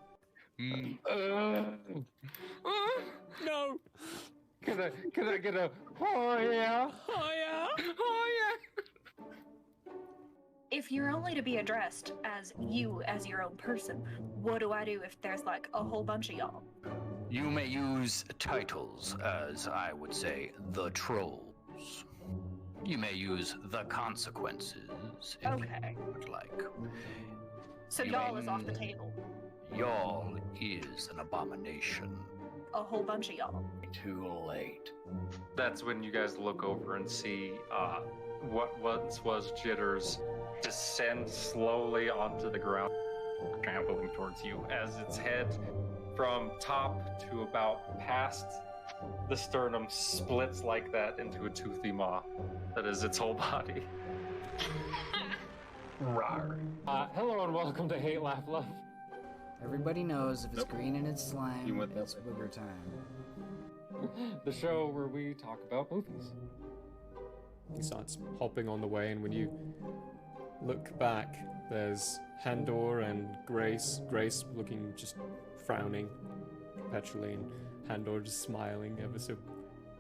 No! Can I get a oh yeah? Oh yeah? Oh yeah! If you're only to be addressed as you as your own person, what do I do if there's like a whole bunch of y'all? You may use titles as, I would say, the trolls. You may use the consequences if Okay. you would like. So You y'all may- is off the table. Y'all is an abomination. A whole bunch of y'all. Too late. That's when you guys look over and see what once was Jitters descend slowly onto the ground, trampling towards you as its head from top to about past the sternum splits like that into a toothy maw that is its whole body. Rawr. Hello and welcome to Hate, Laugh, Love. Everybody knows if it's green and it's slime, You went that it's booger time. The show where we talk about movies. He starts hopping on the way, and when you look back, there's Handor and Grace. Grace looking just frowning perpetually, and Handor just smiling ever so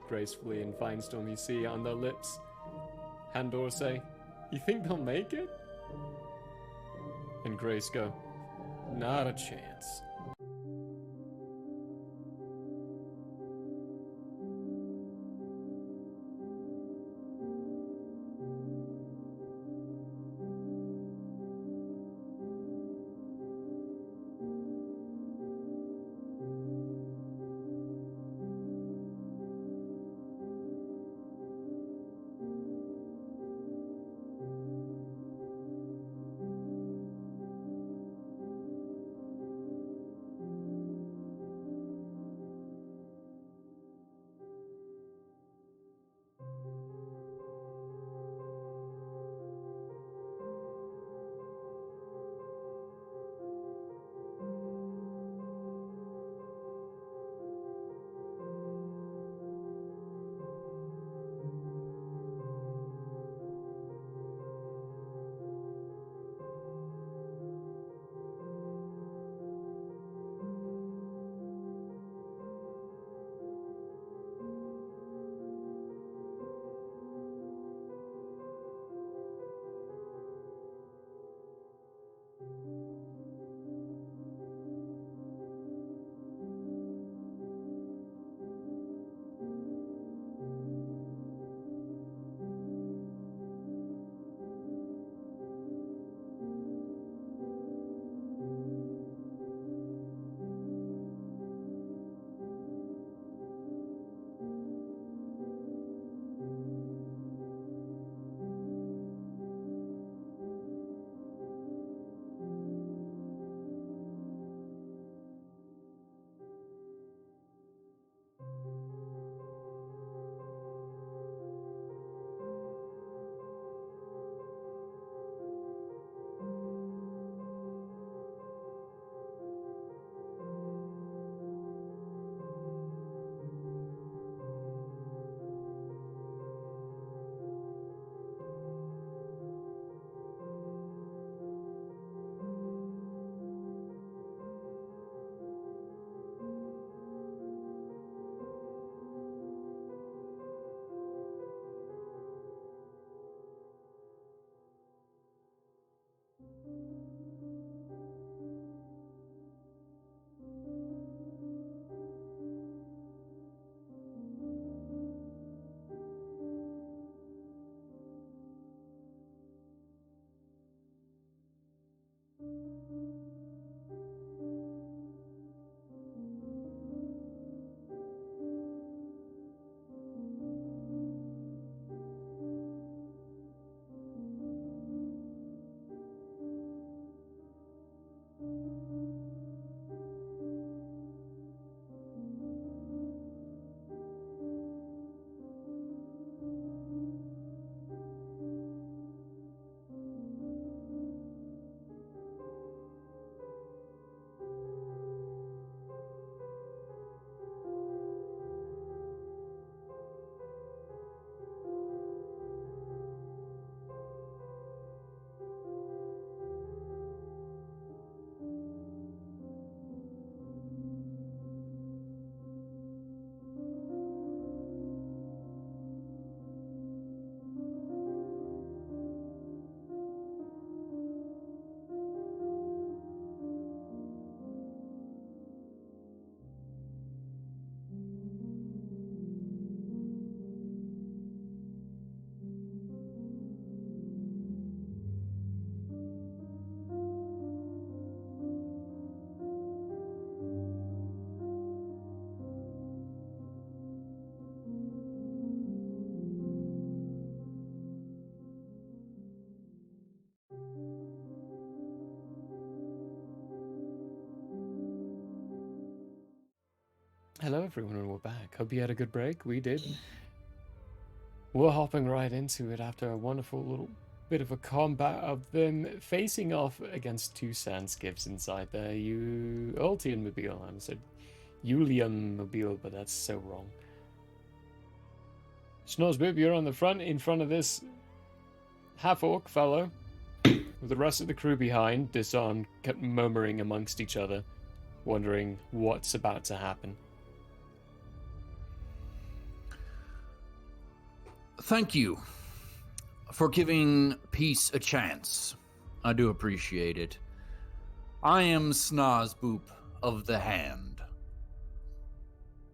gracefully. And Finestorm, you see on their lips, Handor say, "You think they'll make it?" And Grace go, "Not a chance." Hello everyone, and we're back. Hope you had a good break. We did. We're hopping right into it after a wonderful little bit of a combat of them facing off against two sand skips inside there. Ultian Mobile, I said Julian Mobile, but that's so wrong. Snoresbib, you're on the front, in front of this half-orc fellow, with the rest of the crew behind, disarmed, kept murmuring amongst each other, wondering what's about to happen. Thank you for giving peace a chance. I do appreciate it. I am Snozboop of the Hand.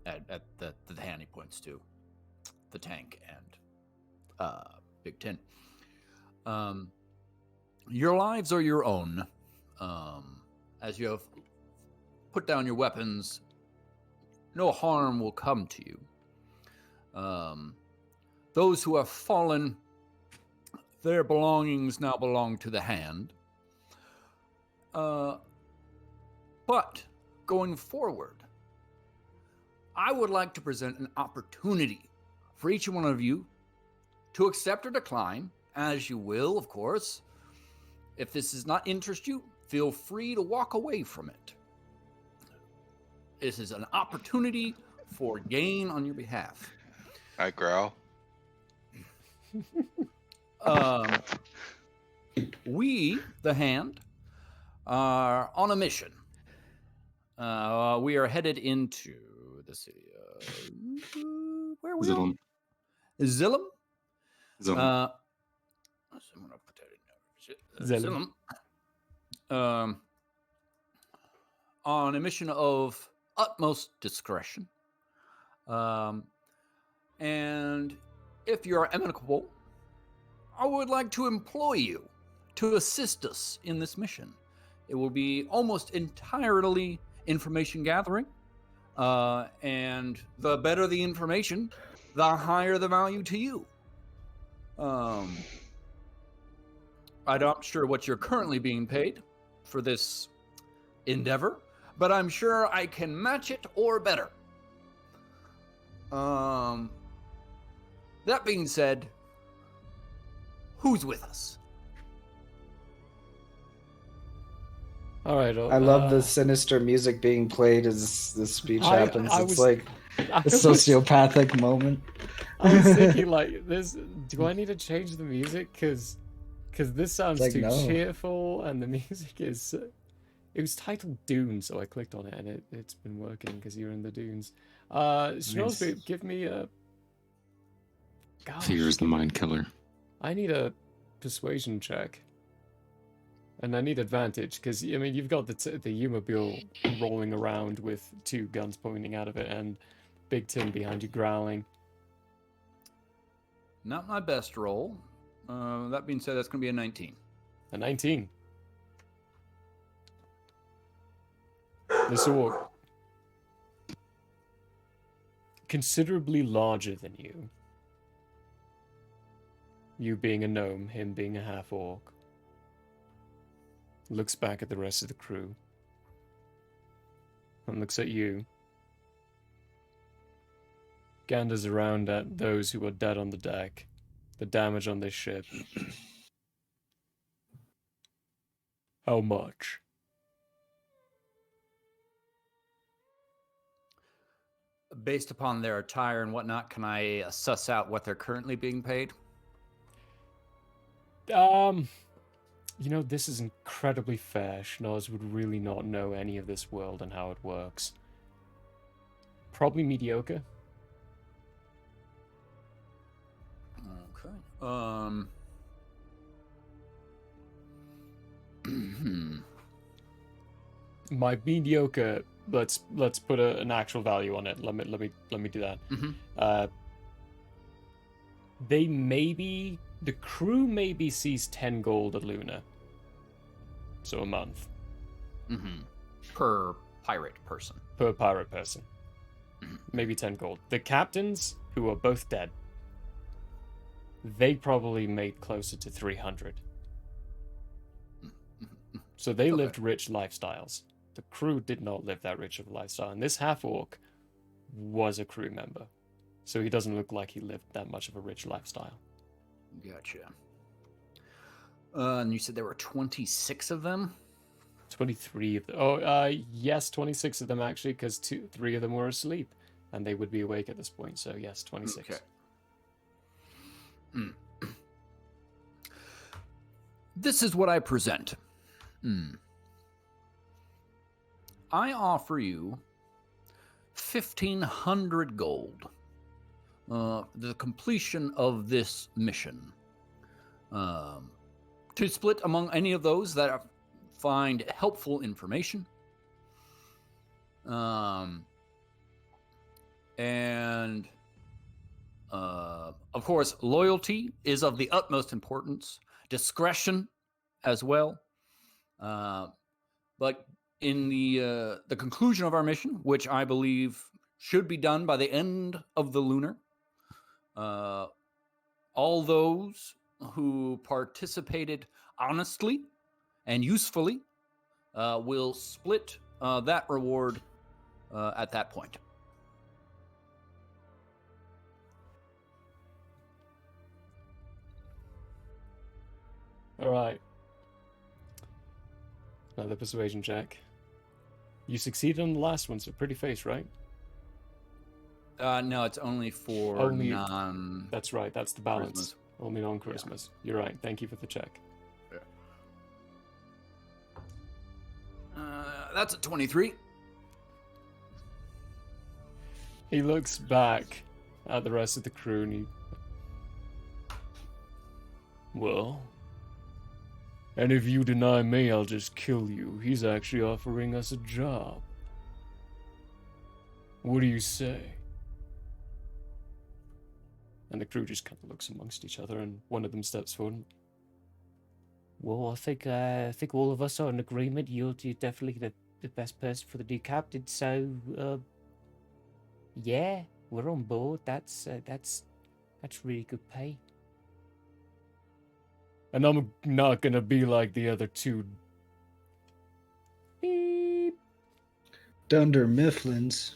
At the hand he points to. The tank and Big Ten. Your lives are your own. As you have put down your weapons, no harm will come to you. Those who have fallen, their belongings now belong to the Hand. But going forward, I would like to present an opportunity for each one of you to accept or decline, as you will, of course. If this does not interest you, feel free to walk away from it. This is an opportunity for gain on your behalf. I growl. We, the Hand, are on a mission. We are headed into the city of... Where are we Zillim. on? Zillim? Zillim. I'm going to put that in there. Zillim. On a mission of utmost discretion. And if you are amicable, I would like to employ you to assist us in this mission. It will be almost entirely information gathering. And the better the information, the higher the value to you. I'm not sure what you're currently being paid for this endeavor, but I'm sure I can match it or better. That being said, who's with us? All right. I love the sinister music being played as the speech happens. It's like a sociopathic moment. I was thinking, like, do I need to change the music? Because this sounds Like, too no. cheerful, and the music is... It was titled Dune, so I clicked on it, and it's been working because you're in the dunes. Snoresby, give me a... Gosh. Fear is the mind killer. I need a persuasion check. And I need advantage, because, I mean, you've got the U-Mobile rolling around with two guns pointing out of it, and Big Tim behind you growling. Not my best roll. That being said, that's going to be a 19. A 19. This orc, considerably larger than you. You being a gnome, him being a half-orc. Looks back at the rest of the crew. And looks at you. Ganders around at those who are dead on the deck. The damage on this ship. How much? Based upon their attire and whatnot, can I suss out what they're currently being paid? You know, this is incredibly fair. Schnoz would really not know any of this world and how it works. Probably mediocre. Okay. My mediocre. Let's put an actual value on it. Let me do that. Mm-hmm. The crew maybe sees 10 gold a Luna. So a month. Mm-hmm. Per pirate person. Per pirate person. Maybe 10 gold. The captains, who are both dead, they probably made closer to 300. So they lived rich lifestyles. The crew did not live that rich of a lifestyle. And this half-orc was a crew member. So he doesn't look like he lived that much of a rich lifestyle. Gotcha. And you said there were 26 of them? 23 of them. Yes, 26 of them actually, because 3 of them were asleep. And they would be awake at this point, so yes, 26. Okay. This is what I present. I offer you 1,500 gold. The completion of this mission. To split among any of those that find helpful information. And of course, loyalty is of the utmost importance. Discretion as well. But in the conclusion of our mission, which I believe should be done by the end of the lunar, all those who participated honestly and usefully will split that reward at that point. Alright. Another persuasion check. You succeeded on the last one, so pretty face, right? No, it's only for non... That's right, that's the balance. Christmas. Only non-Christmas. Yeah. You're right, thank you for the check. That's a 23. He looks back at the rest of the crew and he... Well... And if you deny me, I'll just kill you. He's actually offering us a job. What do you say? And the crew just kind of looks amongst each other, and one of them steps forward. Well, I think all of us are in agreement. You're definitely the best person for the new captain. So, yeah, we're on board. That's really good pay. And I'm not gonna be like the other two. Beep. Dunder Mifflins.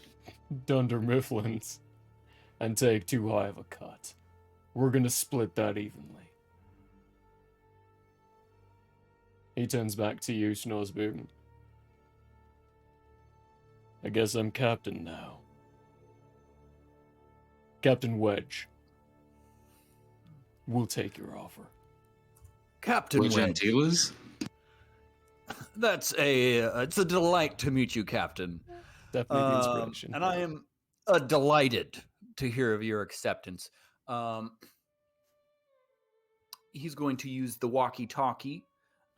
And take too high of a cut. We're gonna split that evenly. He turns back to you, Snoresboom. I guess I'm captain now. Captain Wedge. We'll take your offer. Captain Wedge. Gentiles? That's it's a delight to meet you, Captain. Definitely the inspiration. And I am delighted to hear of your acceptance. He's going to use the walkie-talkie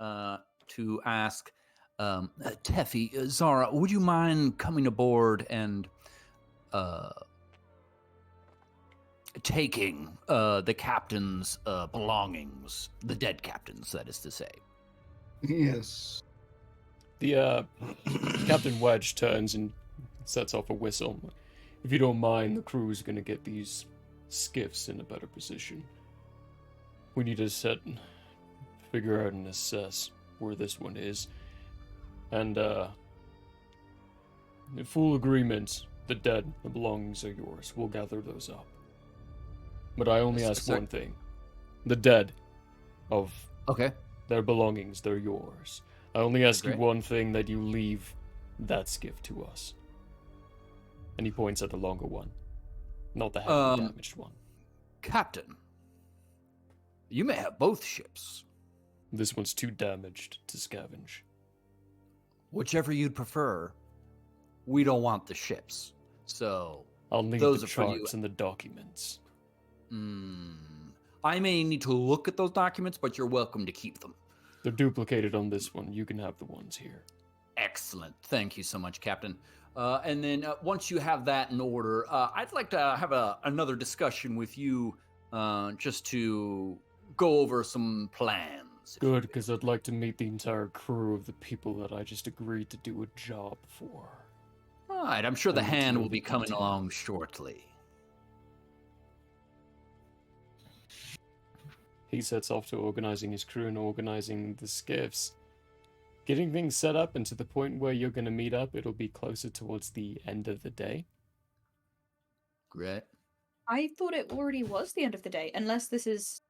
to ask Teffy, Zara, would you mind coming aboard and taking the captain's belongings, the dead captain's, that is to say? Yes. The Captain Wedge turns and sets off a whistle. If you don't mind, the crew's gonna get these skiffs in a better position. We need to figure out and assess where this one is. And, in full agreement, the dead, the belongings are yours. We'll gather those up. But I only ask one thing. The dead of their belongings, they're yours. I only ask you one thing, that you leave that skiff to us. And he points at the longer one. Not the heavily damaged one. Captain, you may have both ships. This one's too damaged to scavenge. Whichever you'd prefer. We don't want the ships. So I'll need those the are for you. charts and the documents. I may need to look at those documents, but you're welcome to keep them. They're duplicated on this one. You can have the ones here. Excellent. Thank you so much, Captain. And then once you have that in order, I'd like to have another discussion with you just to go over some plans. Good, because I'd like to meet the entire crew of the people that I just agreed to do a job for. All right, I'm sure the hand will be coming along shortly. He sets off to organizing his crew and organizing the skiffs. Getting things set up, and to the point where you're going to meet up, it'll be closer towards the end of the day. Great. I thought it already was the end of the day, unless this is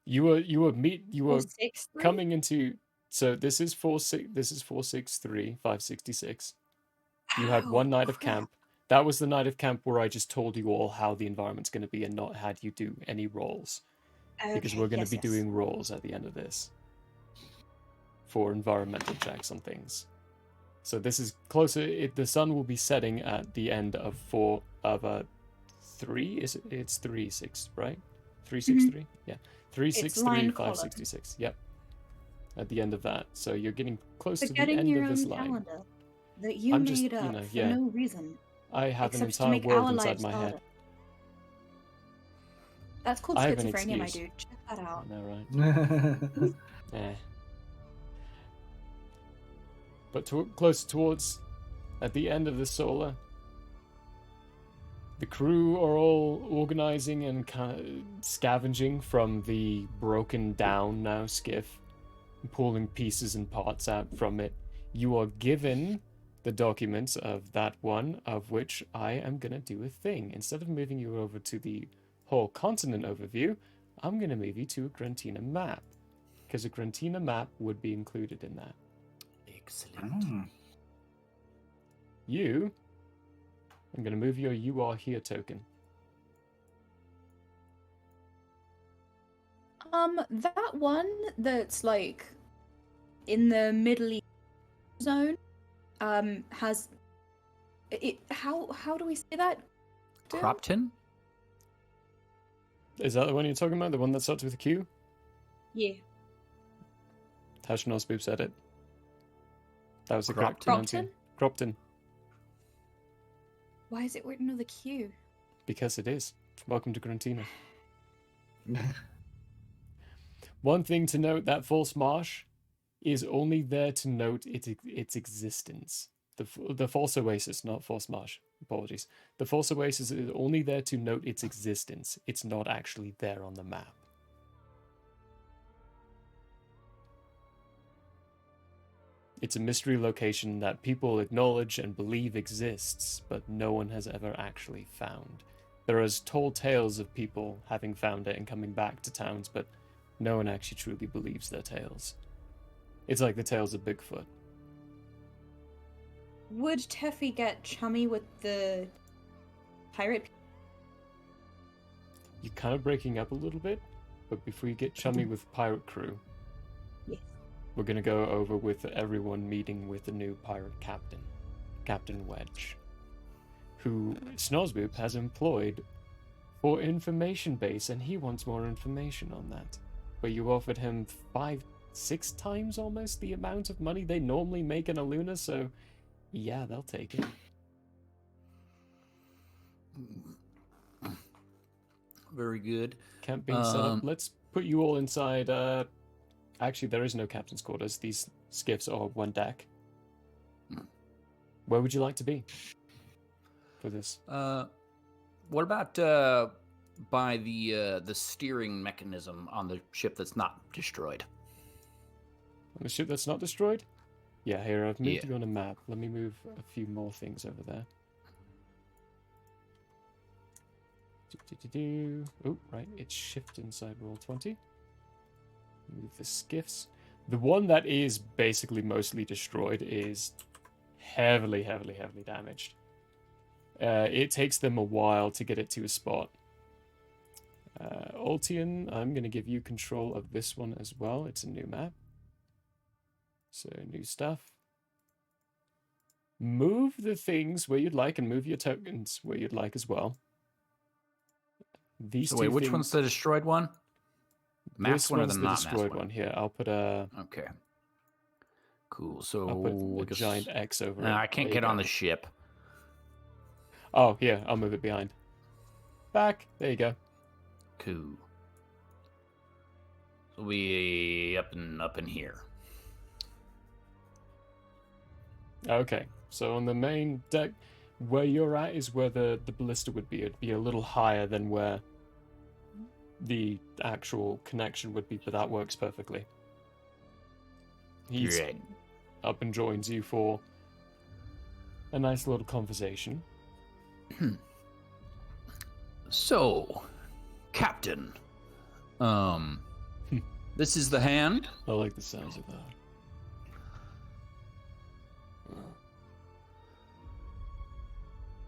You were 463? coming into, so this is 463 566. You had Oh, one night of crap. camp. That was the night of camp where I just told you all how the environment's going to be and not had you do any rolls. Because Okay, we're going to yes, be yes. doing rolls at the end of this for environmental checks on things. So this is closer. The sun will be setting at the end of 3. It's 3-6, right? 363. Yeah, 363 line column. 566. Yep. At the end of that, so you're getting close to the Forgetting end your of this own line. calendar that you I'm made just, up you know, for yeah. no reason. I have an except to entire make world our inside lives my harder. head. That's called I have an schizophrenia, my excuse. dude. Check that out. I know, right? Eh. But close towards, at the end of the solar, the crew are all organizing and kind of scavenging from the broken down now skiff, pulling pieces and parts out from it. You are given the documents of that one, of which I am going to do a thing. Instead of moving you over to the whole continent overview, I'm going to move you to a Grantina map, because a Grantina map would be included in that. Excellent. I'm going to move your "You Are Here" token. That one that's like in the Middle East zone, has it. How do we say that? Cropton? Is that the one you're talking about? The one that starts with a Q? Yeah. Tashnos said it. That was the correct Cropton? pronunciation. Cropton. Why is it written with a Q? Because it is. Welcome to Grantina. One thing to note, that false marsh is only there to note its existence. The false oasis, not false marsh. Apologies. The false oasis is only there to note its existence. It's not actually there on the map. It's a mystery location that people acknowledge and believe exists, but no one has ever actually found. There are told tales of people having found it and coming back to towns, but no one actually truly believes their tales. It's like the tales of Bigfoot. Would Teffy get chummy with the pirate? You're kind of breaking up a little bit, but before you get chummy with pirate crew, yes, we're going to go over with everyone meeting with the new pirate captain, Captain Wedge, who Snosboop has employed for information base, and he wants more information on that. But you offered him 5-6 times almost the amount of money they normally make in a Luna, so yeah, they'll take it. Very good. Camp being set up. Let's put you all inside. Actually, there is no captain's quarters. These skiffs are one deck. Where would you like to be for this? What about by the steering mechanism on the ship that's not destroyed? On the ship that's not destroyed? Yeah, here, I've moved Yeah. you on a map. Let me move a few more things over there. Oh, right, it's shift inside Roll20. Move the skiffs. The one that is basically mostly destroyed is heavily damaged. It takes them a while to get it to a spot. Ultian, I'm going to give you control of this one as well. It's a new map. So, new stuff. Move the things where you'd like and move your tokens where you'd like as well. These So two wait, which things, one's the destroyed one? Masked this one or one's the the not destroyed masked one. one? Here, I'll put a... Okay. Cool, so... I'll put a I guess- giant X over it. I can't There get you on go. the ship. Oh, here, I'll move it behind. Back. There you go. Cool. So we up in here. Okay, so on the main deck, where you're at is where the ballista would be. It'd be a little higher than where the actual connection would be, but that works perfectly. He's Right. up and joins you for a nice little conversation. So, Captain, this is the hand. I like the sounds of that.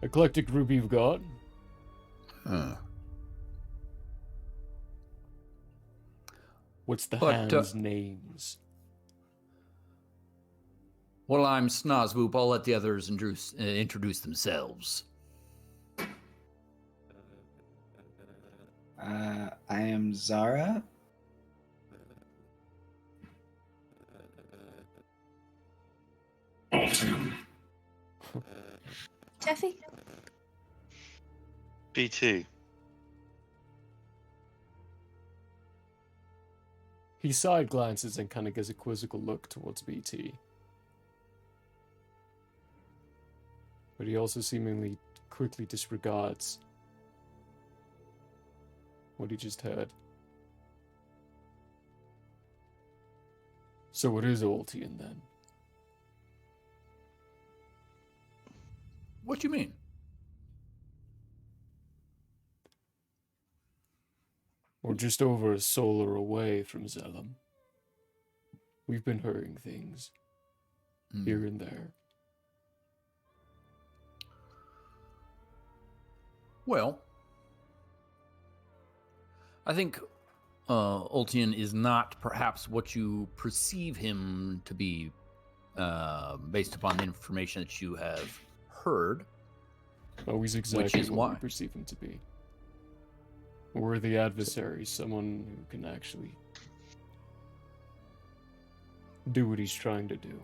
Eclectic group you've got. What's the hand's names? Well, I'm Snozwoop. I'll let the others introduce themselves. I am Zara. Jeffy? BT. He side glances and kind of gives a quizzical look towards BT. But he also seemingly quickly disregards what he just heard. So it is Altian then? What do you mean? We're just over a solar away from Zellum. We've been hearing things here and there. Well, I think Altian is not perhaps what you perceive him to be based upon the information that you have heard. Oh, he's exactly which is what why. we perceive him to be. We're the adversary, someone who can actually do what he's trying to do.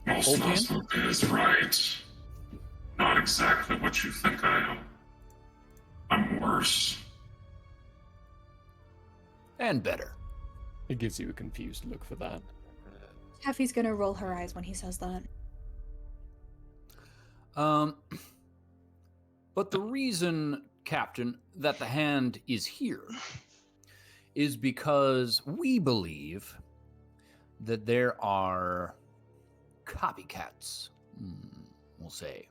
Snozwoop is right. Not exactly what you think I am. I'm worse. And better. It gives you a confused look for that. Jeffy's gonna roll her eyes when he says that. But the reason, Captain, that the hand is here is because we believe that there are copycats, we'll say.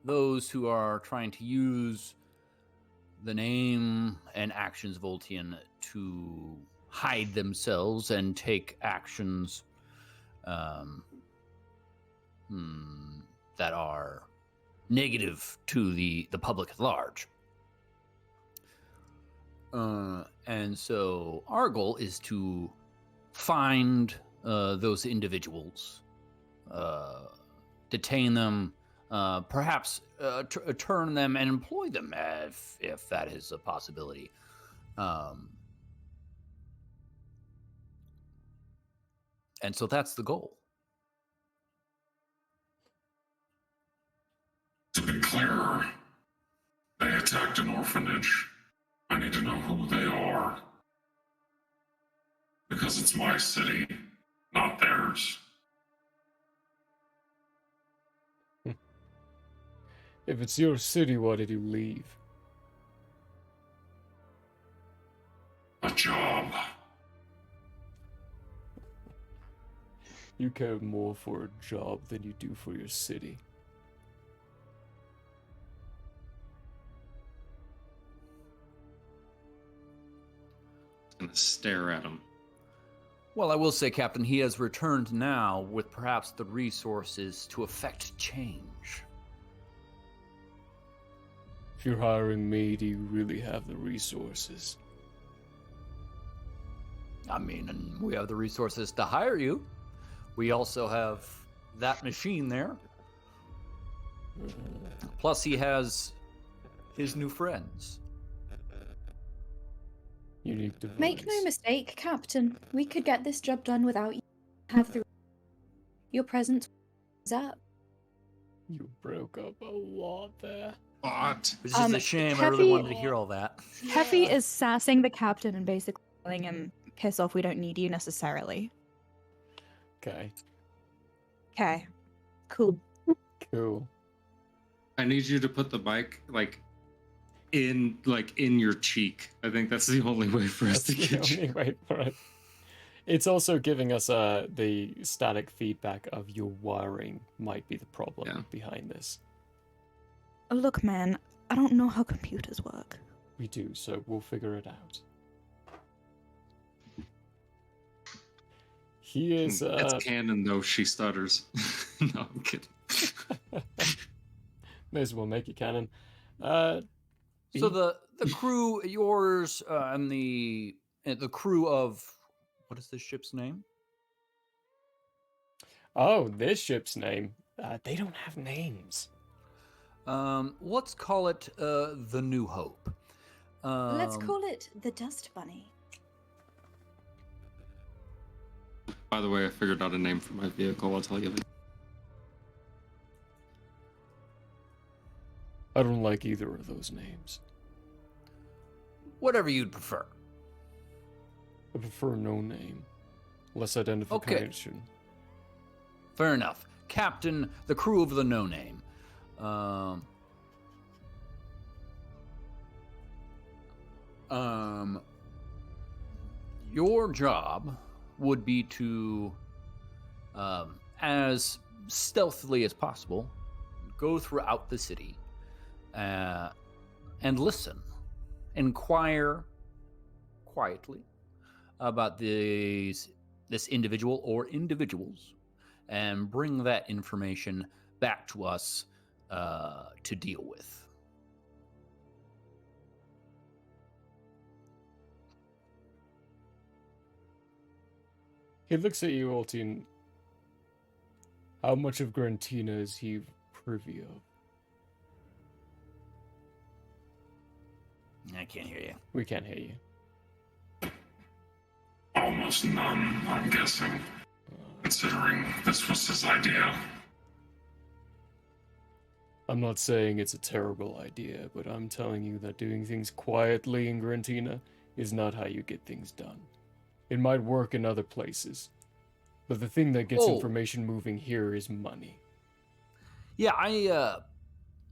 Those who are trying to use the name and actions of Altian to hide themselves and take actions that are negative to the public at large. And so our goal is to find those individuals, detain them, perhaps turn them and employ them if that is a possibility. And so that's the goal. To be clear, they attacked an orphanage. I need to know who they are. Because it's my city, not theirs. If it's your city, why did you leave? A job. You care more for a job than you do for your city. Gonna stare at him. Well, I will say, Captain, he has returned now with perhaps the resources to effect change. If you're hiring me, do you really have the resources? I mean, and we have the resources to hire you. We also have that machine there. Plus, he has his new friends. Unique device. Make no mistake, Captain. We could get this job done without you. Have the your presence is up. You broke up a lot there. What? Which is a shame. I really wanted to hear all that. Heffy is sassing the captain and basically telling him, piss off, we don't need you necessarily. Okay. Okay. Cool. Cool. I need you to put the mic in your cheek. I think that's the only way for us to get you. Wait for it. It's also giving us the static feedback of your wiring might be the problem behind this. Look, man, I don't know how computers work. We do, so we'll figure it out. He is. It's canon, though. She stutters. No, I'm kidding. May as well make it canon. So the crew, yours, and the crew of, what is this ship's name? Oh, this ship's name. They don't have names. Let's call it the New Hope. Let's call it the Dust Bunny. By the way, I figured out a name for my vehicle. I'll tell you later. I don't like either of those names. Whatever you'd prefer. I prefer no name. Less identification. Fair enough. Captain, the crew of the No Name. Your job would be to, as stealthily as possible, go throughout the city and listen, inquire quietly about this individual or individuals, and bring that information back to us to deal with. He looks at you, Altian. How much of Grantina is he privy of? I can't hear you. We can't hear you. Almost none, I'm guessing. Considering this was his idea. I'm not saying it's a terrible idea, but I'm telling you that doing things quietly in Grantina is not how you get things done. It might work in other places, but the thing that gets information moving here is money. Yeah, I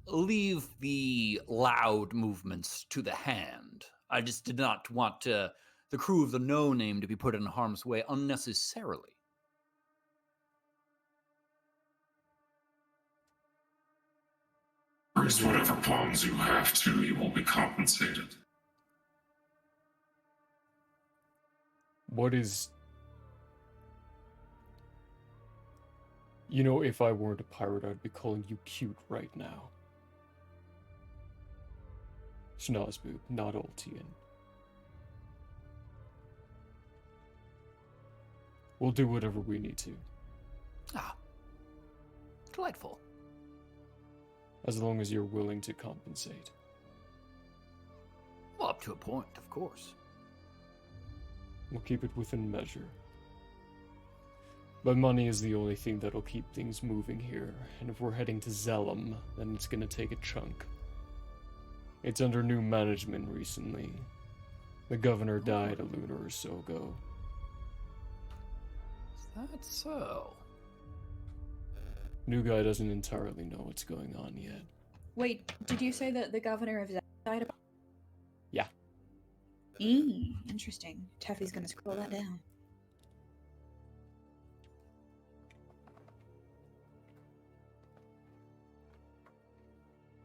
leave the loud movements to the hand. I just did not want the crew of the No Name to be put in harm's way unnecessarily. First, whatever problems you have too, you will be compensated. What is... You know, if I weren't a pirate, I'd be calling you cute right now. Schnozzboob, not Altian. We'll do whatever we need to. Ah. Delightful. As long as you're willing to compensate. Well, up to a point, of course. We'll keep it within measure. But money is the only thing that'll keep things moving here, and if we're heading to Zellum, then it's gonna take a chunk. It's under new management recently. The governor died a lunar or so ago. Is that so? New guy doesn't entirely know what's going on yet. Wait, did you say that the governor of Zellum died? Yeah. Interesting. Teffy's gonna scroll that down.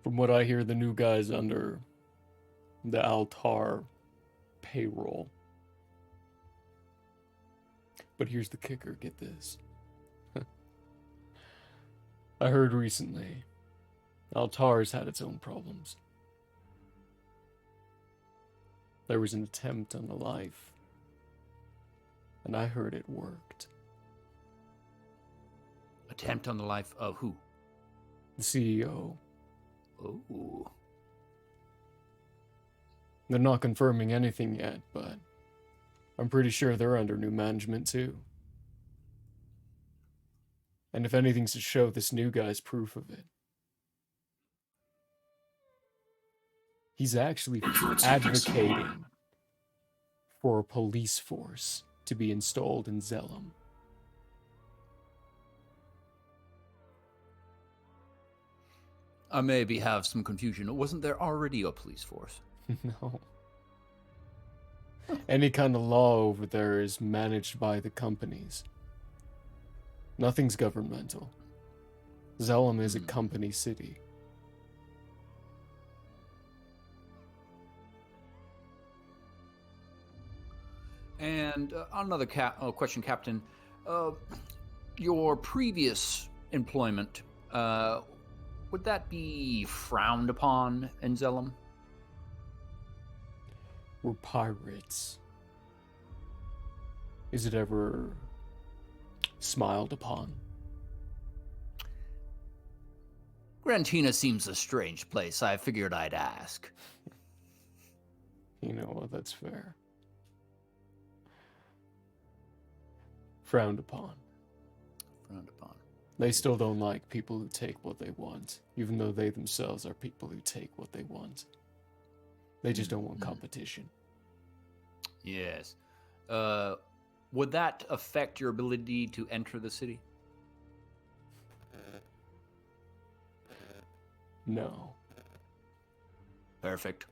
From what I hear, the new guy's under the Altar payroll. But here's the kicker, get this. I heard recently, Altar's had its own problems. There was an attempt on the life, and I heard it worked. Attempt on the life of who? The CEO. Oh. They're not confirming anything yet, but I'm pretty sure they're under new management too. And if anything's to show, this new guy's proof of it. He's actually advocating for a police force to be installed in Zellum. I maybe have some confusion. Wasn't there already a police force? No. Any kind of law over there is managed by the companies. Nothing's governmental. Zellum is a company city. And another question, Captain. Your previous employment, would that be frowned upon in Zellum? We're pirates. Is it ever smiled upon? Grantina seems a strange place. I figured I'd ask. You know what, that's fair. Frowned upon. Frowned upon. They still don't like people who take what they want, even though they themselves are people who take what they want. They just don't want competition. Yes. Would that affect your ability to enter the city? No. Perfect.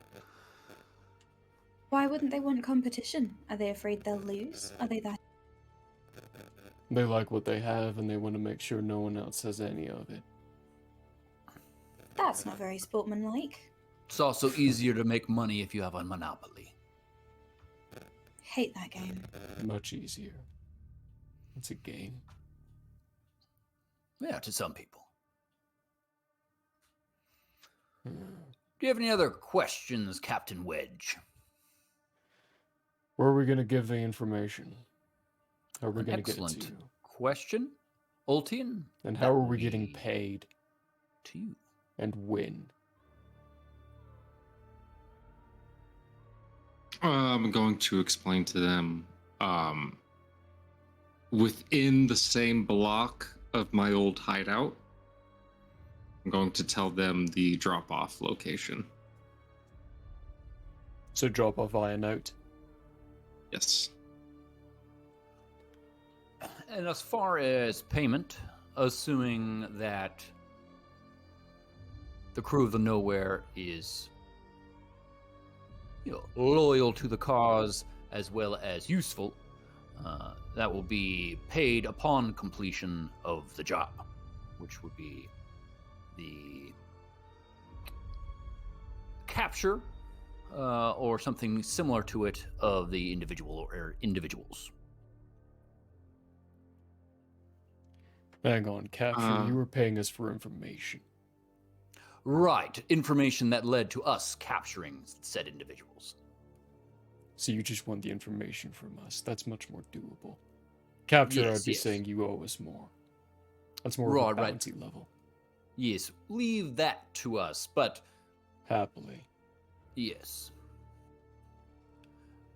Why wouldn't they want competition? Are they afraid they'll lose? Are they that? They like what they have and they want to make sure no one else has any of it. That's not very sportsmanlike. It's also easier to make money if you have a monopoly. Hate that game. Much easier. It's a game. Yeah, to some people. Do you have any other questions, Captain Wedge? Where are we going to give the information? How are we An going to get it excellent to you? question, Ultian. And how are we getting paid? To you. And when? I'm going to explain to them within the same block of my old hideout. I'm going to tell them the drop-off location. So drop off via note? Yes. And as far as payment, assuming that the crew of the Nowhere is loyal to the cause as well as useful, that will be paid upon completion of the job, which would be the capture or something similar to it of the individual or individuals. Hang on, capture. You were paying us for information. Right, information that led to us capturing said individuals. So you just want the information from us. That's much more doable. Capture, Yes, I'd be yes. saying you owe us more. That's more Right, of a right. bounty level. Yes, leave that to us, but... Happily. Yes.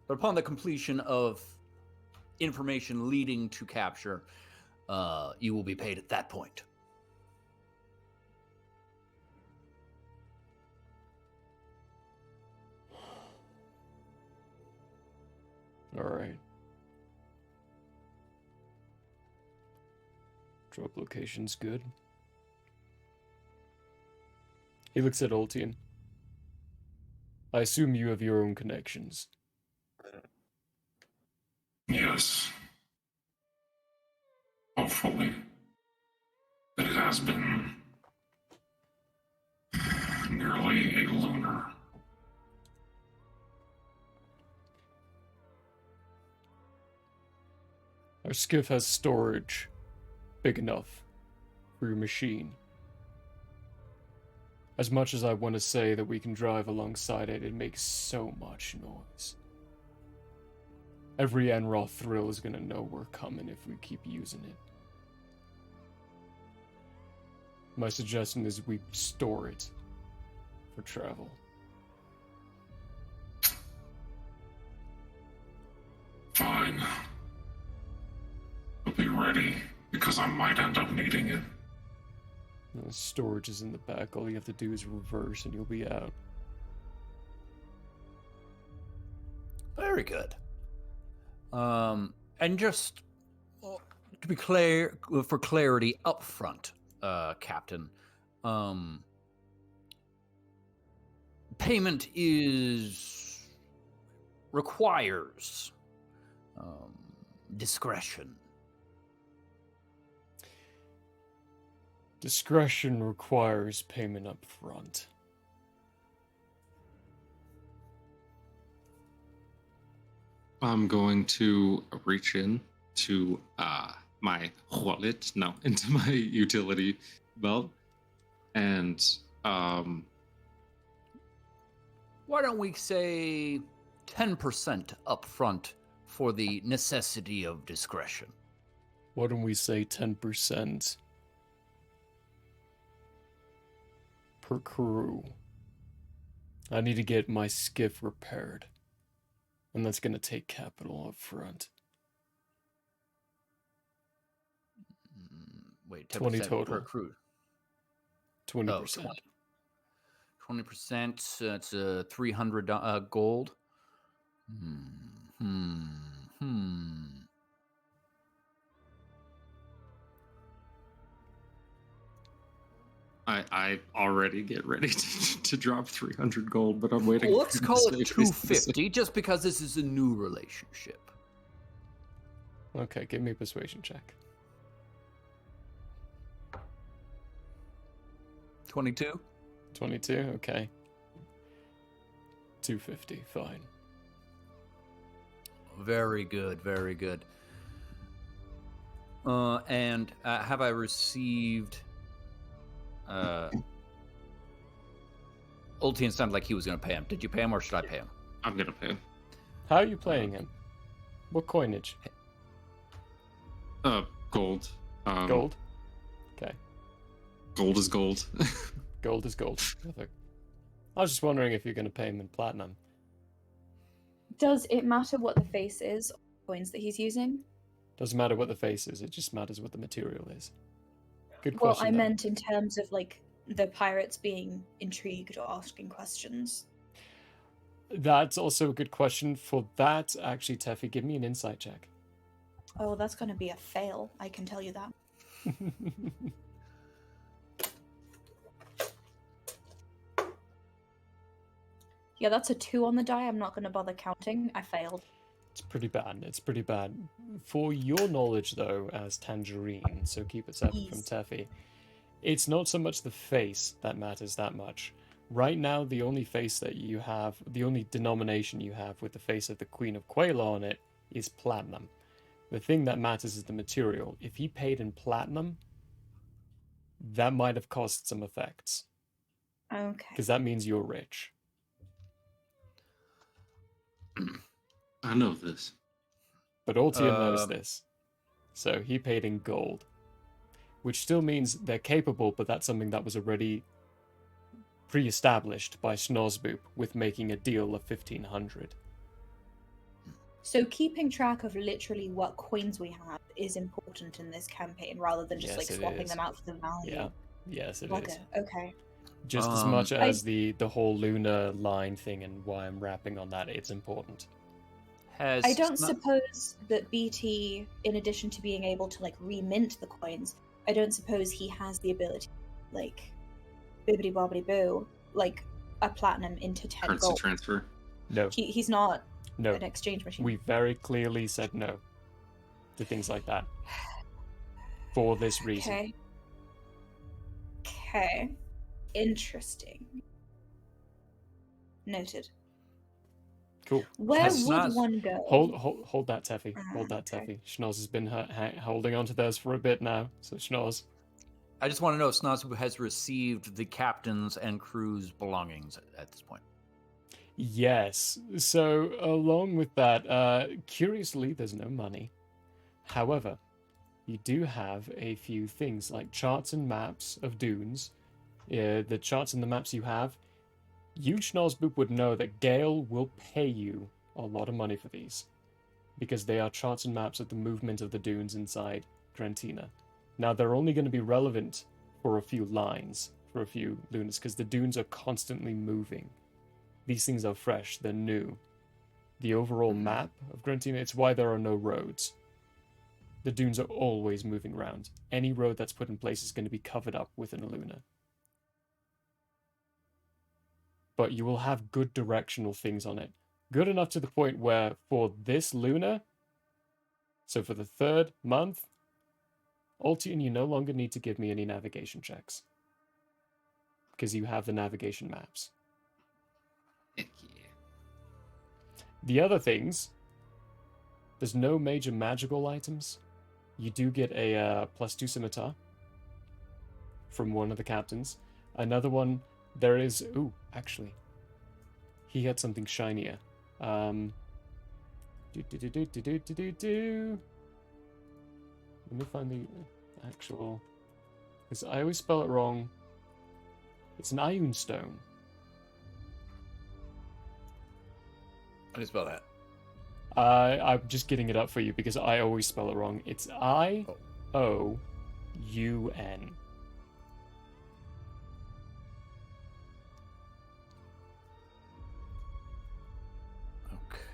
But upon the completion of information leading to capture, you will be paid at that point. All right. Drop location's good. He looks at Ultian. I assume you have your own connections. Yes. Hopefully. It has been nearly a lunar. Our skiff has storage big enough for your machine. As much as I want to say that we can drive alongside it, it makes so much noise. Every Nathriel is gonna know we're coming if we keep using it. My suggestion is we store it for travel. Fine. But be ready, because I might end up needing it. The storage is in the back. All you have to do is reverse and you'll be out. Very good. And just to be clear, for clarity up front, Captain, payment is requires discretion. Discretion requires payment up front. I'm going to reach in to my wallet, no, into my utility belt, and why don't we say 10% upfront for the necessity of discretion? Why don't we say 10% per crew? I need to get my skiff repaired, and that's going to take capital up front. Wait, 20 10% total. per crew. 20%. 20%, that's 300 gold. I already get ready to drop 300 gold, but I'm waiting. Let's for call the it 250, just because this is a new relationship. Okay, give me a persuasion check. 22. 22, okay. 250, fine. Very good, very good. And have I received... Ultian sounded like he was going to pay him. Did you pay him, or should I pay him? I'm going to pay him. How are you playing him? What coinage? Gold. Gold? Okay. Gold is gold. Gold is gold. Perfect. I was just wondering if you're going to pay him in platinum. Does it matter what the face is, coins that he's using? Doesn't matter what the face is, it just matters what the material is. Good Well, question. I though. meant in terms of like the pirates being intrigued or asking questions. That's also a good question. For that, actually, Teffy, give me an insight check. Oh, that's going to be a fail, I can tell you that. Yeah, that's a 2 on the die. I'm not going to bother counting. I failed. It's pretty bad. It's pretty bad. For your knowledge, though, as Tangerine, so keep it separate from Teffy, it's not so much the face that matters that much. Right now, the only face that you have, the only denomination you have with the face of the Queen of Quayla on it is platinum. The thing that matters is the material. If he paid in platinum, that might have caused some effects. Okay. Because that means you're rich. I know this. But Altian knows this. So he paid in gold. Which still means they're capable, but that's something that was already pre-established by Snosboop with making a deal of 1,500. So keeping track of literally what coins we have is important in this campaign, rather than just Yes, like it swapping is. them out for the value. Yeah. Yes, it is. Okay. Just as much as the whole lunar line thing and why I'm rapping on that, it's important. I don't suppose that BT, in addition to being able to like remint the coins, I don't suppose he has the ability, like, bibbity bobbity boo, like a platinum into 10 Currency gold. transfer? No. He's not No. an exchange machine. We very clearly said no to things like that. For this reason. Okay. Interesting. Noted. Cool. Where would one go? Hold that, Teffy. Hold that, Teffy. Schnoz has been holding on to those for a bit now, so Schnoz. I just want to know if Snosboop has received the captain's and crew's belongings at this point. Yes. So, along with that, curiously, there's no money. However, you do have a few things like charts and maps of dunes. The charts and the maps you have, you, Schnosboop, would know that Gale will pay you a lot of money for these. Because they are charts and maps of the movement of the dunes inside Grantina. Now, they're only going to be relevant for a few lines, for a few lunas, because the dunes are constantly moving. These things are fresh, they're new. The overall map of Grantina, it's why there are no roads. The dunes are always moving around. Any road that's put in place is going to be covered up within a luna. But you will have good directional things on it. Good enough to the point where for this lunar, so for the 3rd month, Altian, you no longer need to give me any navigation checks. Because you have the navigation maps. Heck yeah. The other things, there's no major magical items. You do get a +2 scimitar from one of the captains. Another one, there is... Ooh, actually. He had something shinier. Let me find the actual... Because I always spell it wrong. It's an Ioun stone. How do you spell that? I'm just getting it up for you because I always spell it wrong. It's I-O-U-N.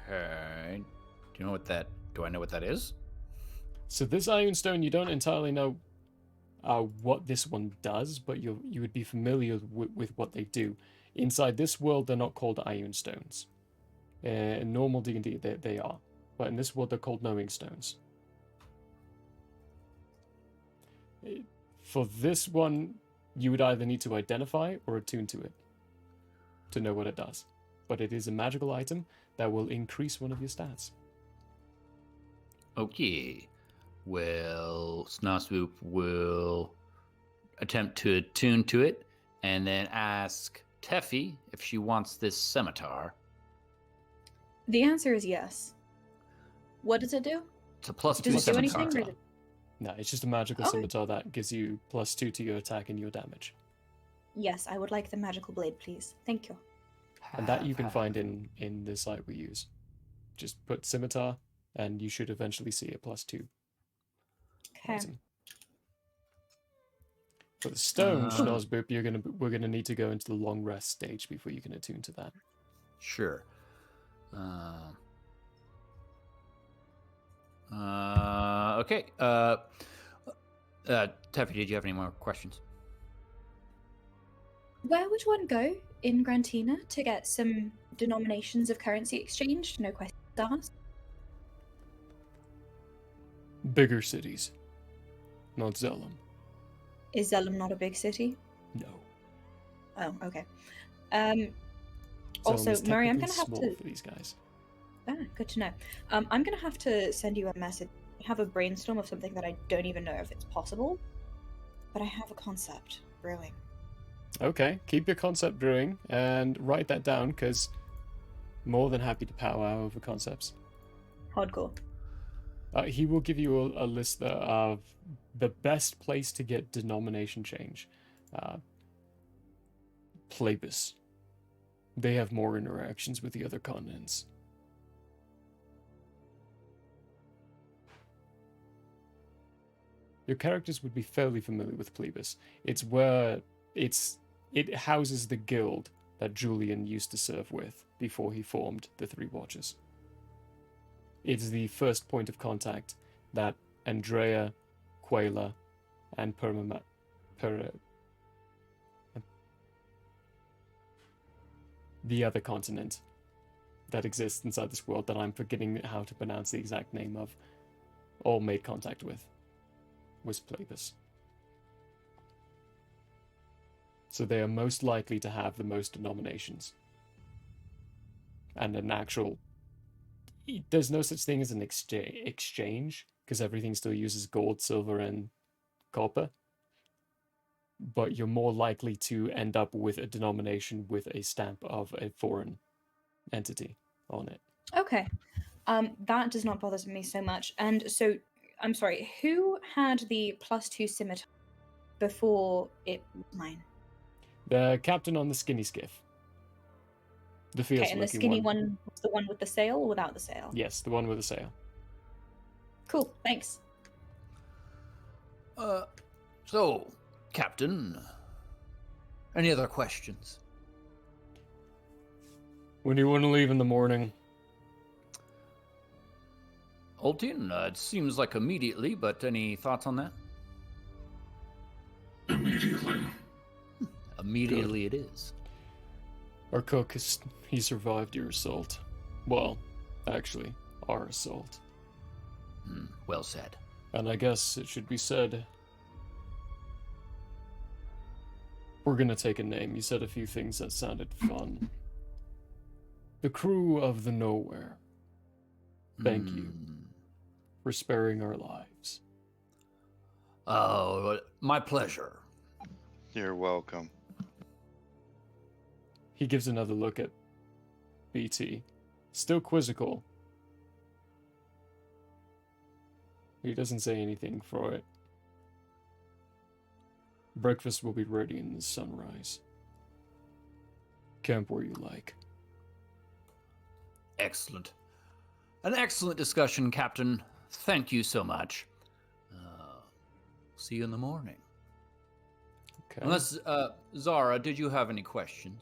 Okay. Do you know what that? Do I know what that is? So this Ioun stone, you don't entirely know what this one does, but you would be familiar with what they do. Inside this world, they're not called Ioun stones. In normal D&D, they are. But in this world, they're called knowing stones. For this one, you would either need to identify or attune to it to know what it does. But it is a magical item that will increase one of your stats. Okay. Well, Snowswoop will attempt to attune to it and then ask Teffy if she wants this scimitar. The answer is yes. What does it do? It's a +2 Does it do scimitar. anything? Or is it... No, it's just a magical Okay. scimitar that gives you +2 to your attack and your damage. Yes, I would like the magical blade, please. Thank you. And that you can find in the site we use. Just put scimitar, and you should eventually see a +2 Okay. item. For the stone, Schnozboop, we're gonna need to go into the long rest stage before you can attune to that. Sure. Okay. Teffy, did you have any more questions? Where would one go in Grantina to get some denominations of currency exchanged? No questions asked. Bigger cities, not Zellum. Is Zellum not a big city? No. Oh, okay. Zellum Also, is Murray, I'm technically gonna have small to. for these guys. Ah, good to know. I'm gonna have to send you a message. I have a brainstorm of something that I don't even know if it's possible, but I have a concept brewing. Okay, keep your concept brewing and write that down, because more than happy to powwow over concepts. Hardcore. He will give you a list of the best place to get denomination change. Plebis. They have more interactions with the other continents. Your characters would be fairly familiar with Plebis. It's where it houses the guild that Julian used to serve with before he formed the Three Watches. It's the first point of contact that Andrea, Quayla, and the other continent that exists inside this world that I'm forgetting how to pronounce the exact name of, all made contact with, was Plebis. So they are most likely to have the most denominations. And an actual... There's no such thing as an exchange, because everything still uses gold, silver, and copper. But you're more likely to end up with a denomination with a stamp of a foreign entity on it. Okay. That does not bother me so much. And so, I'm sorry, who had the +2 scimitar before it was mine? The captain on the skinny skiff. The fierce Okay, and the skinny one was the one with the sail or without the sail? Yes, the one with the sail. Cool, thanks. So, Captain, any other questions? When do you want to leave in the morning? Altian, it seems like immediately, but any thoughts on that? Immediately. Immediately it is. Our cook, he survived your assault. Well, actually, our assault. Well said. And I guess it should be said, we're gonna take a name. You said a few things that sounded fun. The crew of the Nowhere. Thank you for sparing our lives. Oh, my pleasure. You're welcome. He gives another look at BT. Still quizzical. He doesn't say anything for it. Breakfast will be ready in the sunrise. Camp where you like. Excellent. An excellent discussion, Captain. Thank you so much. See you in the morning. Okay. Unless, Zara, did you have any questions?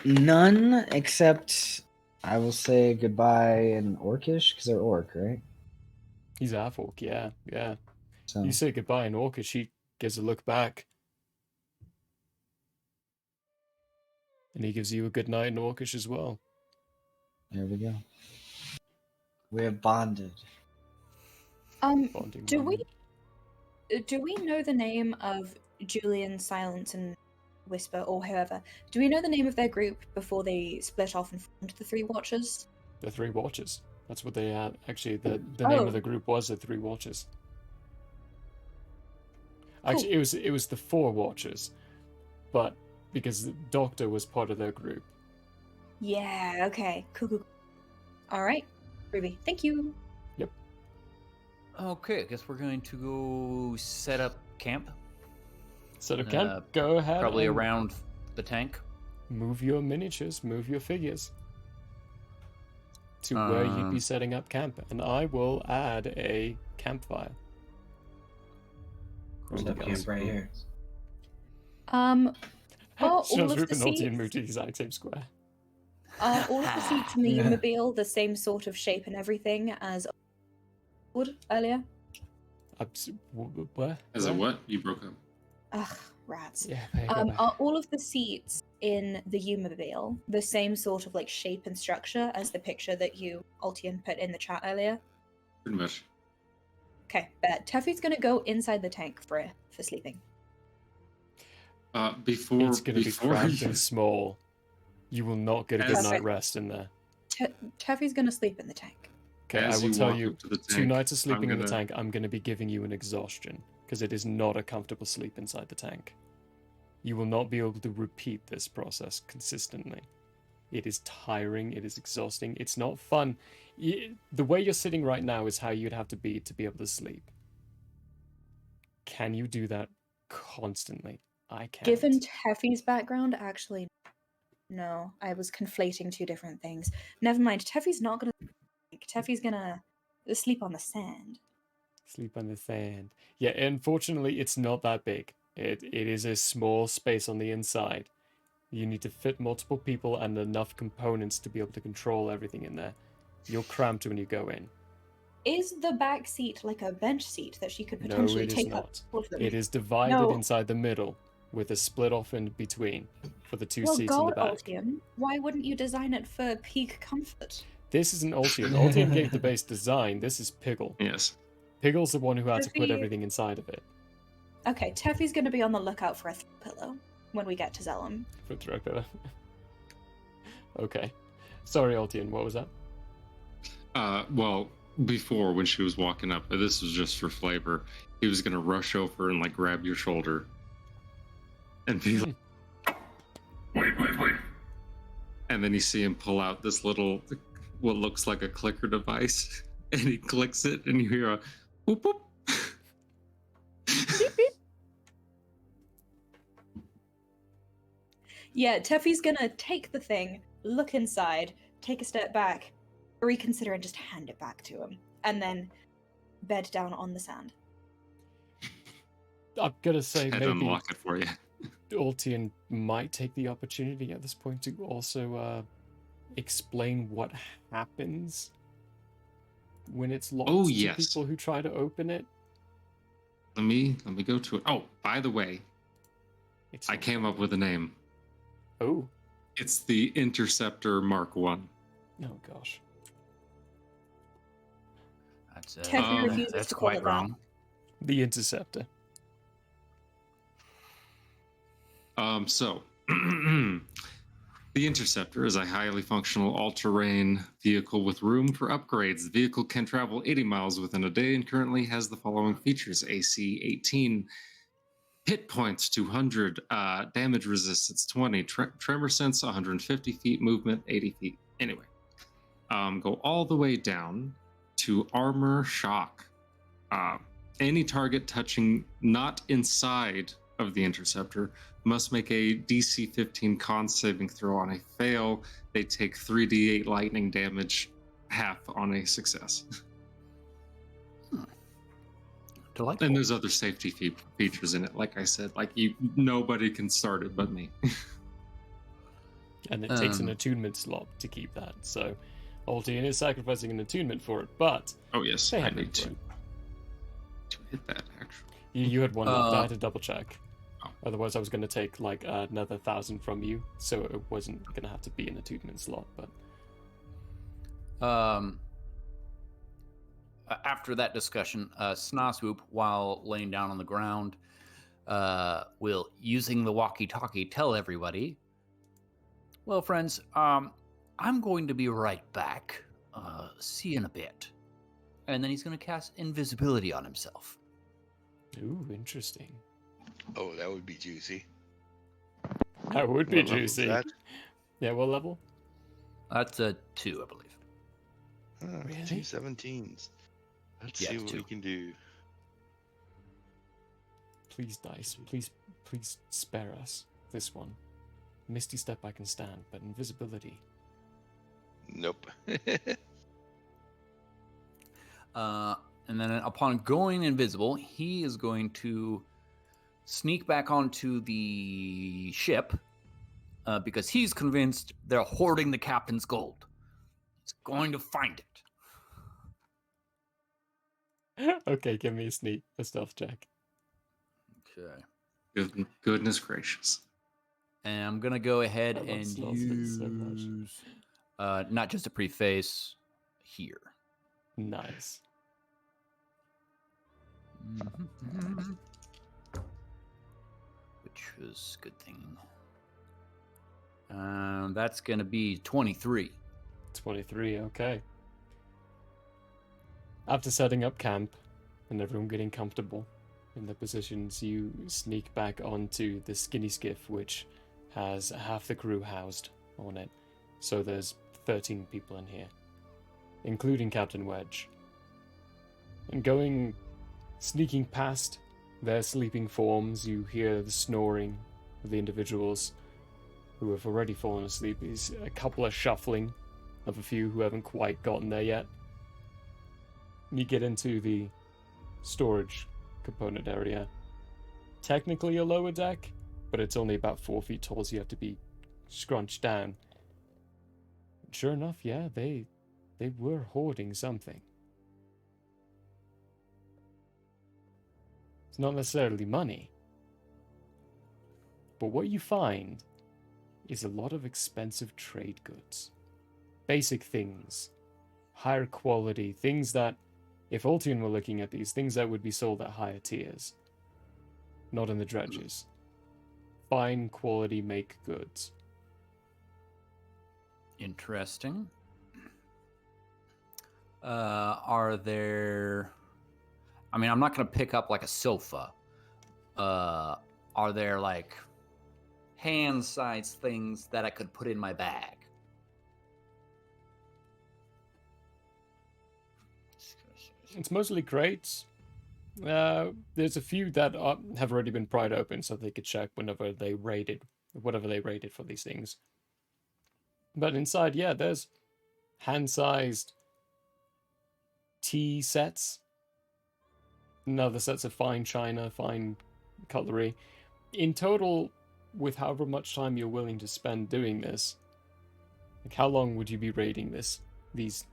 None except I will say goodbye in Orcish because they're Orc, right? He's half orc, yeah. So You say goodbye in Orcish, he gives a look back. And he gives you a good night in Orcish as well. there we go. We have bonded. Bonding Do moment. we know the name of Julian, Silence, and Whisper, or whoever? Do we know the name of their group before they split off and formed the Three Watchers? The Three Watches. That's what they had. Actually, the name of the group was the Three Watches. Actually, it was the Four Watchers, but because the Doctor was part of their group. Yeah, okay. Cool. All right. Ruby, thank you. Yep. Okay, I guess we're going to go set up camp. Set up camp? Go ahead. Probably and around the tank. Move your miniatures, move your figures to where you'd be setting up camp. And I will add a campfire. Set up camp right here. Are all Shows of the Ruben Alti seats, and moved to the exact same square. are all of the seats in the Umobile the same sort of shape and everything as wood earlier? Where? As a what? You broke up. Ugh, rats. Yeah, are all of the seats in the Umobile the same sort of like shape and structure as the picture that you, Altian, put in the chat earlier? Pretty much. Okay, bet. Teffy's gonna go inside the tank for sleeping. Before it's going to be cramped and small. You will not get a good As- night rest in there. Teffy's gonna sleep in the tank. Okay, I As will you tell walk you, up to the 2 tank, nights of sleeping in the gonna- tank, I'm going to be giving you an exhaustion, because it is not a comfortable sleep inside the tank. You will not be able to repeat this process consistently. It is tiring, it is exhausting, it's not fun. The way you're sitting right now is how you'd have to be able to sleep. Can you do that constantly? I can't. Given Teffy's background, actually, no. I was conflating two different things. Never mind. Teffy's not gonna. Teffy's gonna sleep on the sand. Sleep on the sand. Yeah, unfortunately, it's not that big. It is a small space on the inside. You need to fit multiple people and enough components to be able to control everything in there. You're cramped when you go in. Is the back seat like a bench seat that she could No, potentially it is take up not. all of them? It is divided No. inside the middle with a split off in between for the two Well, seats in the God, back. Altium, why wouldn't you design it for peak comfort? This isn't Altian. Altian gave the base design. This is Piggle. Yes. Piggle's the one who had to put Teffy- everything inside of it. Okay, Teffy's gonna be on the lookout for a pillow when we get to Zellum. For throw pillow. Okay. Sorry, Altian, what was that? Well, before when she was walking up, this was just for flavor. He was gonna rush over and like grab your shoulder, and be like, Wait. and then you see him pull out this little, what looks like a clicker device, and he clicks it, and you hear a whoop whoop. Yeah, Teffy's gonna take the thing, look inside, take a step back, reconsider, and just hand it back to him, and then bed down on the sand. I'm gonna say I'd maybe unlock it for you. Altian might take the opportunity at this point to also explain what happens when it's locked Oh, to yes. people who try to open it. Let me go to it. Oh, by the way, I came up with a name. Oh. It's the Interceptor Mark 1. Oh, gosh. That's Kevin refuses that's to call quite it that. wrong. The Interceptor. So, the Interceptor is a highly functional all-terrain vehicle with room for upgrades. The vehicle can travel 80 miles within a day and currently has the following features: AC 18, hit points 200, damage resistance 20, tremor sense 150 feet, movement 80 feet. Anyway, go all the way down to armor shock. Any target touching not inside of the Interceptor must make a DC 15 con saving throw. On a fail, they take 3d8 lightning damage, half on a success. Delightful. And there's other safety features in it. Like I said, like nobody can start it but me. And it takes an attunement slot to keep that. So Altian is sacrificing an attunement for it, but oh yes, they I had need to hit that actually. You had one left. I had to double check. Otherwise, I was going to take like another 1,000 from you, so it wasn't going to have to be an attunement slot. But after that discussion, Snoswoop, while laying down on the ground, will, using the walkie-talkie, tell everybody, "Well, friends, I'm going to be right back. See you in a bit." And then he's going to cast invisibility on himself. Ooh, interesting. Oh, that would be juicy. That would be What level is juicy. that? Yeah, what level? That's a 2, I believe. Really? 2 17s. Let's Yeah, see it's what 2. we can do. Please, dice. Please spare us this one. Misty Step I can stand, but invisibility. Nope. And then upon going invisible, he is going to sneak back onto the ship because he's convinced they're hoarding the captain's gold. He's going to find it. Okay, give me a stealth check. Okay. Goodness gracious. And I'm going to go ahead I love and stealth hits so much. use not just a preface here. Nice. Which was a good thing. That's going to be 23. 23, okay. After setting up camp and everyone getting comfortable in their positions, you sneak back onto the skinny skiff, which has half the crew housed on it. So there's 13 people in here, including Captain Wedge. And sneaking past their sleeping forms, you hear the snoring of the individuals who have already fallen asleep. There's a couple of shuffling of a few who haven't quite gotten there yet. You get into the storage component area. Technically a lower deck, but it's only about 4 feet tall, so you have to be scrunched down. Sure enough, yeah, they were hoarding something. It's not necessarily money. But what you find is a lot of expensive trade goods. Basic things. Higher quality. Things that, if Ultian were looking at these, things that would be sold at higher tiers. Not in the dredges. Fine quality make goods. Interesting. Are there... I mean, I'm not going to pick up like a sofa. Are there like hand-sized things that I could put in my bag? It's mostly crates. There's a few that have already been pried open, so they could check whatever they raided for these things. But inside, yeah, there's hand-sized tea sets, and other sets of fine china, fine cutlery. In total, with however much time you're willing to spend doing this, like how long would you be raiding these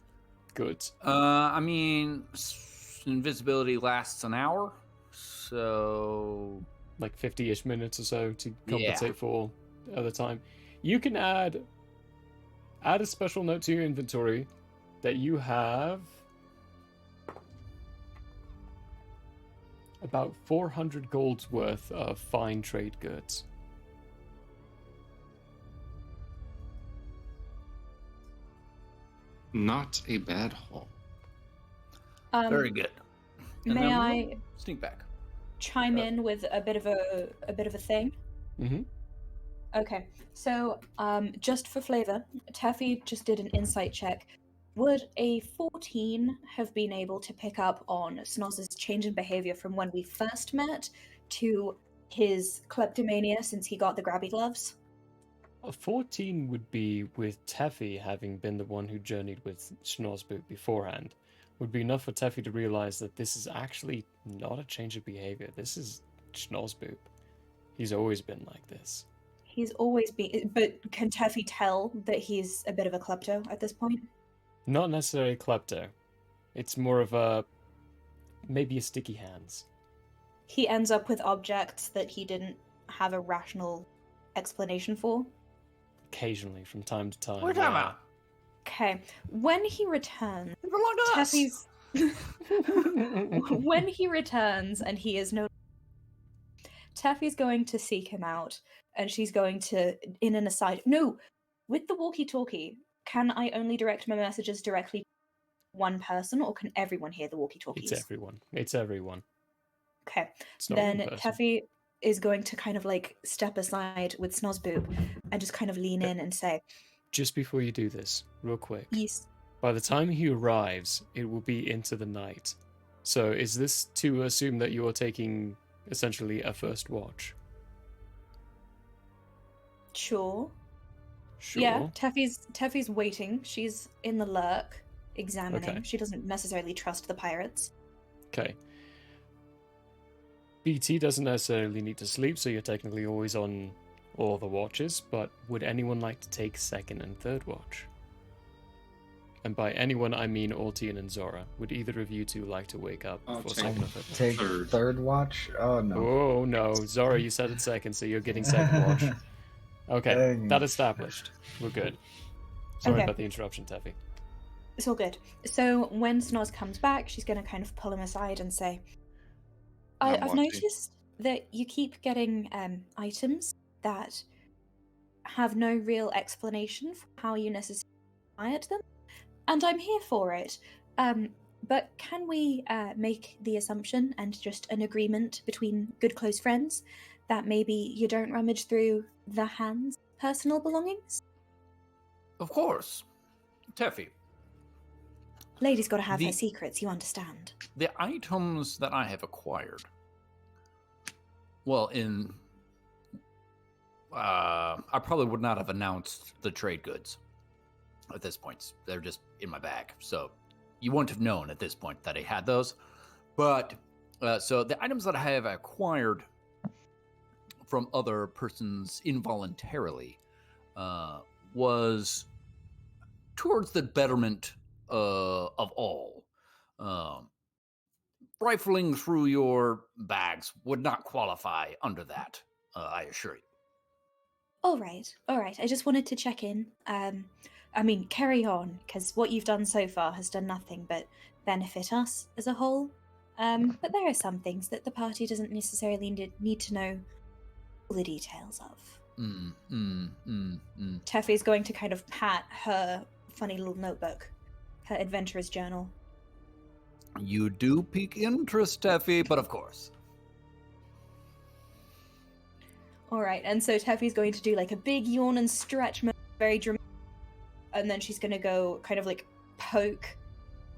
goods? I mean, invisibility lasts an hour, so like 50-ish minutes or so to compensate for other time. You can add a special note to your inventory that you have about 400 gold's worth of fine trade goods. Not a bad haul. Very good. And May then I we'll sneak back. chime in with a bit of a thing? Mm-hmm. Okay, so just for flavor, Taffy just did an insight check. Would a 14 have been able to pick up on Snoz's change in behavior from when we first met to his kleptomania since he got the grabby gloves? A 14 would be with Teffy having been the one who journeyed with Schnorzboot beforehand. Would be enough for Teffy to realize that this is actually not a change of behavior. This is Schnorzboot. He's always been like this. He's always been, but can Taffy tell that he's a bit of a klepto at this point? Not necessarily klepto. It's more of a maybe a sticky hands. He ends up with objects that he didn't have a rational explanation for. Occasionally, from time to time. What are you talking about? Okay, when he returns, us. Taffy's when he returns and he is no, Taffy's going to seek him out, and she's going to, in an aside, no, with the walkie-talkie, can I only direct my messages directly to one person, or can everyone hear the walkie-talkies? It's everyone. It's everyone. Okay, It's not then one person. Taffy is going to kind of like step aside with Snozboob and just kind of lean in and say, Just before you do this, real quick. yes. By the time he arrives, it will be into the night. So is this to assume that you're taking essentially a first watch? Sure. Sure. Yeah, Teffy's waiting. She's in the lurk, examining. Okay. She doesn't necessarily trust the pirates. Okay. BT doesn't necessarily need to sleep, so you're technically always on all the watches, but would anyone like to take second and third watch? And by anyone, I mean Altian and Zora. Would either of you two like to wake up I'll for take second or third watch? Take third watch? Oh no. Oh no, Zora, you said it second, so you're getting second watch. Okay, Dang. that established. We're good. Sorry Okay. about the interruption, Teffy. It's all good. So when Snoz comes back, she's going to kind of pull him aside and say, I've watching. noticed that you keep getting items that have no real explanation for how you necessarily acquired them, and I'm here for it. But can we make the assumption and just an agreement between good close friends that maybe you don't rummage through the hand's personal belongings? Of course. Teffy, Lady's got to have her The- secrets, you understand. the items that I have acquired, well, I probably would not have announced the trade goods at this point. They're just in my bag. So you wouldn't have known at this point that I had those. But, so the items that I have acquired from other persons involuntarily was towards the betterment of all. Rifling through your bags would not qualify under that, I assure you. All right. I just wanted to check in. I mean, carry on, because what you've done so far has done nothing but benefit us as a whole. But there are some things that the party doesn't necessarily need to know all the details of. Teffy's going to kind of pat her funny little notebook, her adventurer's journal. You do pique interest, Teffy, but of course. All right, and so Teffy's going to do like a big yawn and stretch, very dramatic, and then she's going to go kind of like poke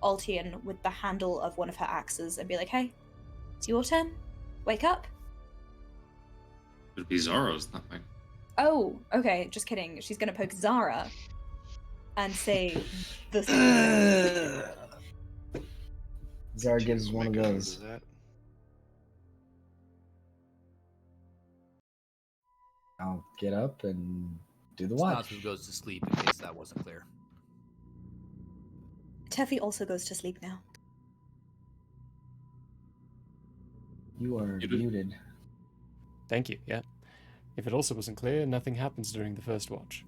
Altian with the handle of one of her axes and be like, "Hey, it's your turn. Wake up." It'd be Zara's, not mine. Oh, okay, just kidding. She's going to poke Zara and say the Zara gives one of those. I'll get up and do the watch. Snozboob goes to sleep in case that wasn't clear. Teffy also goes to sleep now. You are muted. Thank you, yeah. If it also wasn't clear, nothing happens during the first watch.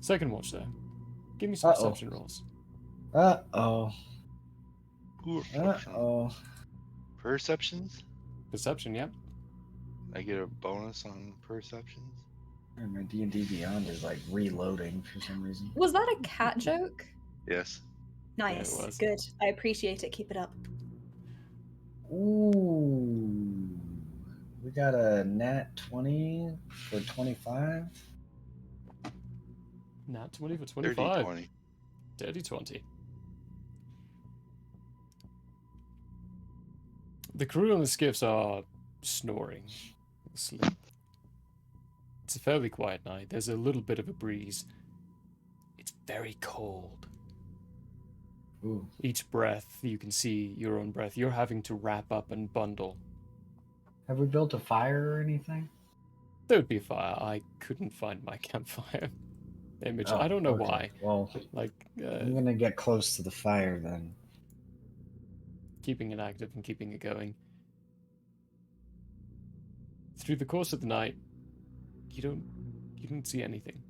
Second watch, though. Give me some perception rolls. Ooh, Perceptions? Perception, yep. I get a bonus on perceptions. My D&D Beyond is like reloading for some reason. Was that a cat joke? Yes. Nice. was. Good. I appreciate it. Keep it up. Ooh. We got a nat 20 for 25. Nat 20 for 25. 30-20. Dirty 20. The crew on the skiffs are snoring. Asleep. It's a fairly quiet night. There's a little bit of a breeze. It's very cold. Ooh. Each breath, you can see your own breath. You're having to wrap up and bundle. Have we built a fire or anything? There would be a fire. I couldn't find my campfire image. I don't know why. Well, like, I'm gonna get close to the fire then. Keeping it active and keeping it going. Through the course of the night, you don't see anything.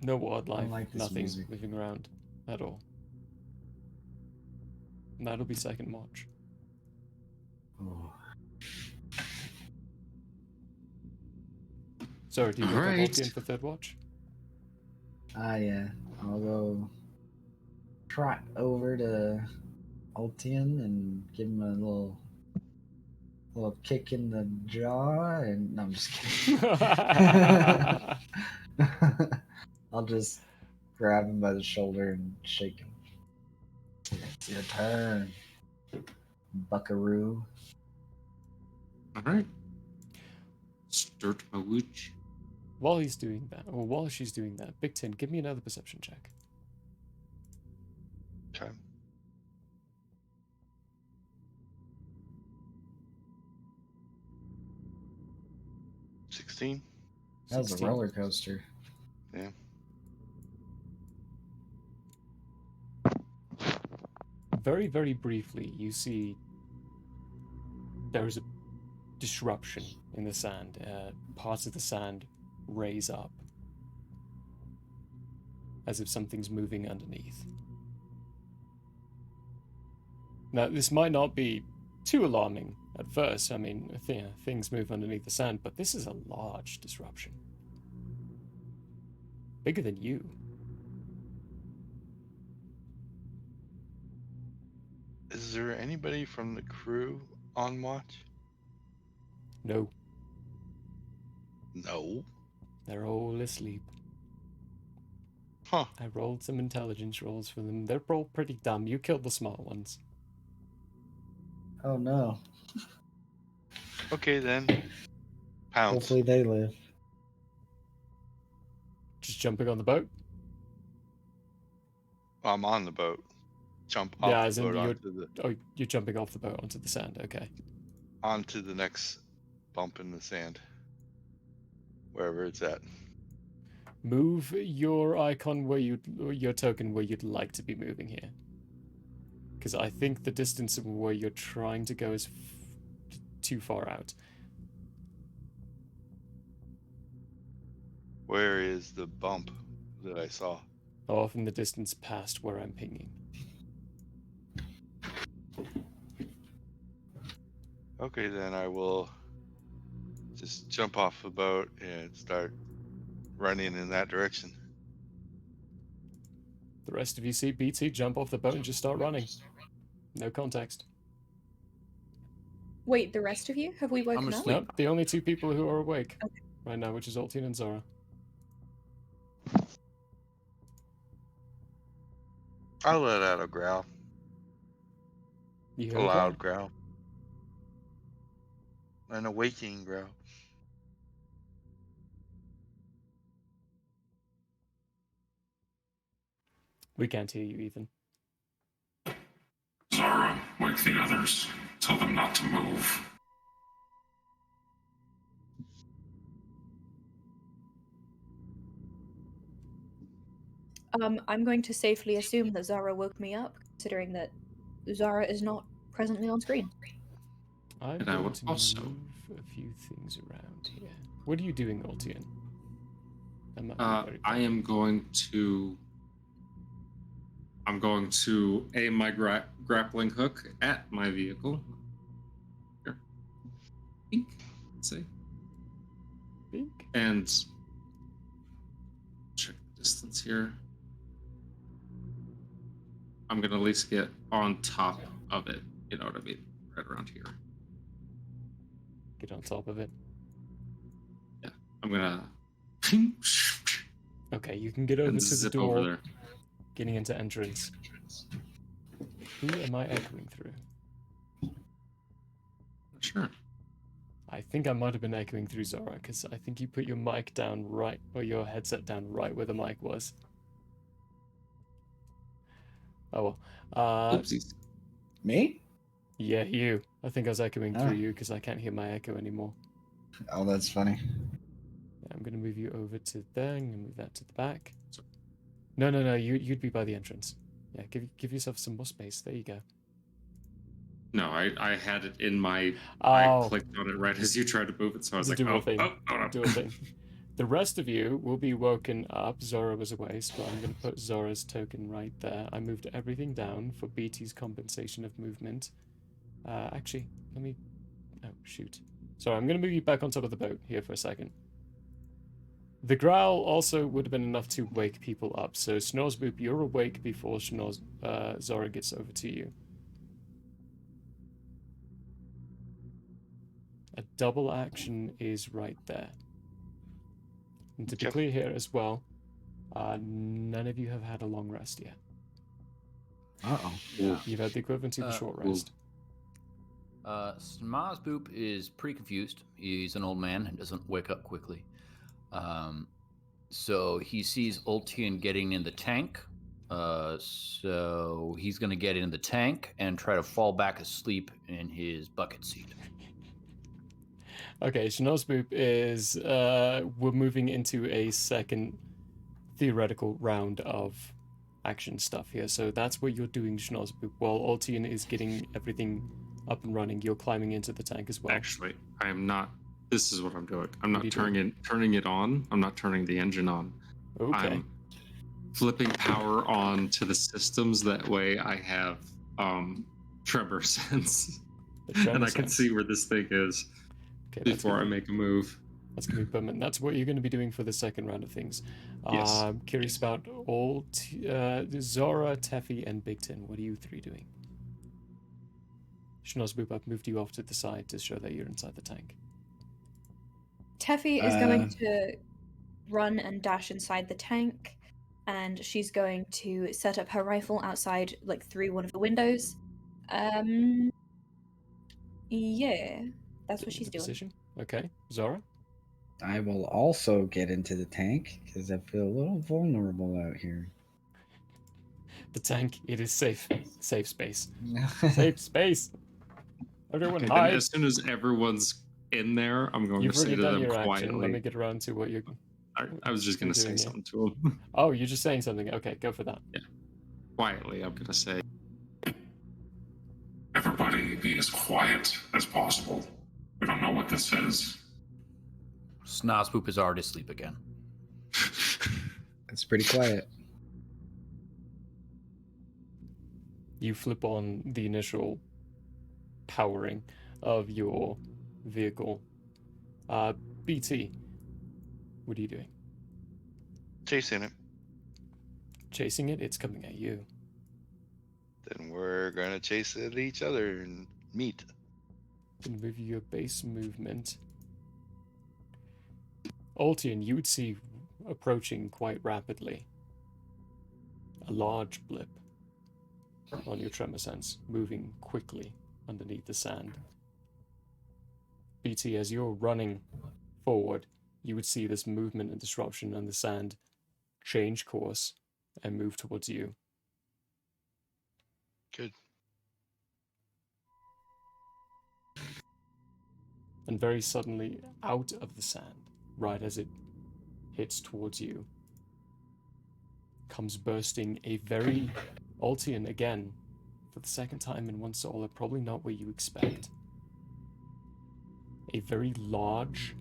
No wildlife, like this nothing music. moving around at all. And that'll be second watch. Oh. So, do you wake up Alright. Altian for third watch? Yeah. I'll go trot over to Altian and give him a little kick in the jaw, and no, I'm just kidding. I'll just grab him by the shoulder and shake him. It's your turn, buckaroo. Alright. Start my witch. While he's doing that, or while she's doing that, Big Tin, give me another perception check. Okay. $16. That was a 16. roller coaster. Yeah. Very, very briefly, you see there is a disruption in the sand. Parts of the sand raise up as if something's moving underneath. Now, this might not be too alarming at first. I mean, things move underneath the sand, but this is a large disruption. Bigger than you. Is there anybody from the crew on watch? No. No. They're all asleep. Huh. I rolled some intelligence rolls for them. They're all pretty dumb. You killed the smart ones. Oh no. Okay then. Pounce. Hopefully they live. Just jumping on the boat? I'm on the boat. Jump off Yeah, the as in boat you're, onto the you're jumping off the boat onto the sand. Okay. onto the next bump in the sand. Wherever it's at. Move your icon your token where you'd like to be moving here. Because I think the distance of where you're trying to go is too far out. Where is the bump that I saw? Off in the distance past where I'm pinging. Okay, then I will just jump off the boat and start running in that direction. The rest of you see BT jump off the boat and just start running. No context. Wait, the rest of you? Have we woken up? Nope, the only two people who are awake right now, which is Altian and Zora. I'll let out a growl. You A heard a loud growl. An awakening growl. We can't hear you, Ethan. Zara, wake the others. Tell them not to move. I'm going to safely assume that Zara woke me up, considering that Zara is not presently on screen. I'm And I going would to also. move a few things around here. What are you doing, Altian? That might be very I am going to. I'm going to aim my grappling hook at my vehicle. Here. Bink. Let's see. Bink. And check the distance here. I'm going to at least get on top of it. You know what I mean? Right around here. Get on top of it. Yeah. I'm going to. Okay, you can get over and to the zip door, over there. getting into entrance. Who am I echoing through? Sure. I think I might have been echoing through Zora, because I think you put your mic down right, or your headset down right where the mic was. Oh well. Oopsies. Me? Yeah, you. I think I was echoing Ah. through you because I can't hear my echo anymore. Oh, that's funny. Yeah, I'm gonna move you over to there. I'm gonna move that to the back. No, you'd be by the entrance. Yeah, give yourself some more space. There you go. No, I had it in my. Oh. I clicked on it right as you tried to move it, so I was like, dual thing. no. Dual thing. The rest of you will be woken up. Zora was away, so I'm going to put Zora's token right there. I moved everything down for BT's compensation of movement. Actually, let me... Oh, shoot. Sorry, I'm going to move you back on top of the boat here for a second. The growl also would have been enough to wake people up, so Snorsboop, you're awake before Zora gets over to you. A double action is right there. And to be clear here as well, none of you have had a long rest yet. Uh-oh. Yeah. You've had the equivalent to the short rest. Smazboop is pretty confused. He's an old man and doesn't wake up quickly. So he sees Ultian getting in the tank. So he's going to get in the tank and try to fall back asleep in his bucket seat. Okay, Snorsboop is... we're moving into a second theoretical round of action stuff here. So that's what you're doing, Snorsboop. While Ultian is getting everything up and running, you're climbing into the tank as well. Actually, I am not. This is what I'm doing. I'm What not are you turning it on. I'm not turning the engine on. Okay. I'm flipping power on to the systems. That way I have tremor sense. And I can see where this thing is before I make a move. That's going to be permanent. That's what you're going to be doing for the second round of things. Yes. Curious about all Zora, Teffy, and Big Tin. What are you three doing? Snorsboop, I've moved you off to the side to show that you're inside the tank. Teffy is going to run and dash inside the tank, and she's going to set up her rifle outside, like through one of the windows. Yeah, that's what she's doing. Position. Okay, Zora. I will also get into the tank because I feel a little vulnerable out here. The tank. It is safe. Safe space. Safe space. Everyone Okay, hide. then as soon as everyone's in there, I'm going You've to say already to done them your quietly. action. Let me get around to what you're... I was just going to say doing, yeah. something to him. Oh, you're just saying something. Okay, go for that. Yeah. Quietly, I'm going to say. Everybody be as quiet as possible. We don't know what this is. Snozpoop is already asleep again. It's pretty quiet. You flip on the initial powering of your vehicle. BT, what are you doing? Chasing it. Chasing it? It's coming at you. Then we're gonna chase it at each other and meet. Then move your base movement. Ultian, you would see approaching quite rapidly a large blip on your tremor sense, moving quickly underneath the sand. BT, as you're running forward, you would see this movement and disruption on the sand change course and move towards you. Good. And very suddenly, out of the sand, right as it hits towards you, comes bursting a very Ultian again, for the second time in one solar, probably not what you expect. a very large,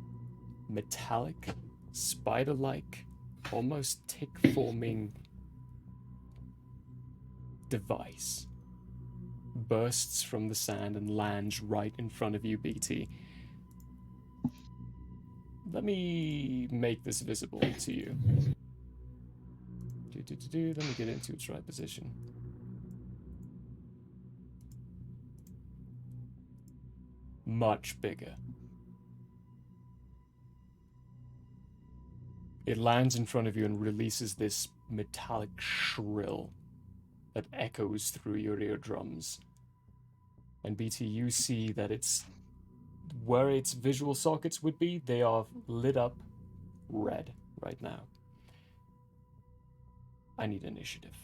metallic, spider-like, almost tick-forming device bursts from the sand and lands right in front of you, BT. Let me make this visible to you. Let me get into its right position. Much bigger. It lands in front of you and releases this metallic shrill that echoes through your eardrums. And BT, you see that it's where its visual sockets would be, they are lit up red right now. I need initiative.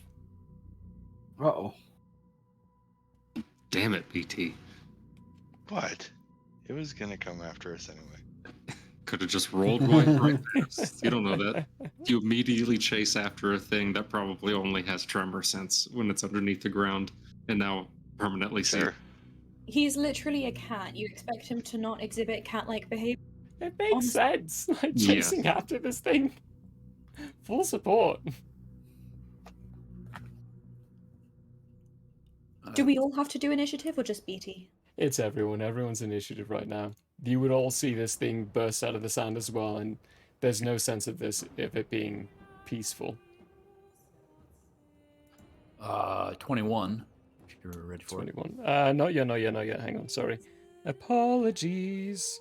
Uh-oh. Damn it, BT. What? It was gonna come after us anyway. Could have just rolled right past. You don't know that. You immediately chase after a thing that probably only has tremor sense when it's underneath the ground, and now permanently see. He's literally a cat. You expect him to not exhibit cat-like behavior? It makes sense. Like chasing after this thing. Full support. Do we all have to do initiative or just BT? It's everyone. Everyone's initiative right now. You would all see this thing burst out of the sand as well, and there's no sense of it being peaceful. 21. If you're ready for 21. Not yet. Hang on, sorry. Apologies.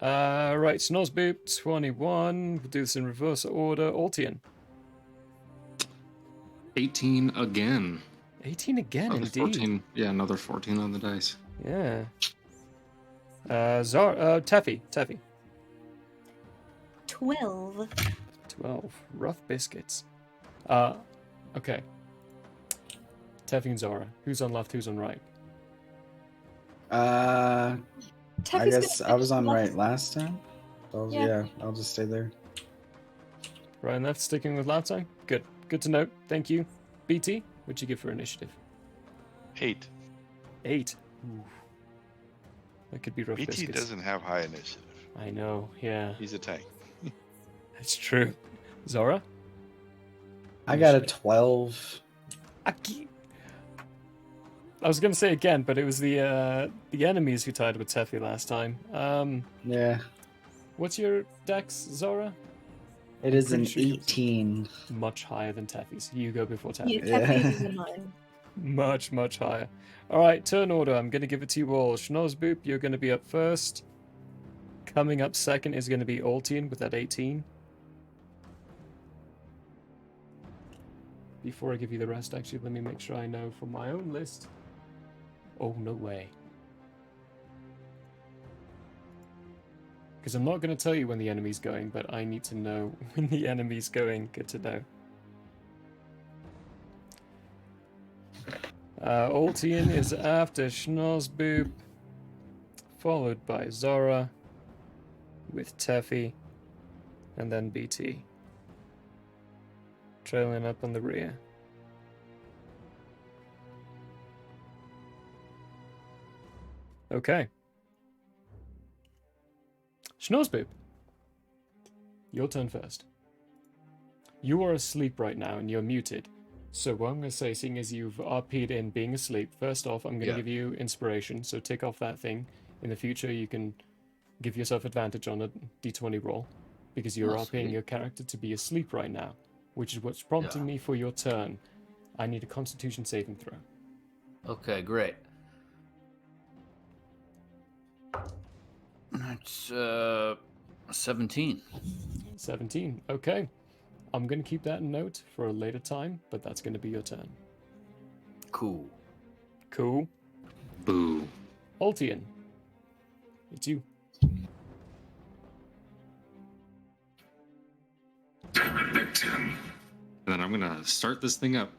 Right, Snozboop, 21. We'll do this in reverse order. Altian. 18 again. 18 again, Another indeed. 14. Yeah, another 14 on the dice. Yeah. Teffy. 12. 12. Rough biscuits. Okay. Teffy and Zora. Who's on left, who's on right? I guess I was on right last time. So Yeah. yeah, I'll just stay there. Right and left, sticking with last time? Good. Good to know. Thank you. BT, what'd you give for initiative? 8. 8. Ooh. That could be rough BT biscuits. doesn't have high initiative. I know, yeah. He's a tank. That's true. Zora? I got a 12. I was gonna say again, but it was the enemies who tied with Teffy last time. Yeah. What's your dex, Zora? It is an 18. Much higher than Teffy's. You go before Teffy. Teffy's is a 9. Much, much higher. Alright, turn order. I'm gonna give it to you all. Schnozboop, you're gonna be up first. Coming up second is gonna be Altian with that 18. Before I give you the rest, actually, let me make sure I know from my own list. Oh, no way. Because I'm not going to tell you when the enemy's going, but I need to know when the enemy's going. Good to know. Altian is after Schnozboop, followed by Zora, with Teffy, and then BT. Trailing up on the rear. Okay. Schnozboop. Your turn first. You are asleep right now and you're muted. So what I'm going to say, seeing as you've RP'd in being asleep, first off, I'm going to give you inspiration, so tick off that thing. In the future, you can give yourself advantage on a d20 roll, because you're RPing your character to be asleep right now, which is what's prompting me for your turn. I need a Constitution saving throw. Okay, great. That's 17. 17. Okay. I'm going to keep that note for a later time, but that's going to be your turn. Cool. Cool. Boo. Altian. It's you. Damn it, Big Ten. And then I'm going to start this thing up.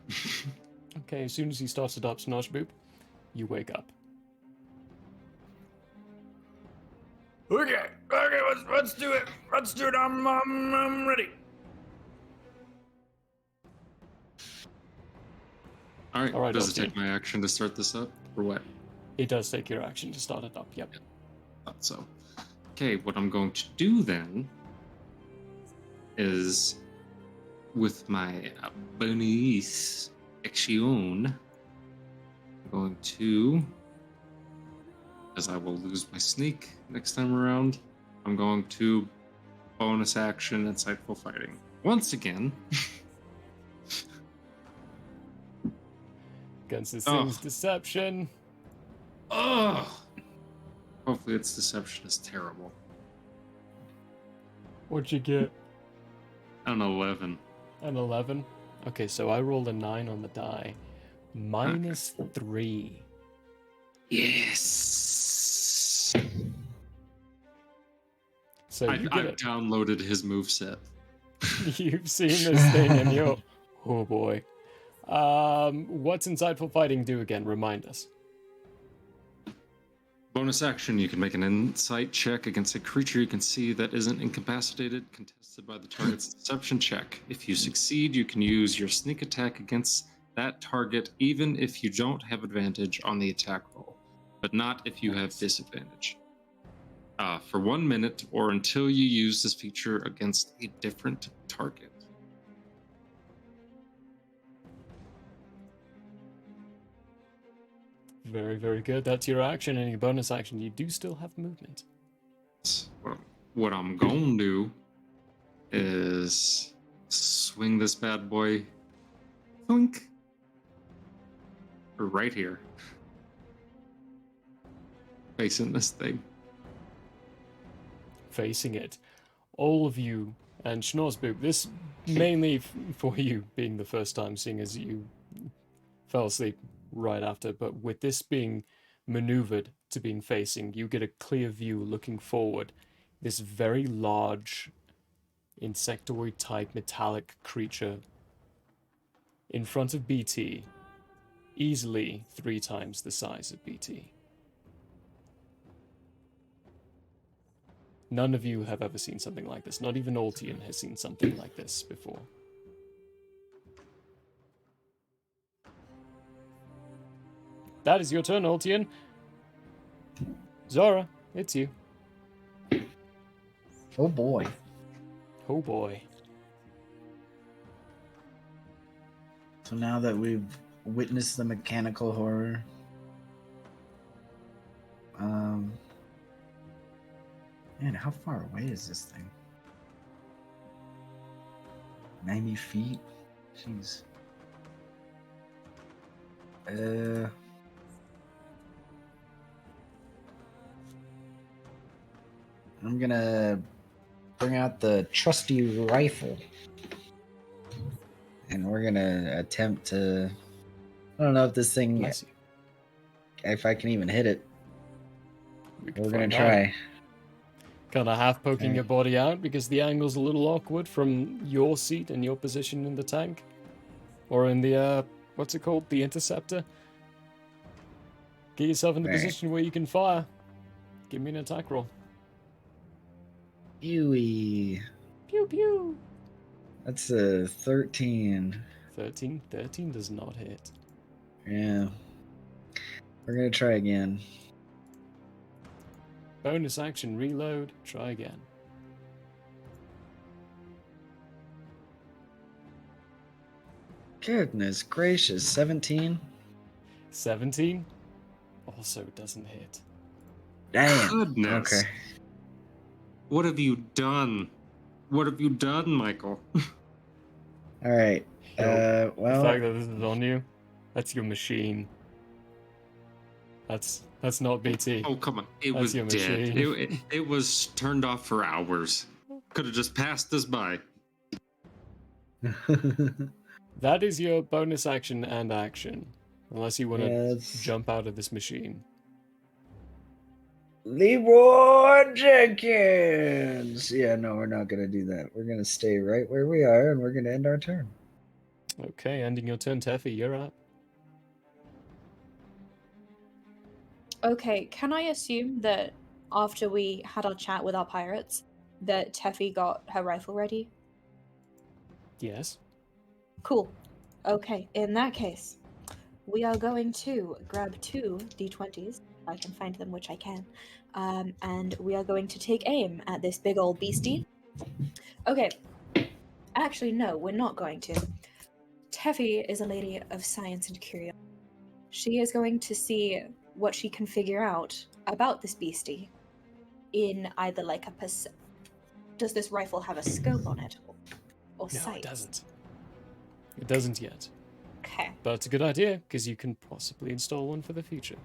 Okay, as soon as he starts it up, Snozboop, you wake up. Okay, let's do it. Let's do it. I'm ready. All right, does it Altian. take my action to start this up, or what? It does take your action to start it up, yep. Thought so. Okay, what I'm going to do then is with my bonus action, I'm going to, as I will lose my sneak next time around, I'm going to bonus action insightful fighting. Once again. Against this thing's deception. Oh! Hopefully its deception is terrible. What'd you get? An 11. An 11? Okay, so I rolled a 9 on the die. -3. Yes! So I've downloaded his moveset. You've seen this thing and you're... Oh boy. What's Insightful Fighting do again? Remind us. Bonus action, you can make an insight check against a creature you can see that isn't incapacitated, contested by the target's deception check. If you succeed, you can use your sneak attack against that target, even if you don't have advantage on the attack roll, but not if you have disadvantage. For 1 minute or until you use this feature against a different target. Very, very good. That's your action, and your bonus action. You do still have movement. What I'm going to do is swing this bad boy, thunk, right here, facing this thing. Facing it. All of you, and Schnorsboop, this mainly for you being the first time, seeing as you fell asleep right after, but with this being maneuvered to being facing, you get a clear view looking forward. This very large insectoid type metallic creature in front of BT, easily 3 times the size of BT. None of you have ever seen something like this. Not even Altian has seen something like this before. That is your turn, Altian. Zora, it's you. Oh boy. Oh boy. So now that we've witnessed the mechanical horror, man, how far away is this thing? 90 feet? Jeez. I'm gonna bring out the trusty rifle. And we're gonna attempt to... I don't know if this thing... If I can even hit it. We're gonna try. Kind of half poking your body out because the angle's a little awkward from your seat and your position in the tank. Or in the, what's it called? The interceptor. Get yourself in the position where you can fire. Give me an attack roll. Pewy. Pew pew. That's a 13. 13? 13 does not hit. Yeah. We're gonna try again. Bonus action, reload, try again. Goodness gracious, 17? 17? Also doesn't hit. Damn. Goodness. Okay. What have you done? What have you done, Michael? Alright. The Well... fact that this is on you, that's your machine. That's not BT. Oh, come on. It That's was your dead. machine. It was turned off for hours. Could have just passed us by. That is your bonus action and action. Unless you want to Yes. jump out of this machine. Leroy Jenkins! Yeah, no, we're not gonna do that. We're gonna stay right where we are, and we're gonna end our turn. Okay, ending your turn, Teffy, you're up. Okay, can I assume that after we had our chat with our pirates, that Teffy got her rifle ready? Yes. Cool. Okay, in that case, we are going to grab 2 d20s. I can find them, which I can. And we are going to take aim at this big old beastie. Okay. Actually, no, we're not going to. Teffy is a lady of science and curiosity. She is going to see what she can figure out about this beastie in either like a does this rifle have a scope on it or No, sight? it doesn't. It doesn't yet. Okay. But it's a good idea, because you can possibly install one for the future.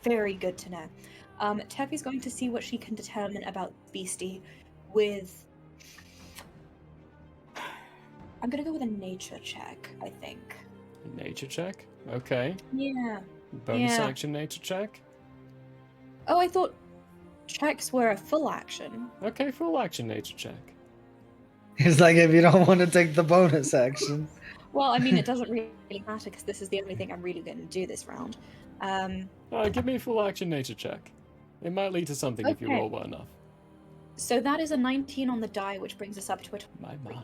Very good to know. Teffy's going to see what she can determine about beastie with... I'm going to go with a nature check, I think. Nature check? Okay. Yeah. Bonus Yeah. action nature check? Oh, I thought checks were a full action. Okay, full action nature check. It's like if you don't want to take the bonus action. Well, I mean, it doesn't really matter because this is the only thing I'm really going to do this round. Give me a full action nature check. It might lead to something if you Okay. roll well enough. So that is a 19 on the die, which brings us up to a 23. My.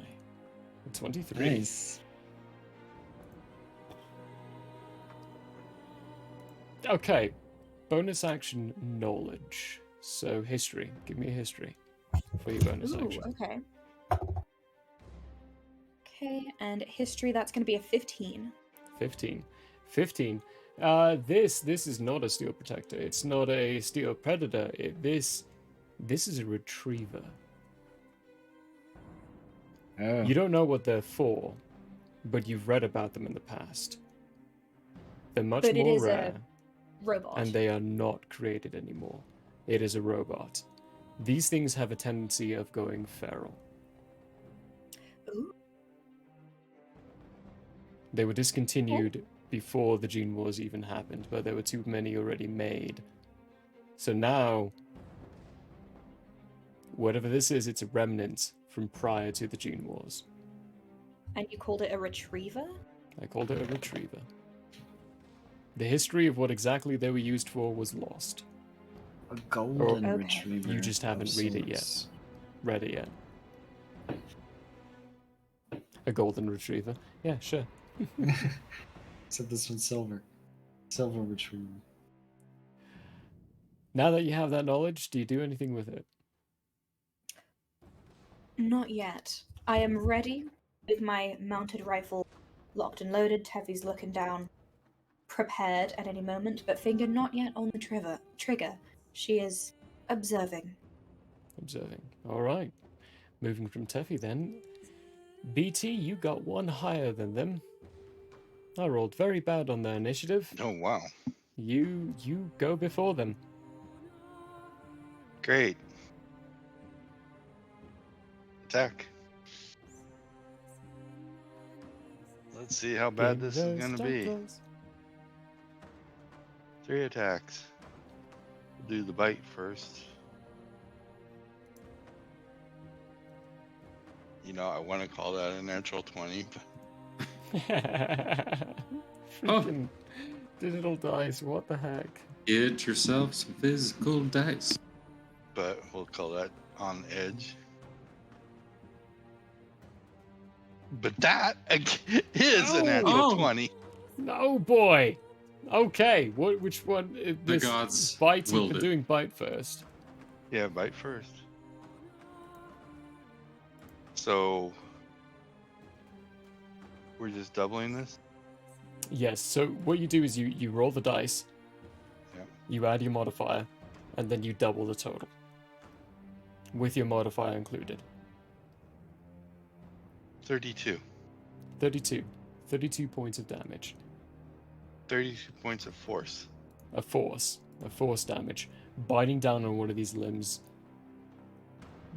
23. Nice. Okay. Bonus action knowledge. So history. Give me a history for your bonus Ooh, action. okay. Okay, and history, that's going to be a 15. 15. This is not a steel protector. It's not a steel predator. This is a retriever. Oh. You don't know what they're for, but you've read about them in the past. They're much But it more is a rare, robot. and they are not created anymore. It is a robot. These things have a tendency of going feral. Ooh. They were discontinued before the Gene Wars even happened, but there were too many already made. So now, whatever this is, it's a remnant from prior to the Gene Wars. And you called it a retriever? I called it a retriever. The history of what exactly they were used for was lost. A golden Or retriever. You just haven't of read it yet. sorts. Read it yet. A golden retriever. Yeah, sure. Except this one's silver. Silver retriever. Now that you have that knowledge, do you do anything with it? Not yet. I am ready with my mounted rifle locked and loaded. Teffy's looking down, prepared at any moment, but finger not yet on the trigger. She is observing. Observing. All right. Moving from Teffy then. BT, you got one higher than them. I rolled very bad on their initiative. Oh, wow. You go before them. Great. Attack. Let's see how bad this is going to be. 3 attacks. We'll do the bite first. You know, I want to call that a natural 20, but Freaking digital dice, what the heck? Get yourself some physical dice. but we'll call that on edge. But that is a natural 20. No, boy. Okay, which one? The gods bite. willed it. Doing bite first. Yeah, bite first. So we're just doubling this? Yes. So what you do is you roll the dice. Yeah. You add your modifier, and then you double the total. With your modifier included. 32. 32. 32 points of damage. 32 points of force. A force damage. Biting down on one of these limbs.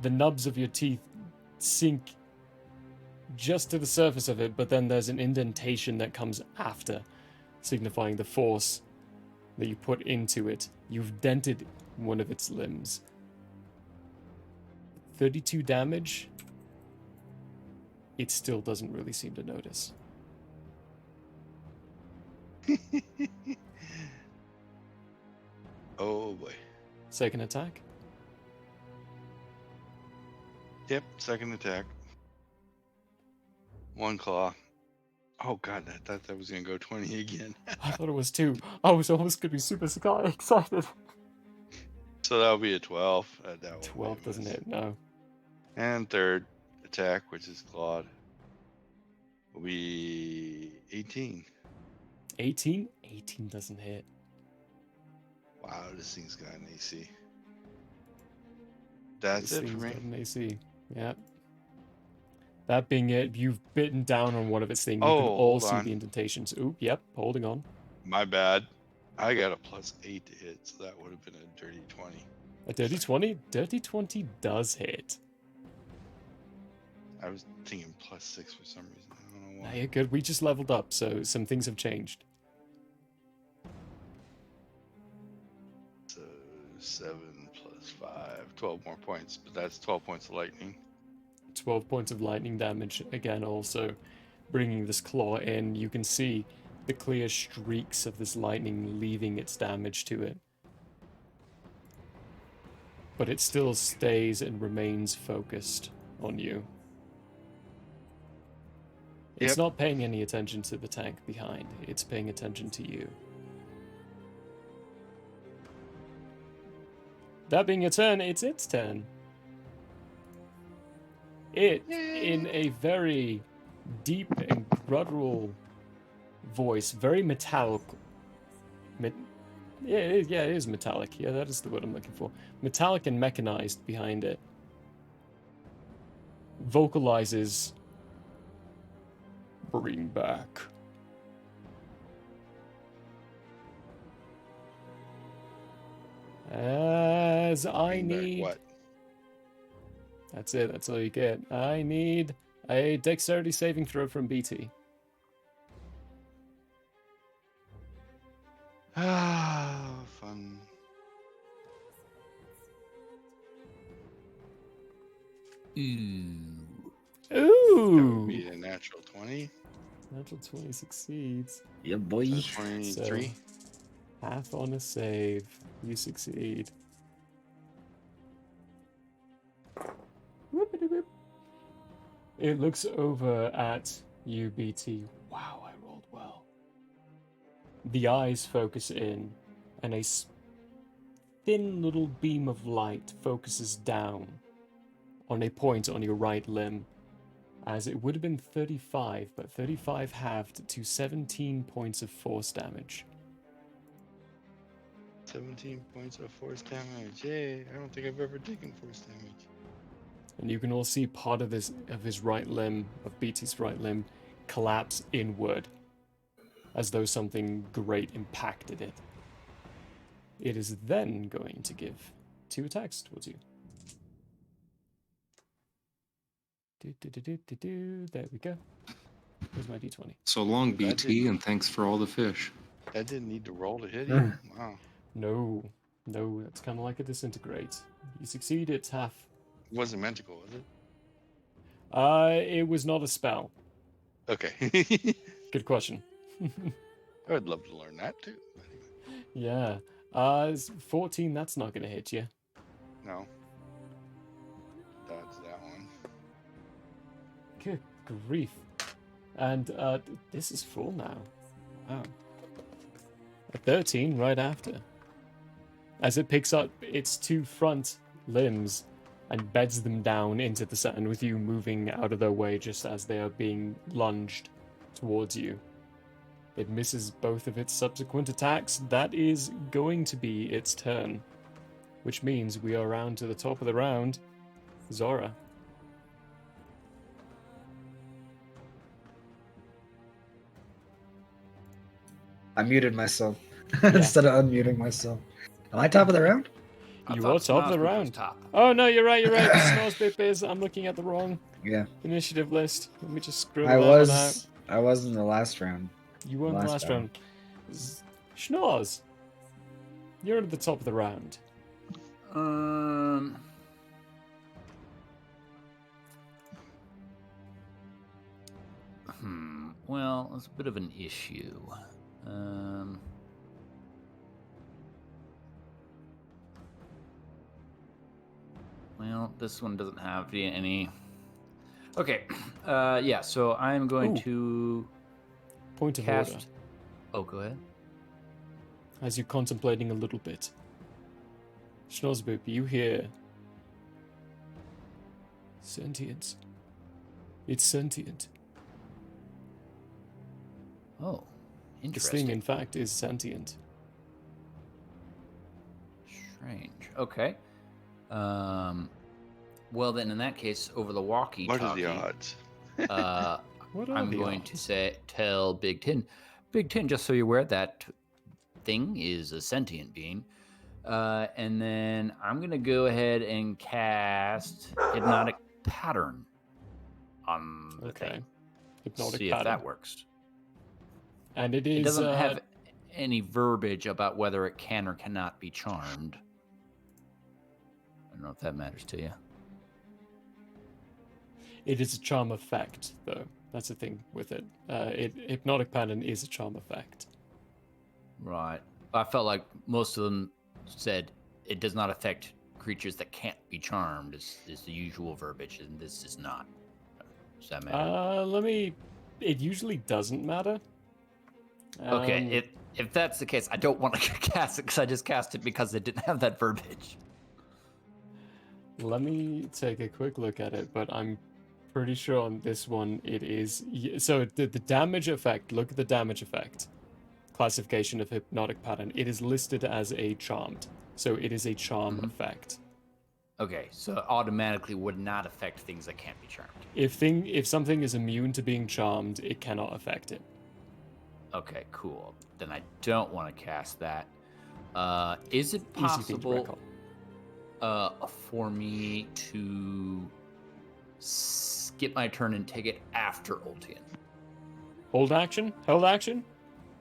The nubs of your teeth sink just to the surface of it, but then there's an indentation that comes after, signifying the force that you put into it. You've dented one of its limbs. 32 damage. It still doesn't really seem to notice. Oh boy. Second attack. Yep, second attack. 1 claw. Oh god, I thought that was gonna go 20 again. I thought it was 2. I was almost going to be super excited. So that'll be a 12. That won't 12 doesn't hit, no. And third attack, which is clawed, will be 18. 18? 18 doesn't hit. Wow, this thing's got an AC. That's This it for thing's me. got an AC. Yep. That being it, you've bitten down on one of its things. You can Oh, all hold see on. the indentations. Oop, yep, holding on. My bad. I got a +8 to hit, so that would have been a dirty 20. A dirty 20? Dirty 20 does hit. I was thinking +6 for some reason. I don't know No, why. you're good. We just leveled up, so some things have changed. So 7 + 5, 12 more points, but that's 12 points of lightning. 12 points of lightning damage again, also bringing this claw in. You can see the clear streaks of this lightning leaving its damage to it. But it still stays and remains focused on you. It's not paying any attention to the tank behind. It's paying attention to you. That being your turn, it's its turn. It, in a very deep and guttural voice, very metallic. Yeah, it is metallic. Yeah, that is the word I'm looking for. Metallic and mechanized behind it. Vocalizes, bring back. As I need... What? That's it, that's all you get. I need a dexterity saving throw from BT. Ah, fun. Ooh. Ooh! That would be a natural 20. Natural 20 succeeds. Yeah, boy. So 23. So, half on a save. You succeed. Whoop-a-doo-whoop. It looks over at you, BT. Wow, I rolled well. The eyes focus in, and a thin little beam of light focuses down on a point on your right limb, as it would have been 35, but 35 halved to 17 points of force damage. 17 points of force damage. Yay, I don't think I've ever taken force damage. And you can all see part of his right limb, of BT's right limb, collapse inward, as though something great impacted it. It is then going to give 2 attacks towards you. There we go. Here's my d20. So long, BT, and thanks for all the fish. That didn't need to roll to hit you. Wow. No, it's kind of like a disintegrate. You succeed, it's half. It wasn't magical, was it? It was not a spell. Okay. Good question. I would love to learn that too. Yeah. 14, that's not going to hit you. No. Dodge that one. Good grief. And this is full now. Wow. A 13 right after. As it picks up its 2 front limbs and beds them down into the sand, with you moving out of their way just as they are being lunged towards you. It misses both of its subsequent attacks. That is going to be its turn. Which means we are round to the top of the round. Zora. I muted myself instead of unmuting myself. Am I top of the round? You are top of the round. Oh no, you're right. Snow's Bip is. I'm looking at the wrong initiative list. Let me just screw that one out. I was in the last round. You were in the last round. Schnoz, you're at the top of the round. Well, it's a bit of an issue. Well, this one doesn't have any. Okay, yeah. So I'm going to. Point of cast. order. Oh, go ahead. As you're contemplating a little bit, Schnozzboop, you hear sentience. It's sentient. Oh, This interesting. thing, in fact, is sentient. Strange. Okay. Well, then, in that case, over the walkie-talkie. What are the odds? What are I'm the going to odds? tell Big Tin. Big Tin, just so you're aware, that thing is a sentient being. And then I'm going to go ahead and cast Hypnotic Pattern on the thing. Hypnotic See pattern. if that works. And it is. It doesn't have any verbiage about whether it can or cannot be charmed. I don't know if that matters to you. It is a charm effect, though. That's the thing with it. Hypnotic pattern is a charm effect. Right. I felt like most of them said it does not affect creatures that can't be charmed, is the usual verbiage, and this is not. Does that matter? It usually doesn't matter. Okay, if that's the case, I don't want to cast it because I just cast it because it didn't have that verbiage. Let me take a quick look at it, but I'm pretty sure on this one it is. So the damage effect, look at the damage effect. Classification of hypnotic pattern. It is listed as a charmed. So it is a charm effect. Okay, so it automatically would not affect things that can't be charmed. If something is immune to being charmed, it cannot affect it. Okay, cool. Then I don't want to cast that. Is it Easy thing to possible for me to skip my turn and take it after Ultian? Hold action? Held action?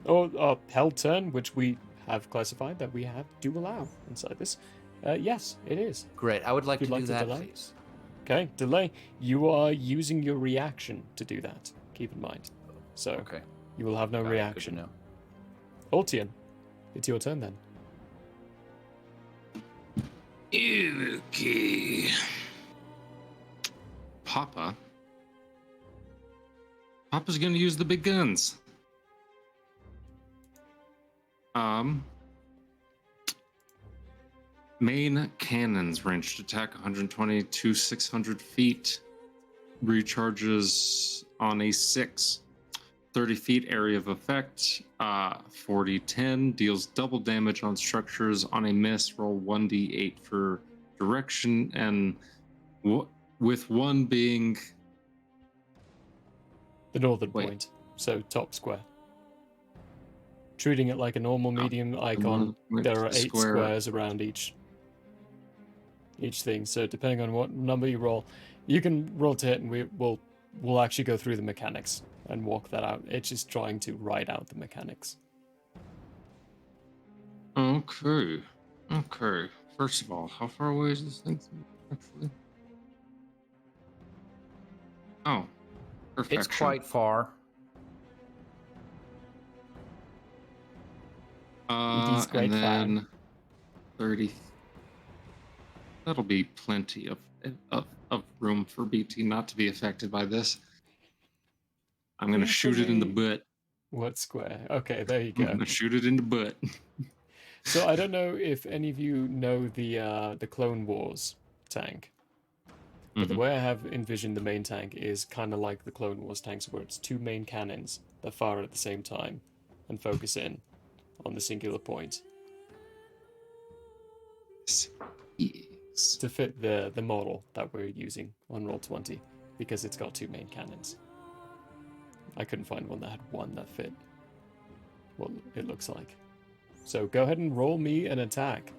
Or held turn, which we have classified that we do allow inside this. Yes, it is. Great. I would like If to you'd do that, delay. please. Okay, delay. You are using your reaction to do that. Keep in mind. So you will have no reaction. Good to know. Ultian, it's your turn then. Okay. Papa's gonna use the big guns. Main cannons, ranged attack 120 to 600 feet. Recharges on a 6. 30 feet area of effect. 40-10. Deals double damage on structures on a miss. Roll 1d8 for direction. And with one being... The northern point. So top square. Treating it like a normal medium icon, there are 8 squares around each thing. So depending on what number you roll, you can roll to hit, and we'll actually go through the mechanics and walk that out. It's just trying to write out the mechanics. Okay. First of all, how far away is this thing actually? Oh, perfection. It's quite far. And then 30. That'll be plenty of room for BT not to be affected by this. I'm gonna shoot it in the butt. What square? Okay, there you go. I'm gonna shoot it in the butt. So I don't know if any of you know the Clone Wars tank. But the way I have envisioned the main tank is kind of like the Clone Wars tanks, where it's 2 main cannons that fire at the same time and focus in on the singular point. Yes. To fit the model that we're using on Roll20, because it's got 2 main cannons. I couldn't find one that had one that fit what it looks like. So go ahead and roll me an attack.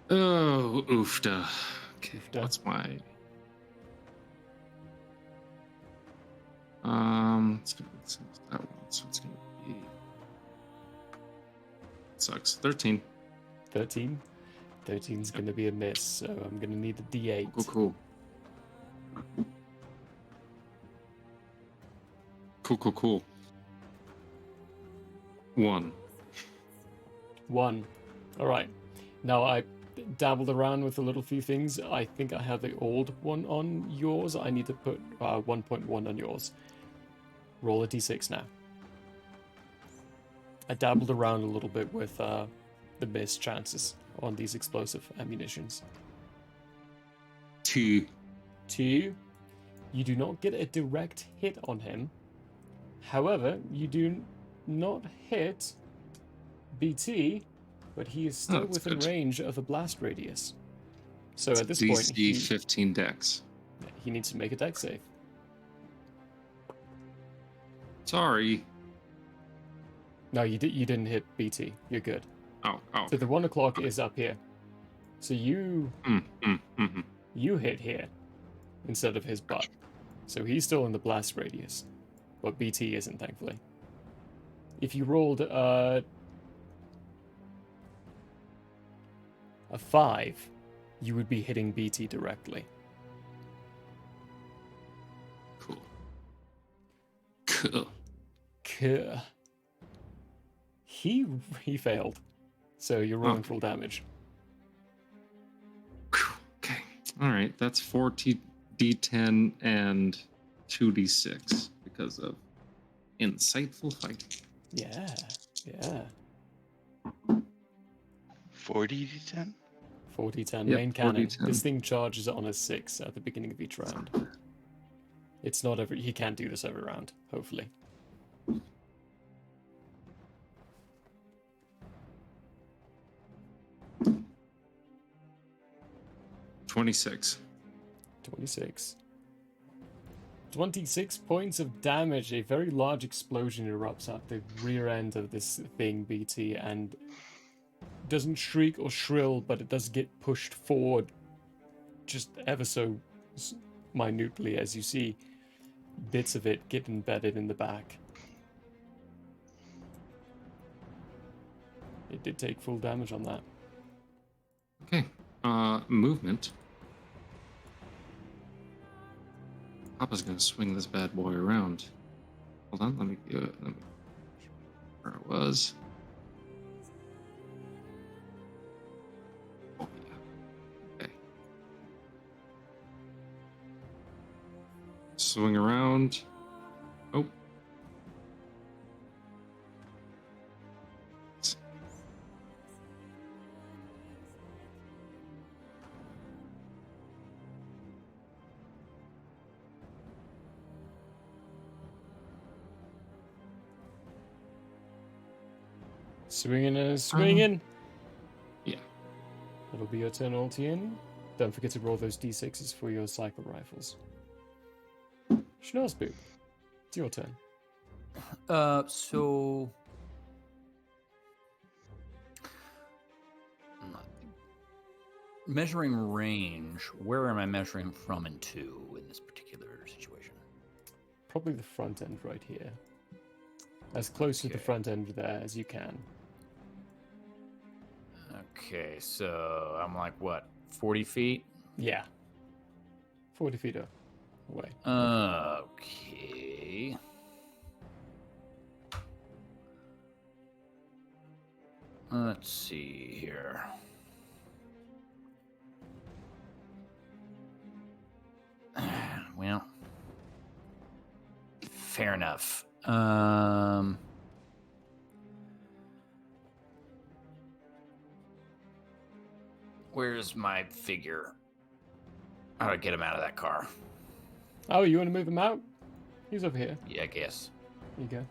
Oh, oofda. Okay, what's my... let's go with that one. So it's gonna be... Sucks. 13. 13? 13's gonna be a miss, so I'm gonna need a d8. Cool. 1. 1. Alright. Now, dabbled around with a little few things. I think I have the old one on yours. I need to put 1.1 on yours. Roll a d6 now. I dabbled around a little bit with the miss chances on these explosive ammunitions. 2. 2. You do not get a direct hit on him. However, you do not hit BT, but he is still that's within good. range of a blast radius. So It's at this DC point, 15 dex. he needs to make a dex save. Sorry. No, you didn't hit BT. You're good. Oh. So the 1 o'clock is up here. So you you hit here instead of his butt. So he's still in the blast radius, but BT isn't, thankfully. If you rolled a 5, you would be hitting BT directly. Cool. He failed. So you're rolling full damage. Okay. All right. That's 4d10 and 2d6 because of insightful fighting. Yeah. 40d10? 4d10 Yep, main cannon. 4d10. This thing charges on a 6 at the beginning of each round. It's not every. He can't do this every round, hopefully. $26. 26 points of damage. A very large explosion erupts at the rear end of this thing, BT, and doesn't shriek or shrill, but it does get pushed forward just ever so minutely as you see bits of it get embedded in the back. It did take full damage on that. Okay. Movement. Papa's gonna swing this bad boy around. Hold on, let me where it was. Oh yeah. Okay. Swing around. Oh. Swinging. Yeah. That'll be your turn, Altian. Don't forget to roll those d6s for your cycle rifles. Schnorsboop, it's your turn. So measuring range, where am I measuring from and to in this particular situation? Probably the front end right here. As close to the front end there as you can. Okay, so I'm like, what, 40 feet? Yeah. 40 feet away. Okay. Let's see here. Well, fair enough. Where's my figure? How do I get him out of that car? Oh, you want to move him out? He's over here. Yeah, I guess. There you go.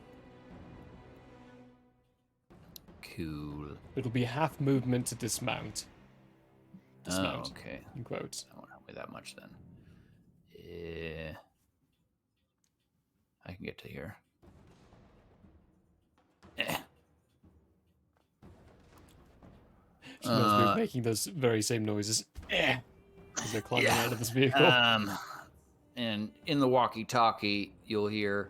Cool. It'll be half movement to dismount. Dismount. Oh, okay. In quotes. That won't help me that much then. I can get to here. Schnorsboop making those very same noises. As they're climbing out of this vehicle. And in the walkie-talkie, you'll hear,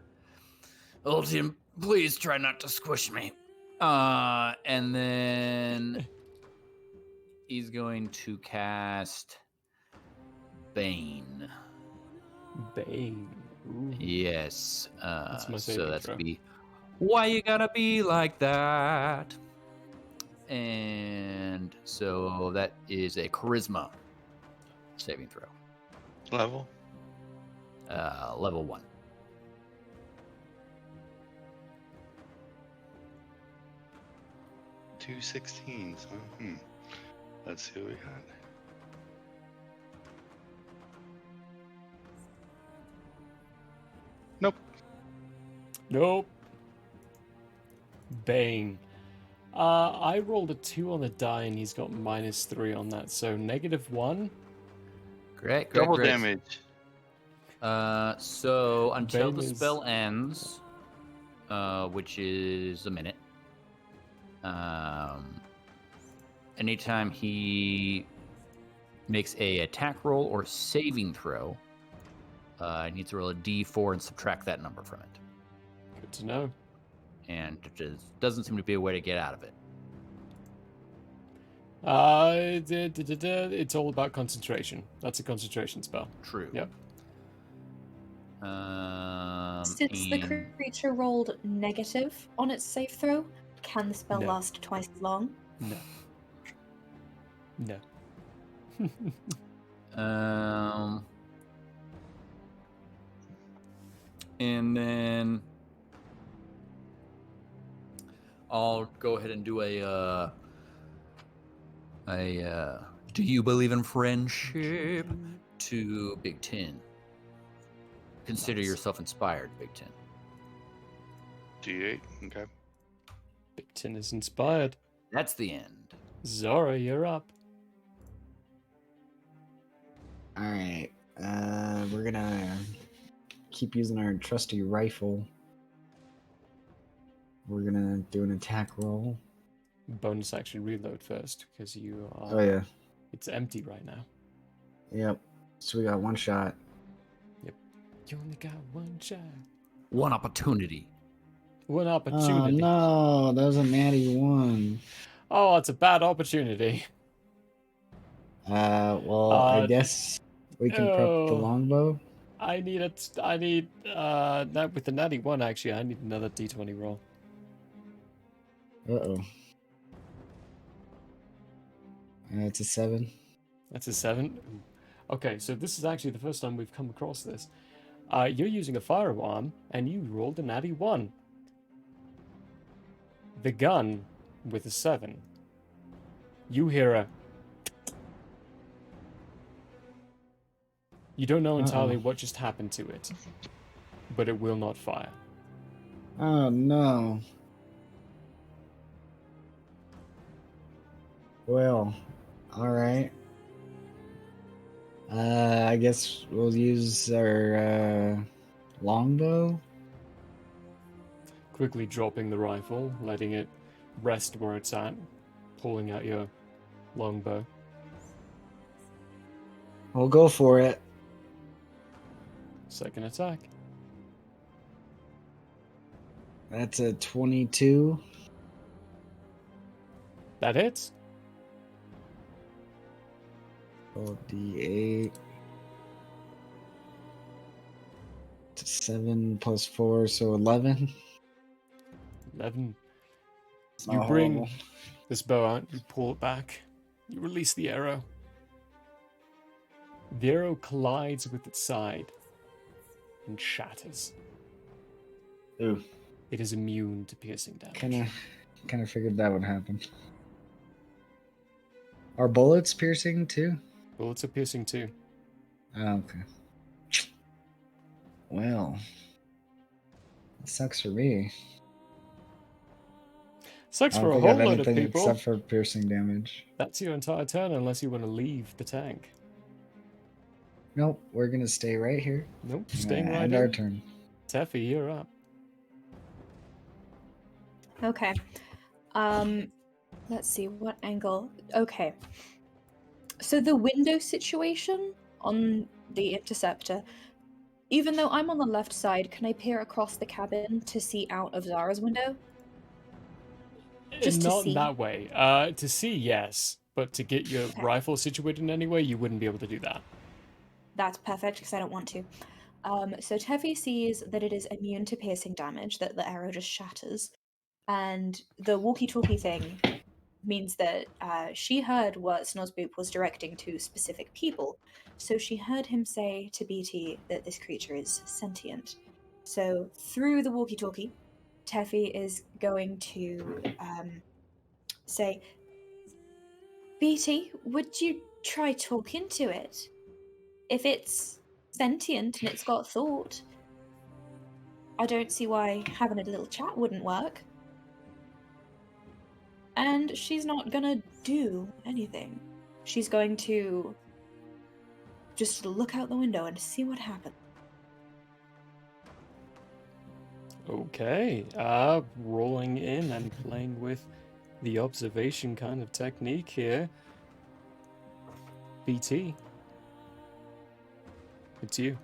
Ultium, please try not to squish me. And then he's going to cast Bane. Bane. Ooh. Yes. That's my so favorite that's throw. be, why you gotta be like that? And so that is a charisma saving throw. Level? Level 1. Two 16s. Huh? Let's see what we got. Nope. Nope. Bang. I rolled a 2 on the die and he's got -3 on that, so -1. Great. Double damage. So until Bane the is- spell ends, which is a minute, anytime he makes a attack roll or saving throw, he needs to roll a d4 and subtract that number from it. Good to know. And it just doesn't seem to be a way to get out of it. It's all about concentration. That's a concentration spell. True. Yep. Since the creature rolled negative on its save throw, can the spell No. last twice as long? No. No. And then I'll go ahead and do a do you believe in friendship to Big Ten. Consider Nice. yourself inspired, Big Ten. D8. Okay. Big Ten is inspired. That's the end. Zora, you're up. All right. We're gonna keep using our trusty rifle. We're gonna do an attack roll. Bonus action reload first, because you are... Oh yeah. It's empty right now. Yep. So we got one shot. Yep. You only got one shot. One opportunity. One Oh opportunity. no, that was a natty 1. Oh, it's a bad opportunity. Well, I guess we can prep the oh. longbow. I need that with the natty 1 actually. I need another d20 roll. Uh-oh. It's a 7. That's a 7. Okay, so this is actually the first time we've come across this. You're using a firearm, and you rolled a natty 1. The gun with a 7. You hear a... You don't know entirely what just happened to it, but it will not fire. Oh no. Well, alright. I guess we'll use our longbow. Quickly dropping the rifle, letting it rest where it's at, pulling out your longbow. We'll go for it. Second attack. That's a 22. That hits. Roll D8. It's 7 plus 4, so 11. 11. It's You not bring horrible. this bow out, you pull it back, you release the arrow. The arrow collides with its side and shatters. Ooh. It is immune to piercing damage. Kind of figured that would happen. Are bullets piercing too? Bullets are piercing too. Oh, okay. Well, that sucks for me. Sucks I for don't a think I whole have load of anything people. except for piercing damage. That's your entire turn unless you want to leave the tank. Nope, we're gonna stay right here. Nope, We're staying gonna right end in. our turn. Teffy, you're up. Okay. Let's see what angle. Okay. So the window situation on the interceptor, even though I'm on the left side, can I peer across the cabin to see out of Zara's window? Just to Not see. in that way. To see, yes, but to get your rifle situated in any way, you wouldn't be able to do that. That's perfect because I don't want to. So Teffy sees that it is immune to piercing damage, that the arrow just shatters. And the walkie-talkie thing means that she heard what Snozboop was directing to specific people. So she heard him say to BT that this creature is sentient. So through the walkie-talkie, Teffy is going to say, BT, would you try talking to it? If it's sentient and it's got thought, I don't see why having a little chat wouldn't work. And she's not gonna do anything. She's going to just look out the window and see what happens. Okay, rolling in and playing with the observation kind of technique here. BT, it's you.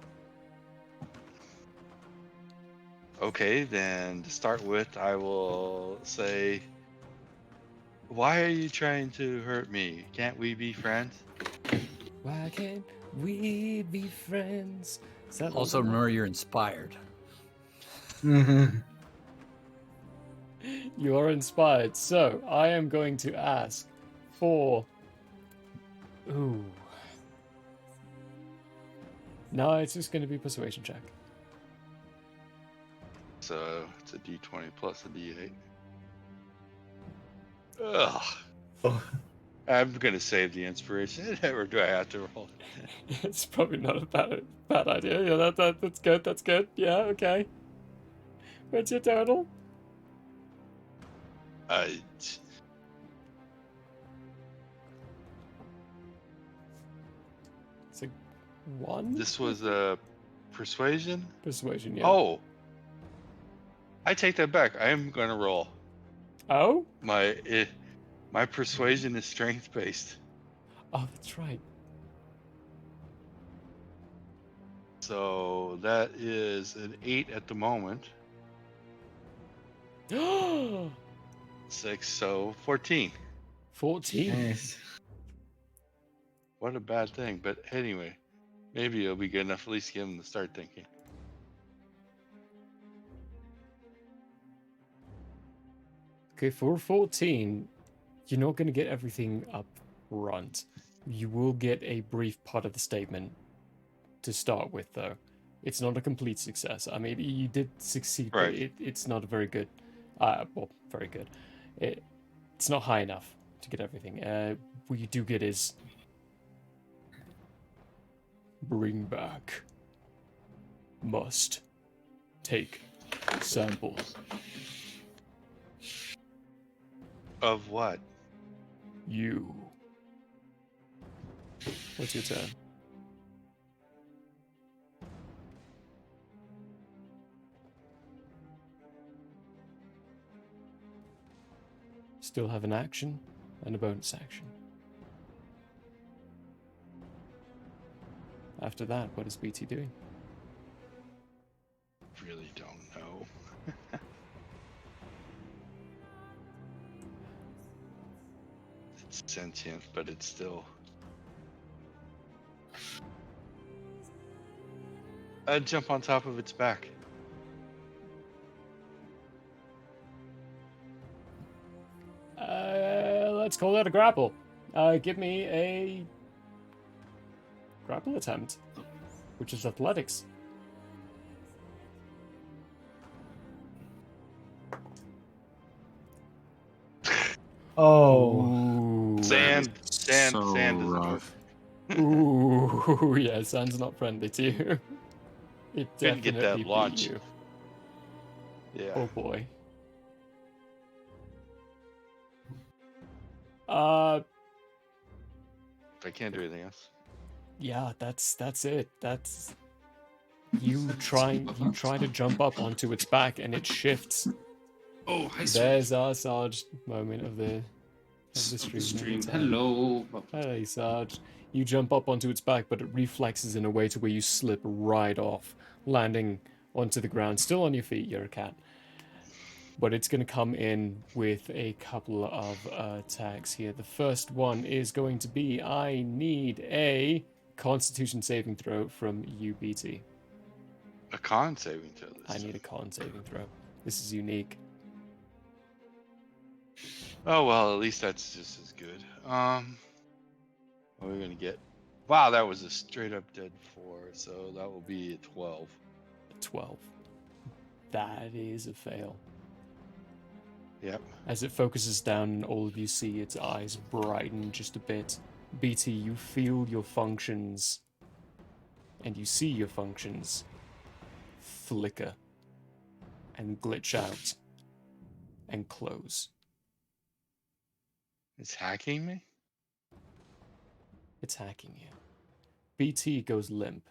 Okay, then to start with, I will say, why are you trying to hurt me? Can't we be friends? Why can't we be friends? Is that Also, remember you're inspired. You are inspired. So, I am going to ask for... Ooh. No, it's just going to be persuasion check. So it's a D20 plus a D8. Ugh. I'm gonna save the inspiration, or do I have to roll? It's probably not a bad idea. Yeah, that's good. That's good. Yeah, okay. What's your total? It's a 1. This was a persuasion. Persuasion, yeah. Oh, I take that back. I am gonna roll. Oh. My persuasion is strength based. Oh, that's right. So that is an 8 at the moment. 6, so 14. 14. Nice. What a bad thing. But anyway, maybe it'll be good enough at least to get him to start thinking. Okay, for 14, you're not going to get everything up front. You will get a brief part of the statement to start with, though. It's not a complete success. I mean, you did succeed, right. But it's not a very good... well, very good. It's not high enough to get everything. What you do get is... Bring back. Must. Take. Samples. Of what? You. What's your turn? Still have an action and a bonus action. After that, what is BT doing? Really don't know. It's sentient, but it's still... I'd jump on top of its back. Let's call that a grapple. Give me a grapple attempt, which is athletics. Oh. Ooh. Sand so doesn't rough. work. Ooh, yeah, sand's not friendly to you. It Couldn't get that definitely beat launch. you. Yeah. Oh boy. I can't do anything else. Yeah, that's it. That's you trying to jump up onto its back and it shifts. Oh, hi, There's our Sarge moment of the stream. Hello. Hey, Sarge. You jump up onto its back, but it reflexes in a way to where you slip right off, landing onto the ground. Still on your feet, you're a cat. But it's going to come in with a couple of attacks here. The first one is going to be, I need a Constitution saving throw from you, BT. A con saving throw. I need a con saving throw. This is unique. Oh well, at least that's just as good. What are we gonna get? Wow, that was a straight up dead 4, so that will be a 12. 12. That is a fail. Yep. As it focuses down and all of you see its eyes brighten just a bit. BT, you feel your functions, and you see your functions flicker and glitch out and close. It's hacking me? It's hacking you. BT goes limp.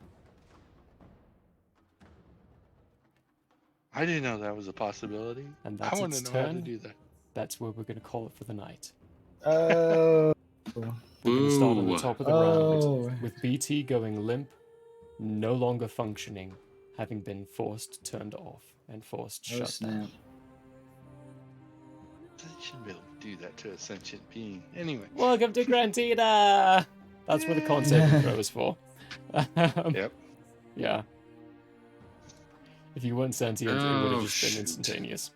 I didn't know that was a possibility. And I that's want its to know how to turn. do that. That's where we're going to call it for the night. Oh. We're going to start at the top of the round with BT going limp, no longer functioning, having been forced turned off and forced shut down. I shouldn't be able to do that to a sentient being. Anyway. Welcome to Grantina! That's what the con saving throw is for. Yep. Yeah. If you weren't sentient, it would have just been shoot. instantaneous.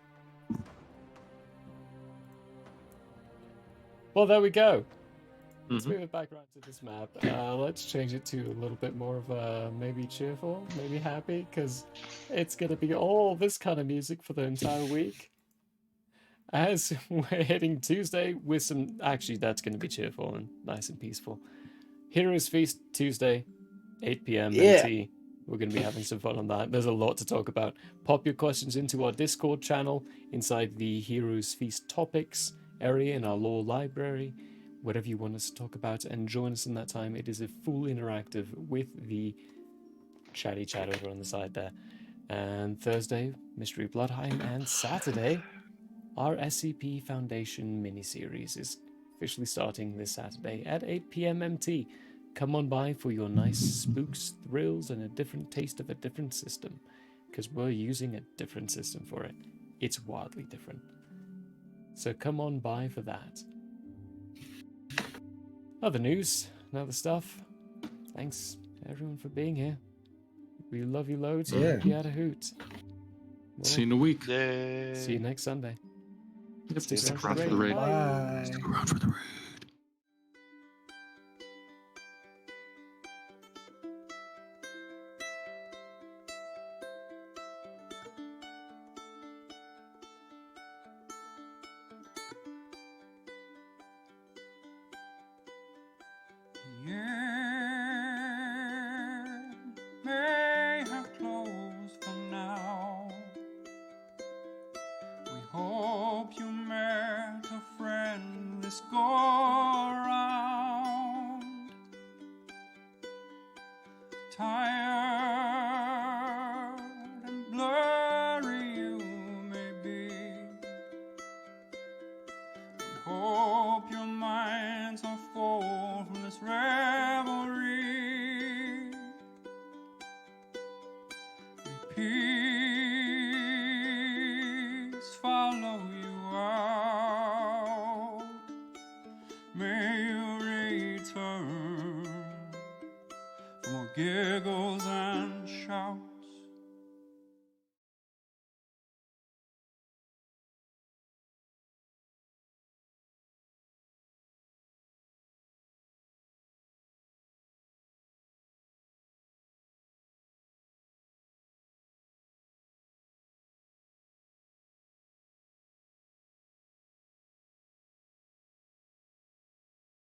Well, there we go. Let's move it back around to this map. Let's change it to a little bit more of a maybe cheerful, maybe happy, because it's going to be all this kind of music for the entire week. As we're hitting Tuesday with some... Actually, that's going to be cheerful and nice and peaceful. Heroes Feast, Tuesday, 8 p.m. MT. We're going to be having some fun on that. There's a lot to talk about. Pop your questions into our Discord channel inside the Heroes Feast topics area in our lore library. Whatever you want us to talk about, and join us in that time. It is a full interactive with the chatty chat over on the side there. And Thursday, Mystery Bloodheim, and Saturday, our SCP Foundation miniseries is officially starting this Saturday at 8 p.m. MT. Come on by for your nice spooks, thrills, and a different taste of a different system, because we're using a different system for it. It's wildly different. So come on by for that. Other news, and other stuff. Thanks everyone for being here. We love you loads. Yeah. Hope you had a hoot. Well, See you in a week. see you next Sunday. Yep, Stay stick around around for the raid. Bye. Stick around for the raid. May have closed for now. We hope you met a friend this go around. Tired and blurry you may be. We hope your minds are full from this revelry. Repeat